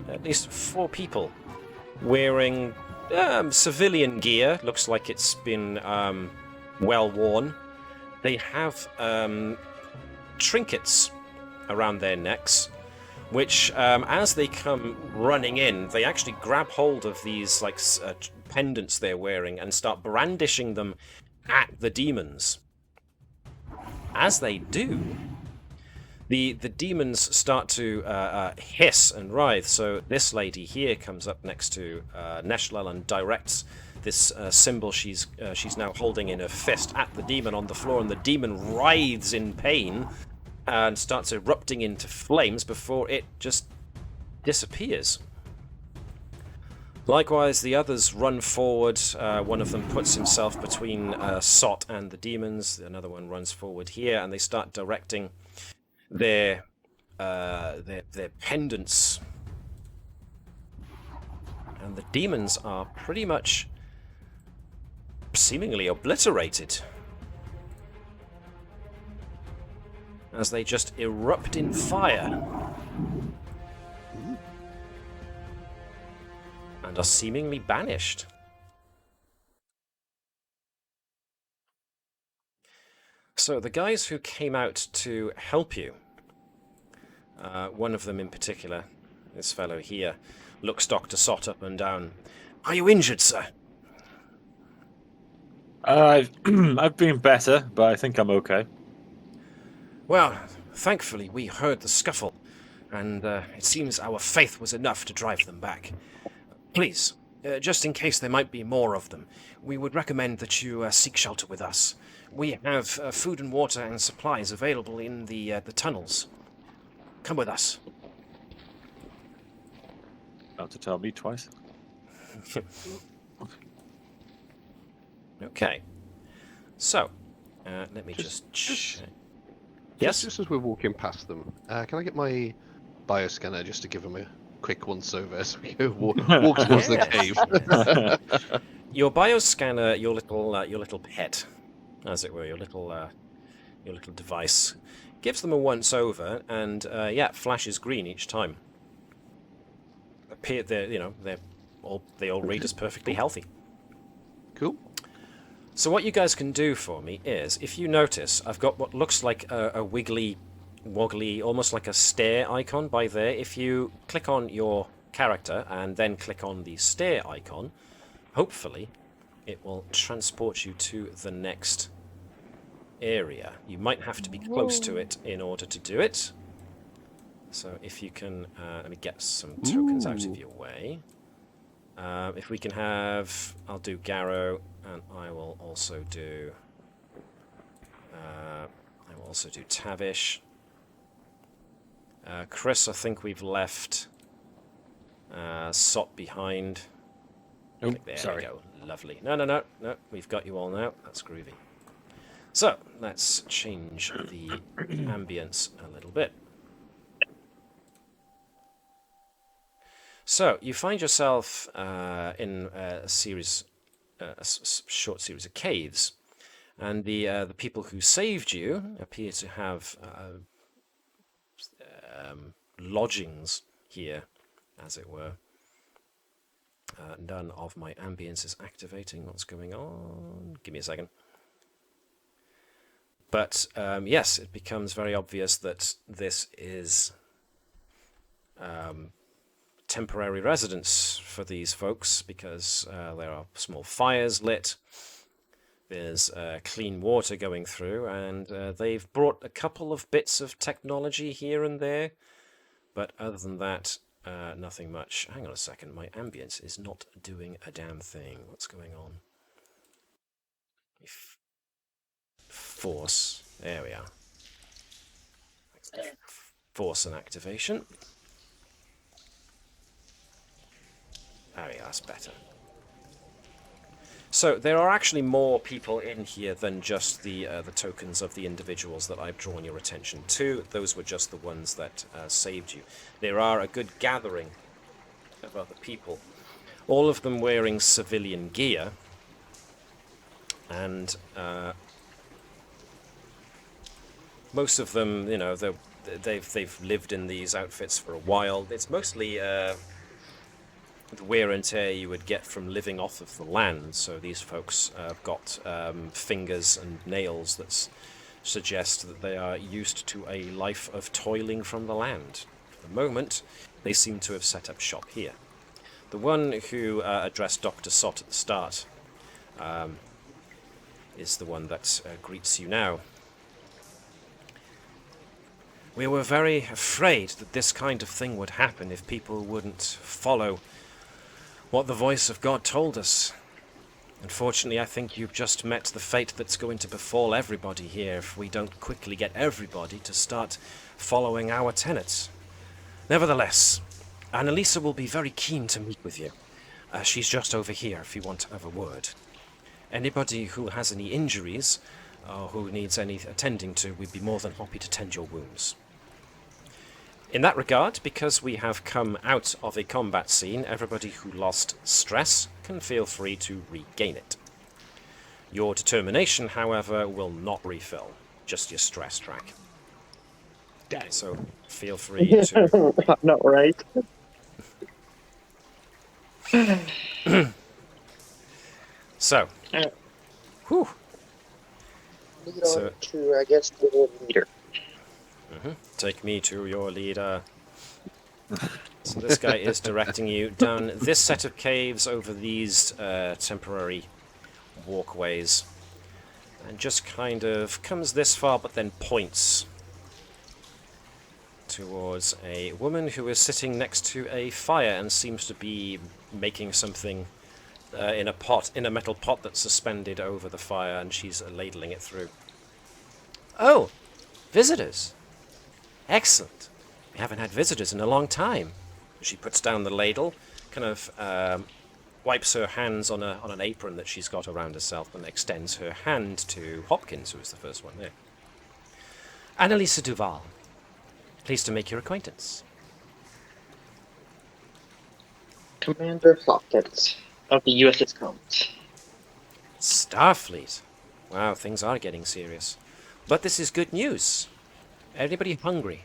at least 4 people wearing civilian gear. Looks like it's been well worn. They have trinkets around their necks, which, as they come running in, they actually grab hold of these pendants they're wearing and start brandishing them at the demons. As they do, the demons start to hiss and writhe. So this lady here comes up next to Neshlel and directs this symbol she's now holding in her fist at the demon on the floor, and the demon writhes in pain and starts erupting into flames before it just disappears. Likewise, the others run forward. One of them puts himself between Sot and the demons. Another one runs forward here, and they start directing their pendants. And the demons are pretty much seemingly obliterated as they just erupt in fire and are seemingly banished. So the guys who came out to help you, one of them in particular, this fellow here, looks Dr. Sot up and down. Are you injured, sir? I've been better, but I think I'm okay. Well, thankfully we heard the scuffle, and it seems our faith was enough to drive them back. Please, just in case there might be more of them, we would recommend that you seek shelter with us. We have food and water and supplies available in the tunnels. Come with us. Not to tell me twice. Okay. So, let me just check. Yes? Just as we're walking past them, can I get my bioscanner just to give them a quick once-over as we go walk towards the cave? Your bioscanner, your little pet, as it were, your little device, gives them a once-over, and flashes green each time. They all read as perfectly healthy. Cool. So what you guys can do for me is, if you notice, I've got what looks like a wiggly, woggly, almost like a stair icon by there. If you click on your character and then click on the stair icon, hopefully it will transport you to the next area. You might have to be close to it in order to do it. So if you can, let me get some tokens out of your way. If we can have, I'll do Garrow, and I will also do Tavish. Chris, I think we've left Sot behind. Oh, there sorry. we go. Lovely. No. We've got you all now. That's groovy. So let's change the ambience a little bit. So you find yourself in a short series of caves, and the people who saved you appear to have lodgings here, as it were. None of my ambience is activating. What's going on? Give me a second. But yes, it becomes very obvious that this is temporary residence for these folks, because there are small fires lit, there's clean water going through, and they've brought a couple of bits of technology here and there, but other than that, nothing much. Hang on a second, my ambience is not doing a damn thing. What's going on? Force, there we are. Force and activation. There we go, that's better. So there are actually more people in here than just the tokens of the individuals that I've drawn your attention to. Those were just the ones that saved you. There are a good gathering of other people, all of them wearing civilian gear, Most of them, you know, they've lived in these outfits for a while. It's mostly the wear and tear you would get from living off of the land. So these folks have got fingers and nails that suggest that they are used to a life of toiling from the land. For the moment, they seem to have set up shop here. The one who addressed Dr. Sott at the start is the one that greets you now. We were very afraid that this kind of thing would happen if people wouldn't follow what the voice of God told us. Unfortunately, I think you've just met the fate that's going to befall everybody here if we don't quickly get everybody to start following our tenets. Nevertheless, Annalisa will be very keen to meet with you. She's just over here if you want to have a word. Anybody who has any injuries or who needs any attending to, we'd be more than happy to tend your wounds. In that regard, because we have come out of a combat scene, everybody who lost stress can feel free to regain it. Your determination, however, will not refill, just your stress track. So feel free to... Not right. So, whew. So, to, I guess, the leader. Take me to your leader. So this guy is directing you down this set of caves over these temporary walkways. And just kind of comes this far, but then points towards a woman who is sitting next to a fire and seems to be making something in a metal pot that's suspended over the fire, and she's ladling it through. Oh, visitors. Excellent. We haven't had visitors in a long time. She puts down the ladle, kind of wipes her hands on an apron that she's got around herself, and extends her hand to Hopkins, who was the first one there. Annalisa Duval. Pleased to make your acquaintance. Commander Hopkins of the USS Combs. Starfleet. Wow, things are getting serious. But this is good news. Anybody hungry?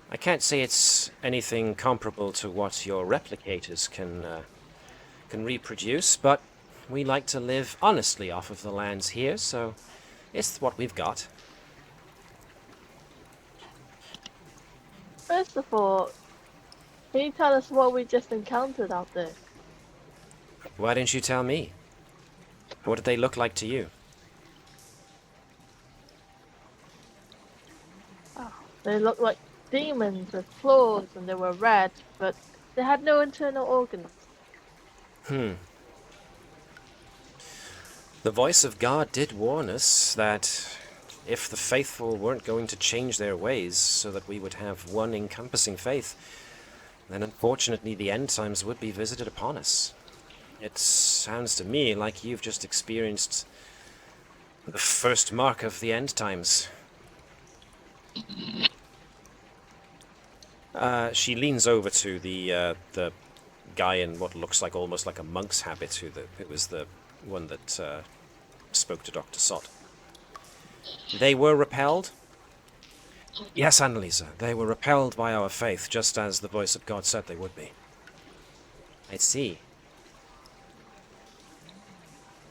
I can't say it's anything comparable to what your replicators can reproduce, but we like to live honestly off of the lands here, so it's what we've got. First of all, can you tell us what we just encountered out there? Why didn't you tell me? What did they look like to you? They looked like demons with claws, and they were red, but they had no internal organs. The voice of God did warn us that if the faithful weren't going to change their ways so that we would have one encompassing faith, then unfortunately the end times would be visited upon us. It sounds to me like you've just experienced the first mark of the end times. She leans over to the guy in what looks like almost like a monk's habit. It was the one that spoke to Dr. Sott. They were repelled? Yes, Annalisa, they were repelled by our faith, just as the voice of God said they would be. I see.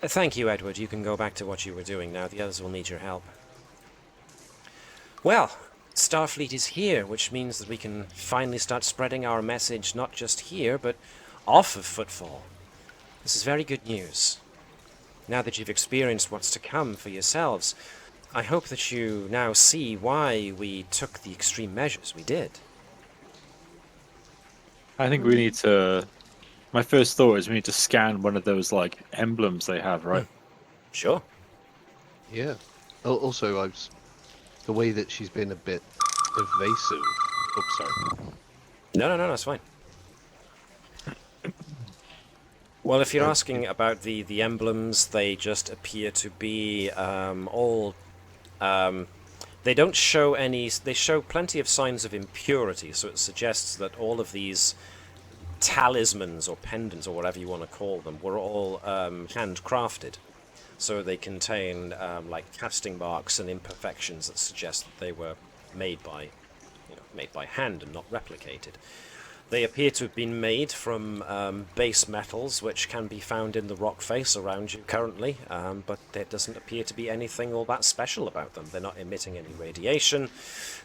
Thank you, Edward. You can go back to what you were doing now. The others will need your help. Well, Starfleet is here, which means that we can finally start spreading our message not just here, but off of Footfall. This is very good news. Now that you've experienced what's to come for yourselves, I hope that you now see why we took the extreme measures we did. I think we need to... My first thought is we need to scan one of those, like, emblems they have, right? Sure. Yeah. Also, the way that she's been a bit evasive. Oh, sorry. No, that's fine. Well, if you're asking about the emblems, they just appear to be all... they don't show any... They show plenty of signs of impurity, so it suggests that all of these talismans or pendants or whatever you want to call them were all handcrafted. So they contain like casting marks and imperfections that suggest that they were made by hand and not replicated. They appear to have been made from base metals, which can be found in the rock face around you currently, but there doesn't appear to be anything all that special about them. They're not emitting any radiation.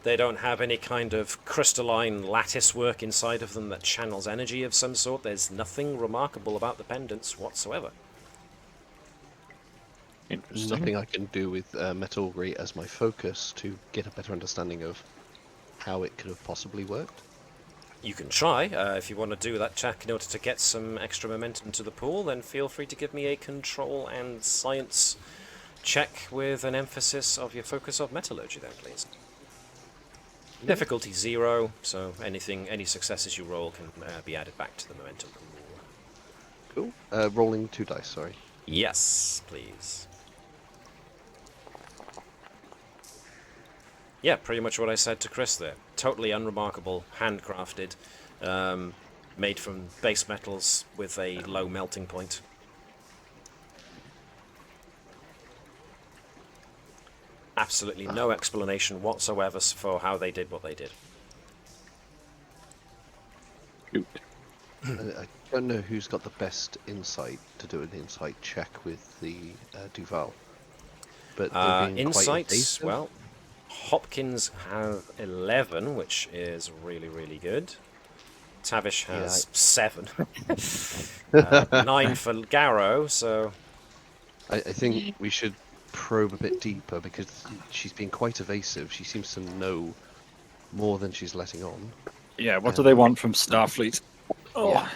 They don't have any kind of crystalline lattice work inside of them that channels energy of some sort. There's nothing remarkable about the pendants whatsoever. Interesting. Nothing I can do with metallurgy as my focus to get a better understanding of how it could have possibly worked. You can try. If you want to do that check in order to get some extra momentum to the pool, then feel free to give me a control and science check with an emphasis of your focus of metallurgy then, please. Difficulty 0, so any successes you roll can be added back to the momentum pool. Cool. Rolling 2 dice, sorry. Yes, please. Yeah, pretty much what I said to Chris there. Totally unremarkable, handcrafted, made from base metals with a low melting point. Absolutely no explanation whatsoever for how they did what they did. Good. I don't know who's got the best insight to do an insight check with the Duval. But they're being quite Insights, evasive. well, Hopkins have 11, which is really, really good. Tavish has 7. 9 for Garrow, so... I think we should probe a bit deeper because she's been quite evasive. She seems to know more than she's letting on. Yeah, what do they want from Starfleet? Oh. Yeah.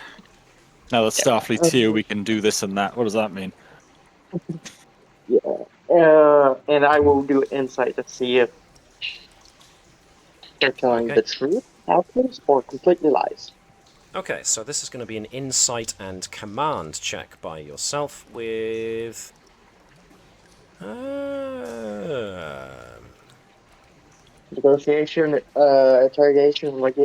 Now that Starfleet's here, we can do this and that. What does that mean? Yeah. And I will do insight to see if they're telling the truth, outcomes, or completely lies. Okay, so this is going to be an insight and command check by yourself with... Negotiation, interrogation, like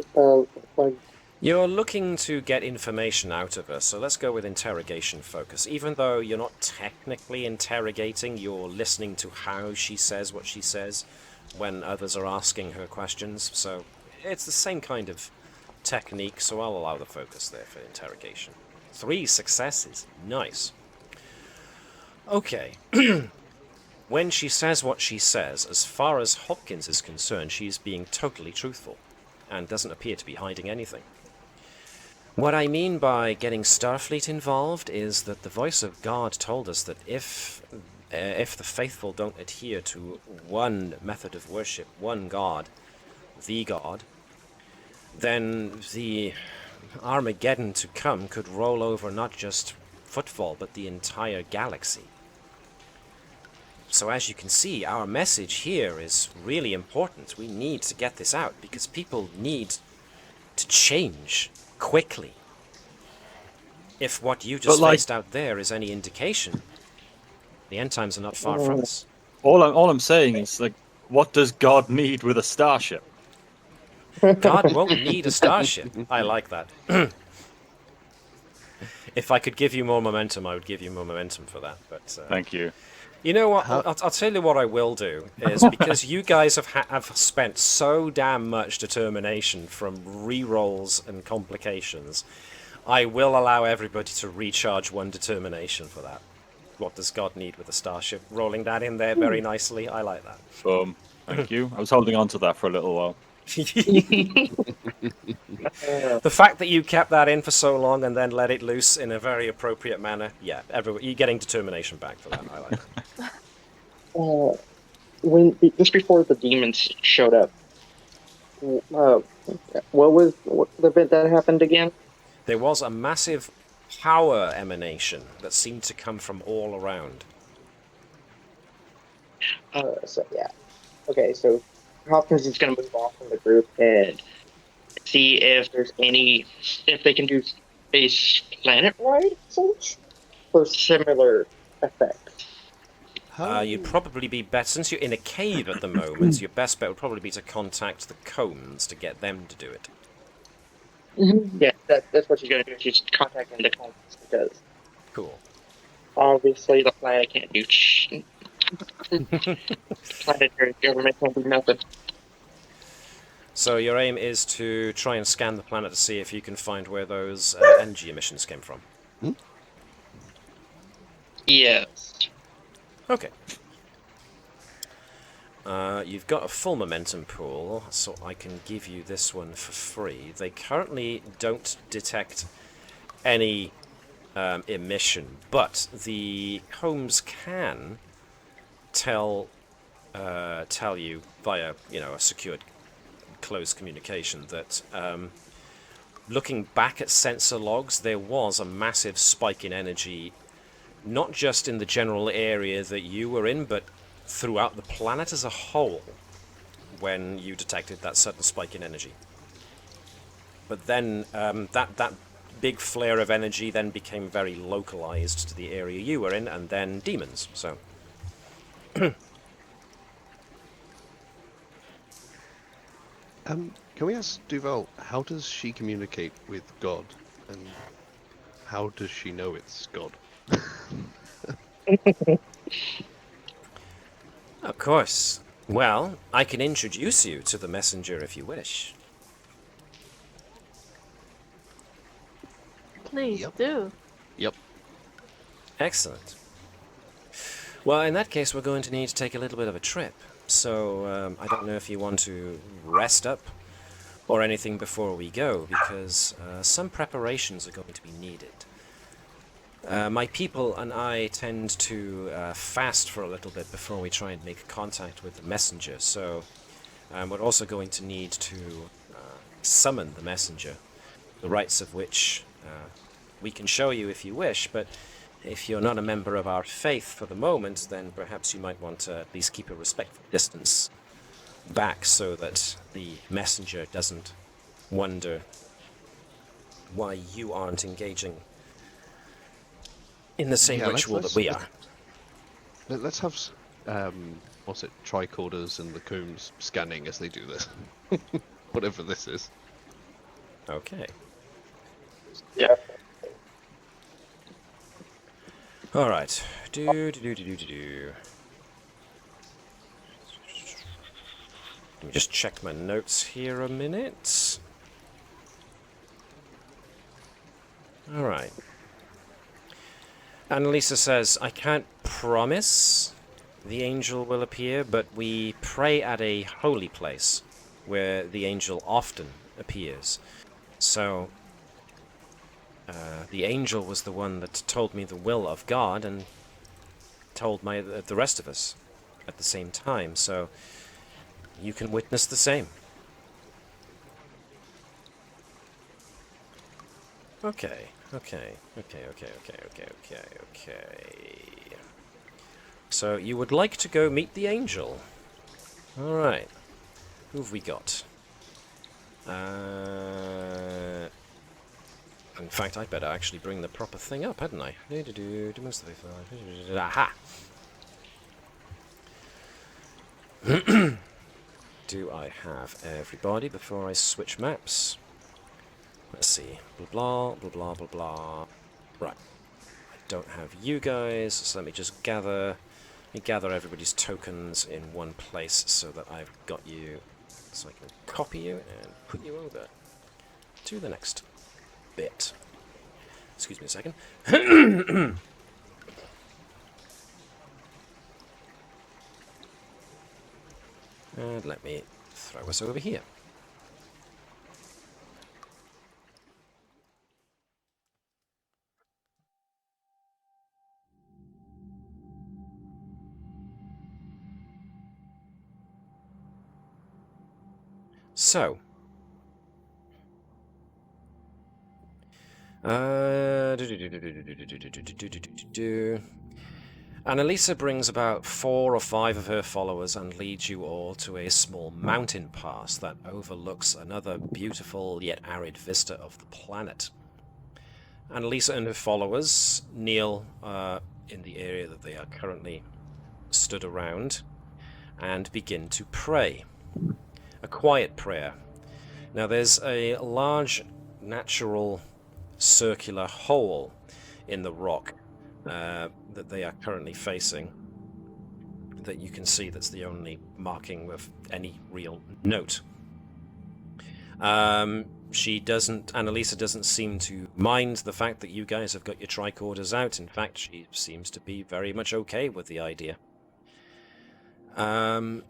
You're looking to get information out of her, so let's go with interrogation focus. Even though you're not technically interrogating, you're listening to how she says what she says when others are asking her questions, so it's the same kind of technique, so I'll allow the focus there for interrogation. 3 successes. Nice. Okay. When she says what she says, as far as Hopkins is concerned, she's being totally truthful and doesn't appear to be hiding anything. What I mean by getting Starfleet involved is that the voice of God told us that if the faithful don't adhere to one method of worship, one God, the God, then the Armageddon to come could roll over not just Footfall, but the entire galaxy. So as you can see, our message here is really important. We need to get this out because people need to change quickly. If what you just faced out there is any indication, the end times are not far from us. All I'm saying is, like, what does God need with a starship? God won't need a starship. I like that. If I could give you more momentum, I would give you more momentum for that. But Thank you. you know what? I'll tell you what I will do is because you guys have spent so damn much determination from re-rolls and complications, I will allow everybody to recharge 1 determination for that. What does God need with a starship? Rolling that in there very nicely. I like that. Thank you. I was holding on to that for a little while. The fact that you kept that in for so long and then let it loose in a very appropriate manner, yeah, you're getting determination back for that. I like it. Just before the demons showed up, what was the event that happened again? There was a massive power emanation that seemed to come from all around. Okay, so Hopkins is going to move off from the group and see if they can do space planet-wide search for similar effects. You'd probably be better, since you're in a cave at the moment, your best bet would probably be to contact the Combs to get them to do it. Mm-hmm. Yeah, that's what she's going to do. She's contacting the Combs because... Cool. Obviously, the planet can't do shit. Planetary government can't do nothing. So your aim is to try and scan the planet to see if you can find where those energy emissions came from. Yes. Okay. You've got a full momentum pool, so I can give you this one for free. They currently don't detect any emission, but the Combs can tell you via a secured closed communication that looking back at sensor logs, there was a massive spike in energy, not just in the general area that you were in, but throughout the planet as a whole when you detected that sudden spike in energy. But then that big flare of energy then became very localized to the area you were in, and then demons. So Can we ask Duval, how does she communicate with God, and how does she know it's God? of course. Well, I can introduce you to the messenger if you wish. Please Yep. do. Yep. Excellent. Well, in that case, we're going to need to take a little bit of a trip. So I don't know if you want to rest up or anything before we go, because some preparations are going to be needed. My people and I tend to fast for a little bit before we try and make contact with the messenger, so we're also going to need to summon the messenger, the rites of which we can show you if you wish, but if you're not a member of our faith for the moment, then perhaps you might want to at least keep a respectful distance back so that the messenger doesn't wonder why you aren't engaging in the same ritual that we are. Let's have tricorders and the Combs scanning as they do this. Whatever this is. Okay. Yeah. All right. Let me just check my notes here a minute. All right. Annalisa says, I can't promise the angel will appear, but we pray at a holy place where the angel often appears. So, the angel was the one that told me the will of God and told the rest of us at the same time, so you can witness the same. Okay. So you would like to go meet the angel. Alright. Who have we got? In fact, I'd better actually bring the proper thing up, hadn't I? Aha! Do I have everybody before I switch maps? Let's see. Blah, blah, blah, blah, blah, blah. Right. I don't have you guys, so let me just gather everybody's tokens in one place so that I've got you, so I can copy you and put you over to the next bit. Excuse me a second. And let me throw us over here. So, Annalisa brings about 4 or 5 of her followers and leads you all to a small mountain pass that overlooks another beautiful yet arid vista of the planet. Annalisa and her followers kneel in the area that they are currently stood around and begin to pray. A quiet prayer. Now there's a large natural circular hole in the rock that they are currently facing that you can see that's the only marking of any real note. Annalisa doesn't seem to mind the fact that you guys have got your tricorders out. In fact, she seems to be very much okay with the idea. And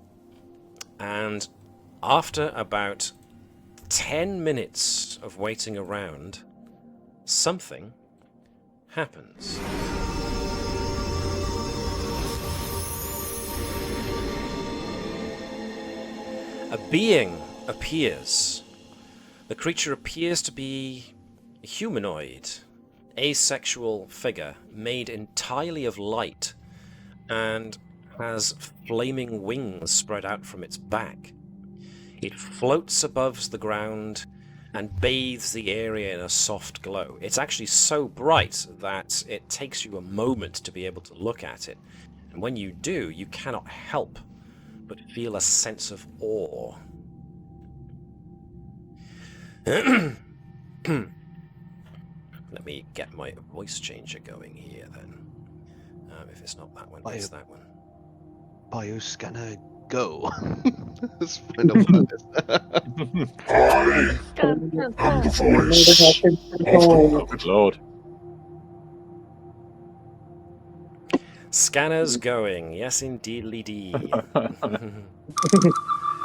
after about 10 minutes of waiting around, something happens. A being appears. The creature appears to be a humanoid, asexual figure made entirely of light and has flaming wings spread out from its back. It floats above the ground and bathes the area in a soft glow. It's actually so bright that it takes you a moment to be able to look at it. And when you do, you cannot help but feel a sense of awe. Let me get my voice changer going here then. If it's not that one, it's that one. Bioscanner, go. Let's find out what that is. I am the voice of the Good lord. Scanners going, yes indeedly.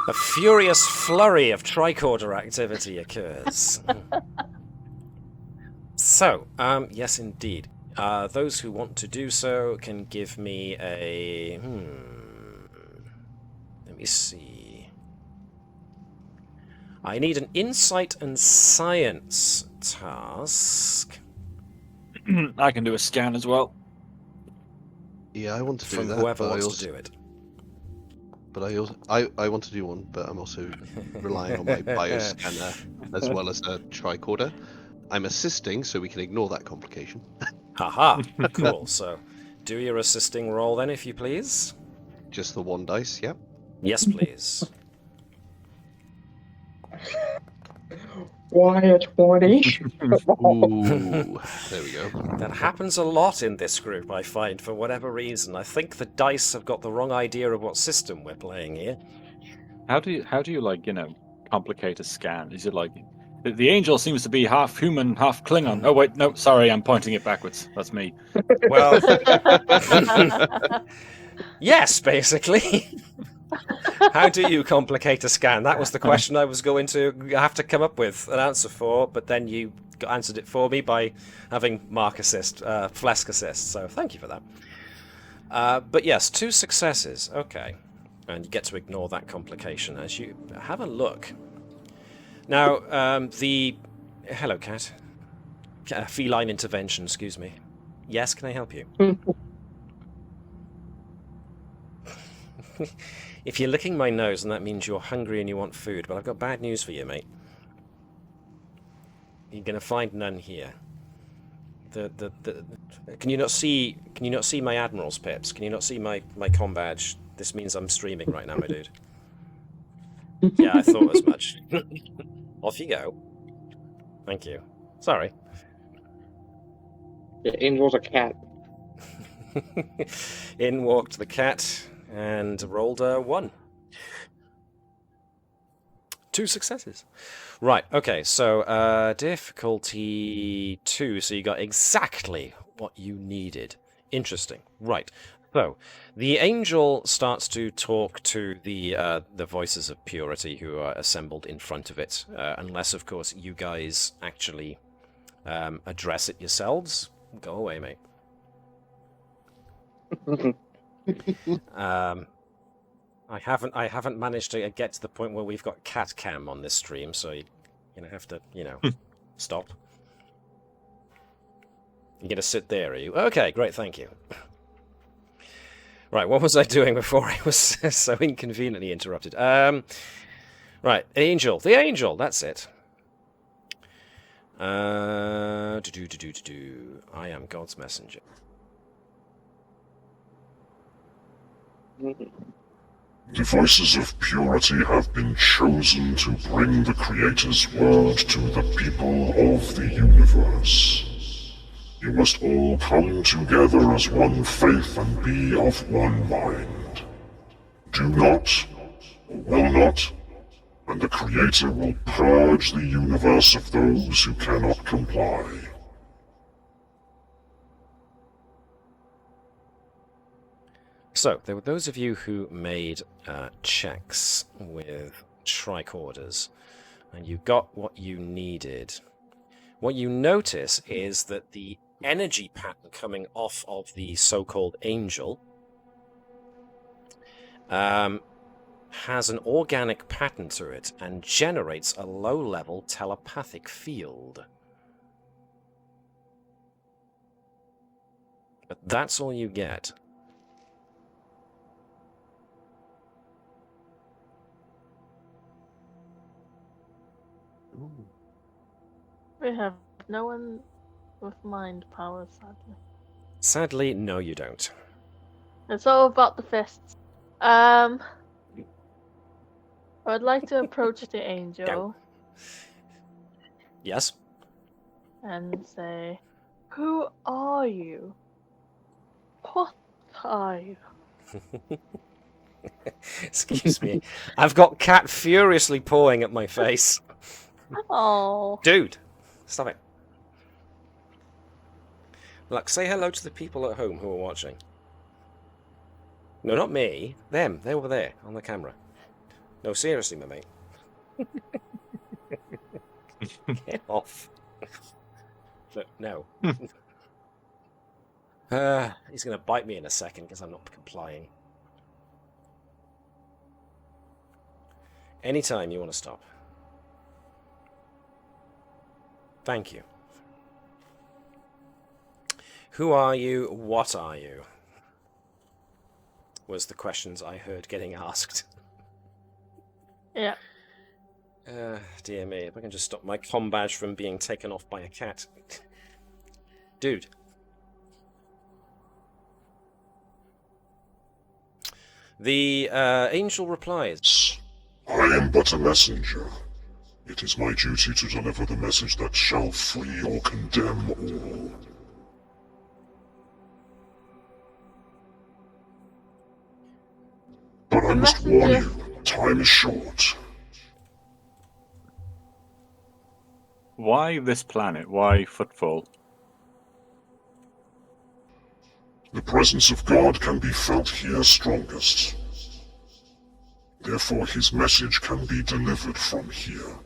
A furious flurry of tricorder activity occurs. So, yes indeed. Those who want to do so can give me a... Let me see. I need an insight and science task. I can do a scan as well. Yeah, I want to do From that. whoever but wants to do it. But I want to do one, but I'm also relying on my bioscanner as well as a tricorder. I'm assisting, so we can ignore that complication. Haha, cool. So, do your assisting roll then, if you please. Just the one dice, yeah? Yes, please. Why a 20? Ooh, there we go. That happens a lot in this group, I find, for whatever reason. I think the dice have got the wrong idea of what system we're playing here. How do you like, complicate a scan? Is it like the angel seems to be half human, half Klingon? Oh wait, no, sorry, I'm pointing it backwards. That's me. Well, yes, basically. How do you complicate a scan? That was the question I was going to have to come up with an answer for, but then you answered it for me by having Mark assist, Phlesc assist, so thank you for that. But yes, 2 successes, okay. And you get to ignore that complication as you have a look. Now, Hello, cat. Feline intervention, excuse me. Yes, can I help you? If you're licking my nose, then that means you're hungry and you want food, but I've got bad news for you, mate. You're going to find none here. Can you not see my Admiral's pips? Can you not see my comm badge? This means I'm streaming right now, my dude. Yeah, I thought as much. Off you go. Thank you. Sorry. The angel's a cat. In walked the cat and rolled a 1. 2 successes. Right, okay, so difficulty 2, so you got exactly what you needed. Interesting. Right. So, the angel starts to talk to the voices of purity who are assembled in front of it, unless, of course, you guys actually address it yourselves. Go away, mate. I haven't managed to get to the point where we've got cat cam on this stream, so you have to stop. You're gonna sit there, are you? Okay, great, thank you. Right, what was I doing before I was so inconveniently interrupted? Right, the angel, that's it. I am God's messenger. The voices of purity have been chosen to bring the Creator's word to the people of the universe. You must all come together as one faith and be of one mind. Do not, or will not, and the Creator will purge the universe of those who cannot comply. So, there were those of you who made checks with tricorders, and you got what you needed. What you notice is that the energy pattern coming off of the so-called angel has an organic pattern to it and generates a low-level telepathic field. But that's all you get. Ooh. We have no one with mind powers, sadly. Sadly, no you don't. It's all about the fists. I'd like to approach the angel Go. Yes? and say, "Who are you? What are you?" Excuse me. I've got cat furiously pawing at my face. Oh. Dude, stop it. Look, say hello to the people at home who are watching. No, not me. Them. They're over there on the camera. No, seriously, my mate. Get off. Look, no. He's going to bite me in a second because I'm not complying. Anytime you want to stop. Thank you. Who are you? What are you? Was the questions I heard getting asked. Yeah. Dear me, if I can just stop my comm badge from being taken off by a cat. Dude. The angel replies, I am but a messenger. It is my duty to deliver the message that shall free or condemn all. But I must warn you, time is short. Why this planet? Why Footfall? The presence of God can be felt here strongest. Therefore his message can be delivered from here.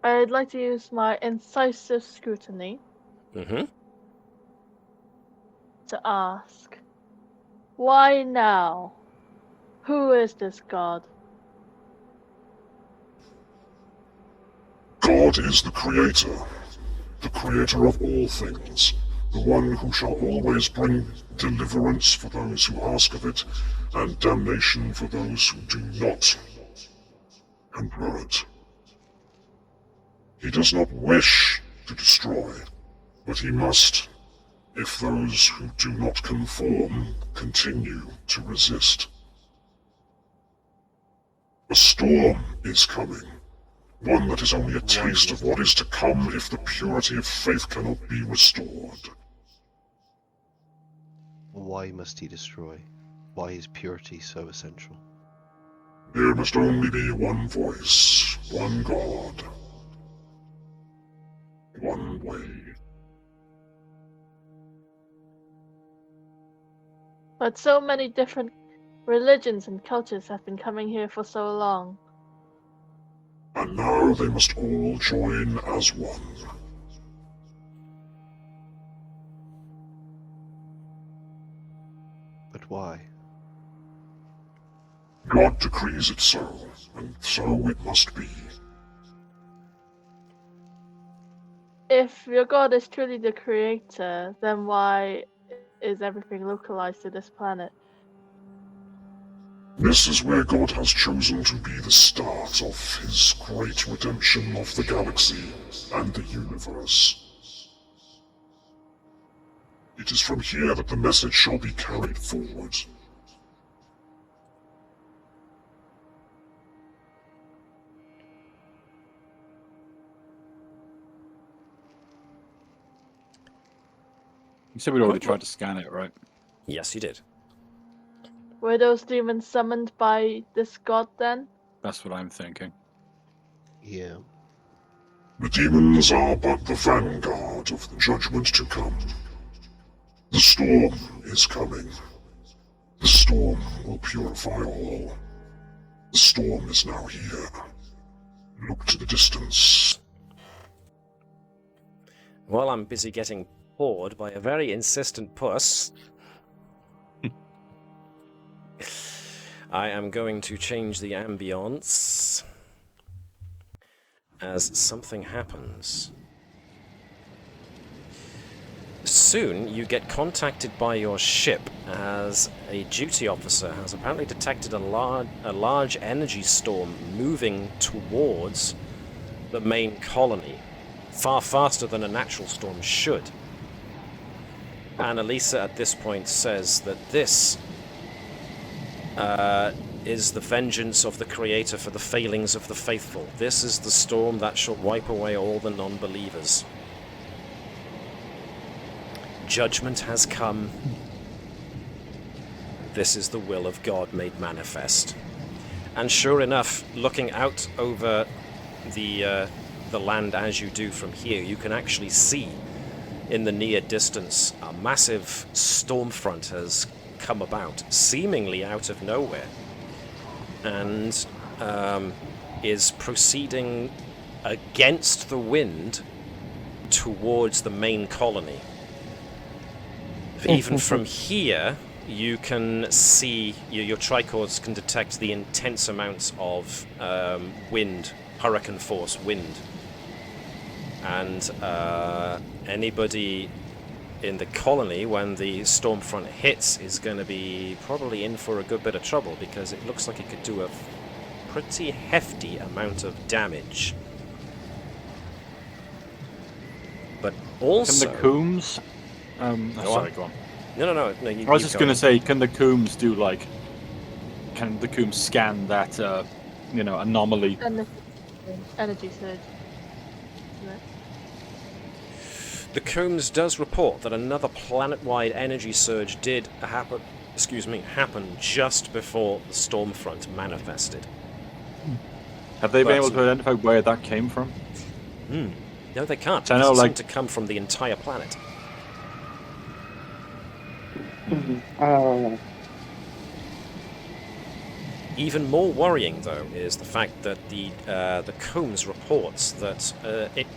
I'd like to use my incisive scrutiny mm-hmm. to ask, why now? Who is this God? God is the Creator of all things, the one who shall always bring deliverance for those who ask of it, and damnation for those who do not endure it. He does not wish to destroy, but he must, if those who do not conform continue to resist. A storm is coming, one that is only a taste of what is to come if the purity of faith cannot be restored. Why must he destroy? Why is purity so essential? There must only be one voice, one God, one way. But so many different religions and cultures have been coming here for so long. And now they must all join as one. But why? God decrees it so, and so it must be. If your God is truly the creator, then why is everything localized to this planet? This is where God has chosen to be the start of his great redemption of the galaxy and the universe. It is from here that the message shall be carried forward. You said we'd already tried to scan it, right? Yes, you did. Were those demons summoned by this god then? That's what I'm thinking. Yeah. The demons are but the vanguard of the judgment to come. The storm is coming. The storm will purify all. The storm is now here. Look to the distance. While I'm busy getting pawed by a very insistent puss, I am going to change the ambience as something happens. Soon you get contacted by your ship as a duty officer has apparently detected a large energy storm moving towards the main colony, far faster than a natural storm should. And Elisa at this point says that this is the vengeance of the Creator for the failings of the faithful. This is the storm that shall wipe away all the non-believers. Judgment has come. This is the will of God made manifest. And sure enough, looking out over the land as you do from here, you can actually see in the near distance a massive storm front has come about, seemingly out of nowhere, and is proceeding against the wind towards the main colony. Even from here, you can see, your tricords can detect the intense amounts of wind, hurricane force wind. And anybody in the colony, when the storm front hits, is going to be probably in for a good bit of trouble, because it looks like it could do a pretty hefty amount of damage. But also... Can the Combs... sorry, go on. No, I was just going to say, can the Combs do, like... Can the Combs scan that, anomaly? Energy surge. Isn't it? The Combs does report that another planet-wide energy surge did happen just before the storm front manifested. Have they been able to identify where that came from? No, they can't. I know, it like, seemed to come from the entire planet. Even more worrying, though, is the fact that the Combs reports that it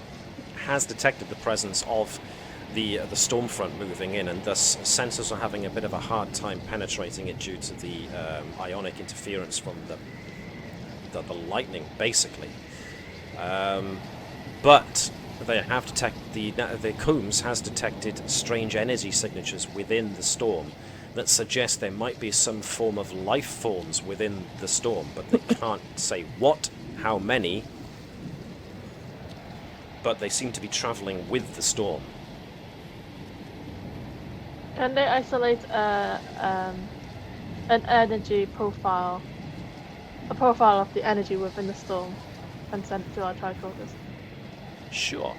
has detected the presence of the storm front moving in, and thus sensors are having a bit of a hard time penetrating it due to the ionic interference from the lightning, basically. But they have detected the Combs has detected strange energy signatures within the storm that suggest there might be some form of life forms within the storm, but they can't say what, how many, but they seem to be traveling with the storm. Can they isolate an energy profile, a profile of the energy within the storm, and send it to our tricorders? Sure.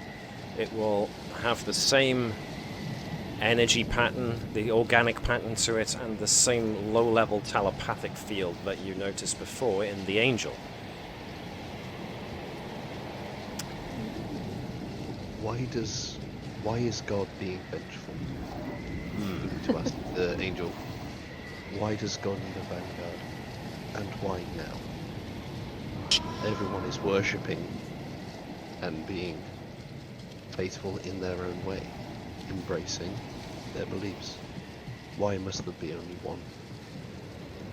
It will have the same energy pattern, the organic pattern to it, and the same low-level telepathic field that you noticed before in the Angel. Why is God being vengeful? To ask the Angel, why does God need a vanguard? And why now? Everyone is worshipping and being faithful in their own way, embracing their beliefs. Why must there be only one?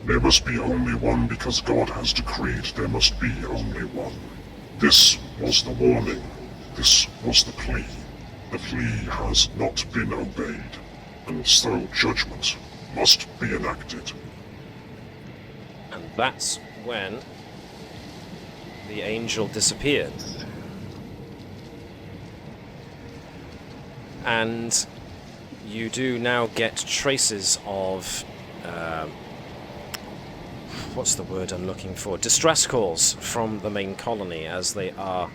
There must be only one because God has decreed there must be only one. This was the warning. This was the plea. The plea has not been obeyed, and so judgment must be enacted. And that's when the Angel disappeared. And you do now get traces of, what's the word I'm looking for? Distress calls from the main colony as they are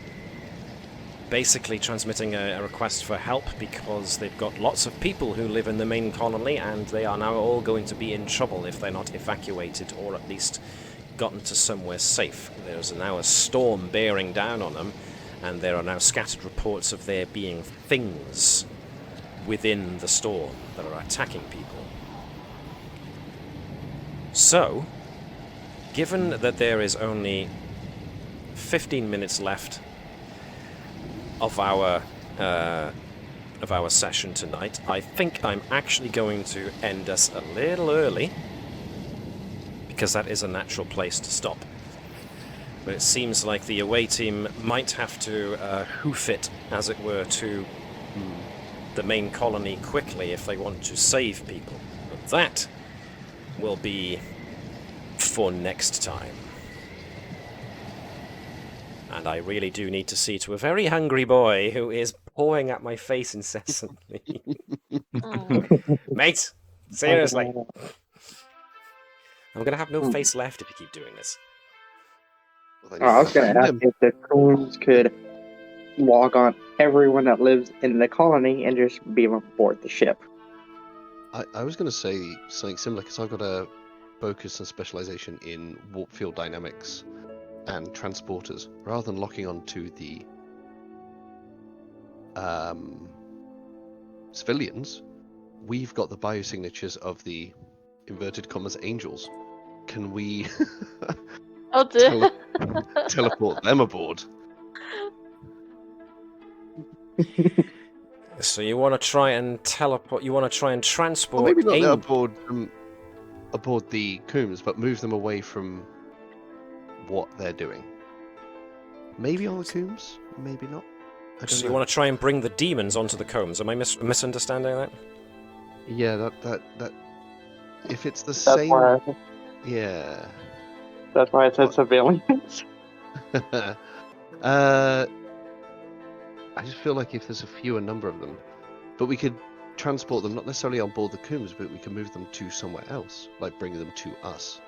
basically transmitting a request for help because they've got lots of people who live in the main colony, and they are now all going to be in trouble if they're not evacuated or at least gotten to somewhere safe. There's now a storm bearing down on them, and there are now scattered reports of there being things within the storm that are attacking people. So, given that there is only 15 minutes left of our session tonight, I think I'm actually going to end us a little early, because that is a natural place to stop. But it seems like the away team might have to hoof it, as it were, to the main colony quickly if they want to save people. But that will be for next time. And I really do need to see to a very hungry boy who is pawing at my face incessantly. Mate, seriously. I'm going to have no face left if you keep doing this. I was going to ask if the Combs could log on everyone that lives in the colony and just beam them aboard the ship. I was going to say something similar, because I've got a focus and specialization in warp field dynamics and transporters. Rather than locking onto the civilians, we've got the biosignatures of the inverted commas angels. Can we Oh dear. teleport them aboard? So you want to try and teleport? You want to try and transport? Well, maybe not aboard the Combs, but move them away from what they're doing. Maybe on the Combs, maybe not. I don't So know. you want to try and bring the demons onto the Combs? Am I misunderstanding that? Yeah, that. If it's the That's same, why. yeah. That's why I said civilians. I just feel like if there's a fewer number of them, but we could transport them not necessarily on board the Combs, but we can move them to somewhere else, like bring them to us.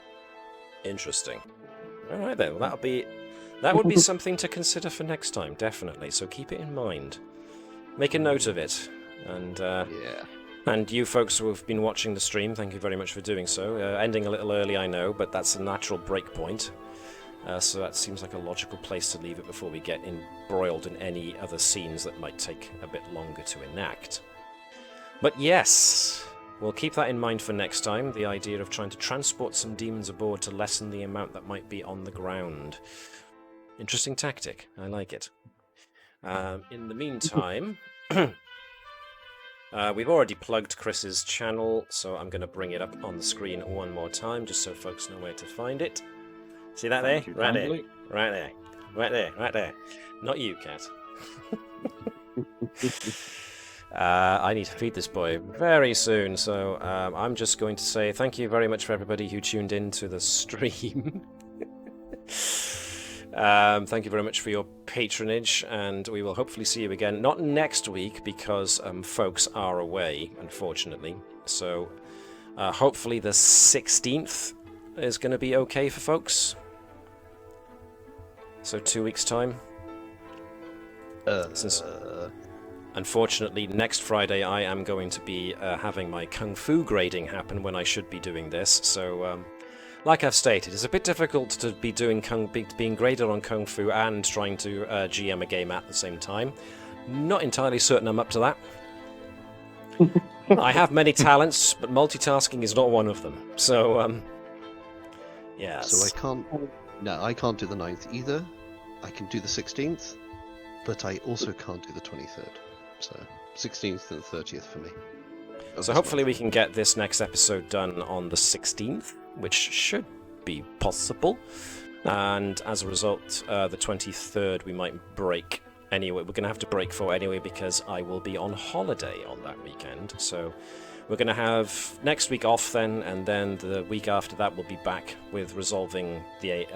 Interesting. All right then. Well, that would be something to consider for next time, definitely. So keep it in mind. Make a note of it, and Yeah. And you folks who have been watching the stream, thank you very much for doing so. Ending a little early, I know, but that's a natural break point. So that seems like a logical place to leave it before we get embroiled in any other scenes that might take a bit longer to enact. But yes, we'll keep that in mind for next time, the idea of trying to transport some demons aboard to lessen the amount that might be on the ground. Interesting tactic, I like it. In the meantime... we've already plugged Chris's channel, so I'm going to bring it up on the screen one more time, just so folks know where to find it. See that there? Right there. Right there. Right there. Right there. Not you, Cat. I need to feed this boy very soon, so I'm just going to say thank you very much for everybody who tuned in to the stream. Thank you very much for your patronage, and we will hopefully see you again. Not next week, because folks are away, unfortunately. So hopefully the 16th is going to be okay for folks. So 2 weeks' time. Since, unfortunately, next Friday I am going to be having my Kung Fu grading happen when I should be doing this. So... like I've stated, it's a bit difficult to be being graded on Kung Fu and trying to GM a game at the same time. Not entirely certain I'm up to that. I have many talents, but multitasking is not one of them. So, yes. So I can't do the 9th either. I can do the 16th, but I also can't do the 23rd. So 16th and 30th for me. So hopefully we can get this next episode done on the 16th, which should be possible. And as a result, the 23rd we might break anyway. We're going to have to break for anyway because I will be on holiday on that weekend. So we're going to have next week off then, and then the week after that we'll be back with resolving the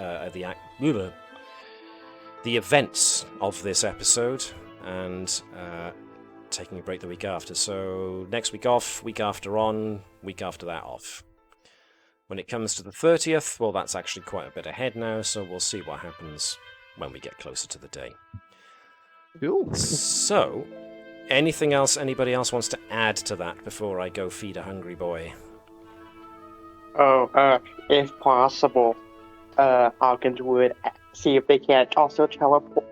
events of this episode and taking a break the week after. So next week off, week after on, week after that off. When it comes to the 30th, well, that's actually quite a bit ahead now, so we'll see what happens when we get closer to the day. Cool. So, anything else anybody else wants to add to that before I go feed a hungry boy? If possible, Hopkins would see if they can't also teleport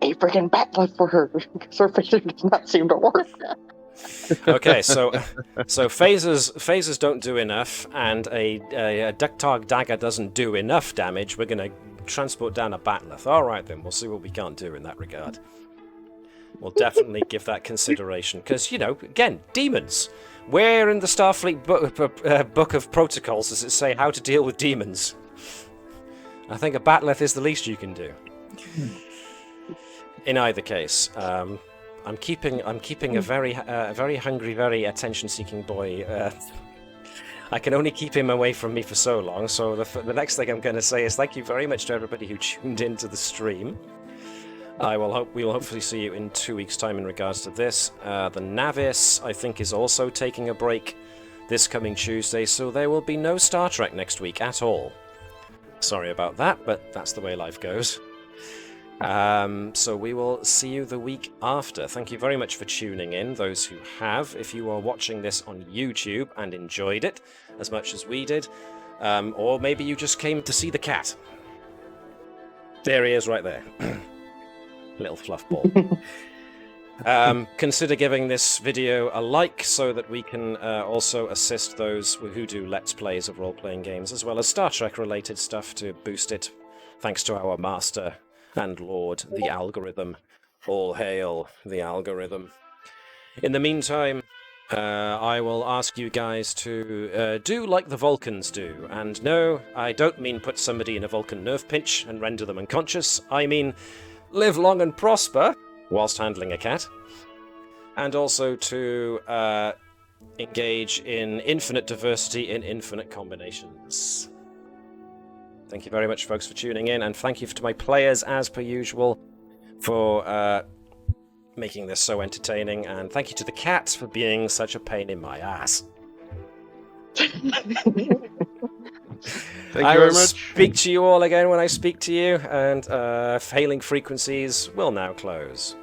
a freaking backflip for her, because her phaser does not seem to work. Okay, so phasers don't do enough, and a Ducktog dagger doesn't do enough damage. We're going to transport down a Batleth. All right, then, we'll see what we can't do in that regard. We'll definitely give that consideration, because, again, demons. Where in the Starfleet book of protocols does it say how to deal with demons? I think a Batleth is the least you can do. In either case, I'm keeping a very hungry, very attention-seeking boy. I can only keep him away from me for so long. So the next thing I'm going to say is thank you very much to everybody who tuned into the stream. We will hopefully see you in 2 weeks' time in regards to this. The Navis, I think, is also taking a break this coming Tuesday, so there will be no Star Trek next week at all. Sorry about that, but that's the way life goes. So we will see you the week after. Thank you very much for tuning in, those who have. If you are watching this on YouTube and enjoyed it as much as we did, or maybe you just came to see the cat. There he is right there. Little fluff ball. Consider giving this video a like so that we can also assist those who do Let's Plays of role-playing games, as well as Star Trek-related stuff to boost it, thanks to our master and lord, the algorithm. All hail the algorithm. In the meantime, I will ask you guys to do like the Vulcans do. And no, I don't mean put somebody in a Vulcan nerve pinch and render them unconscious. I mean live long and prosper whilst handling a cat. And also to engage in infinite diversity in infinite combinations. Thank you very much, folks, for tuning in, and thank you to my players, as per usual, for making this so entertaining, and thank you to the cats for being such a pain in my ass. Thank you I very will much. speak to you all again when I speak to you, and hailing frequencies will now close.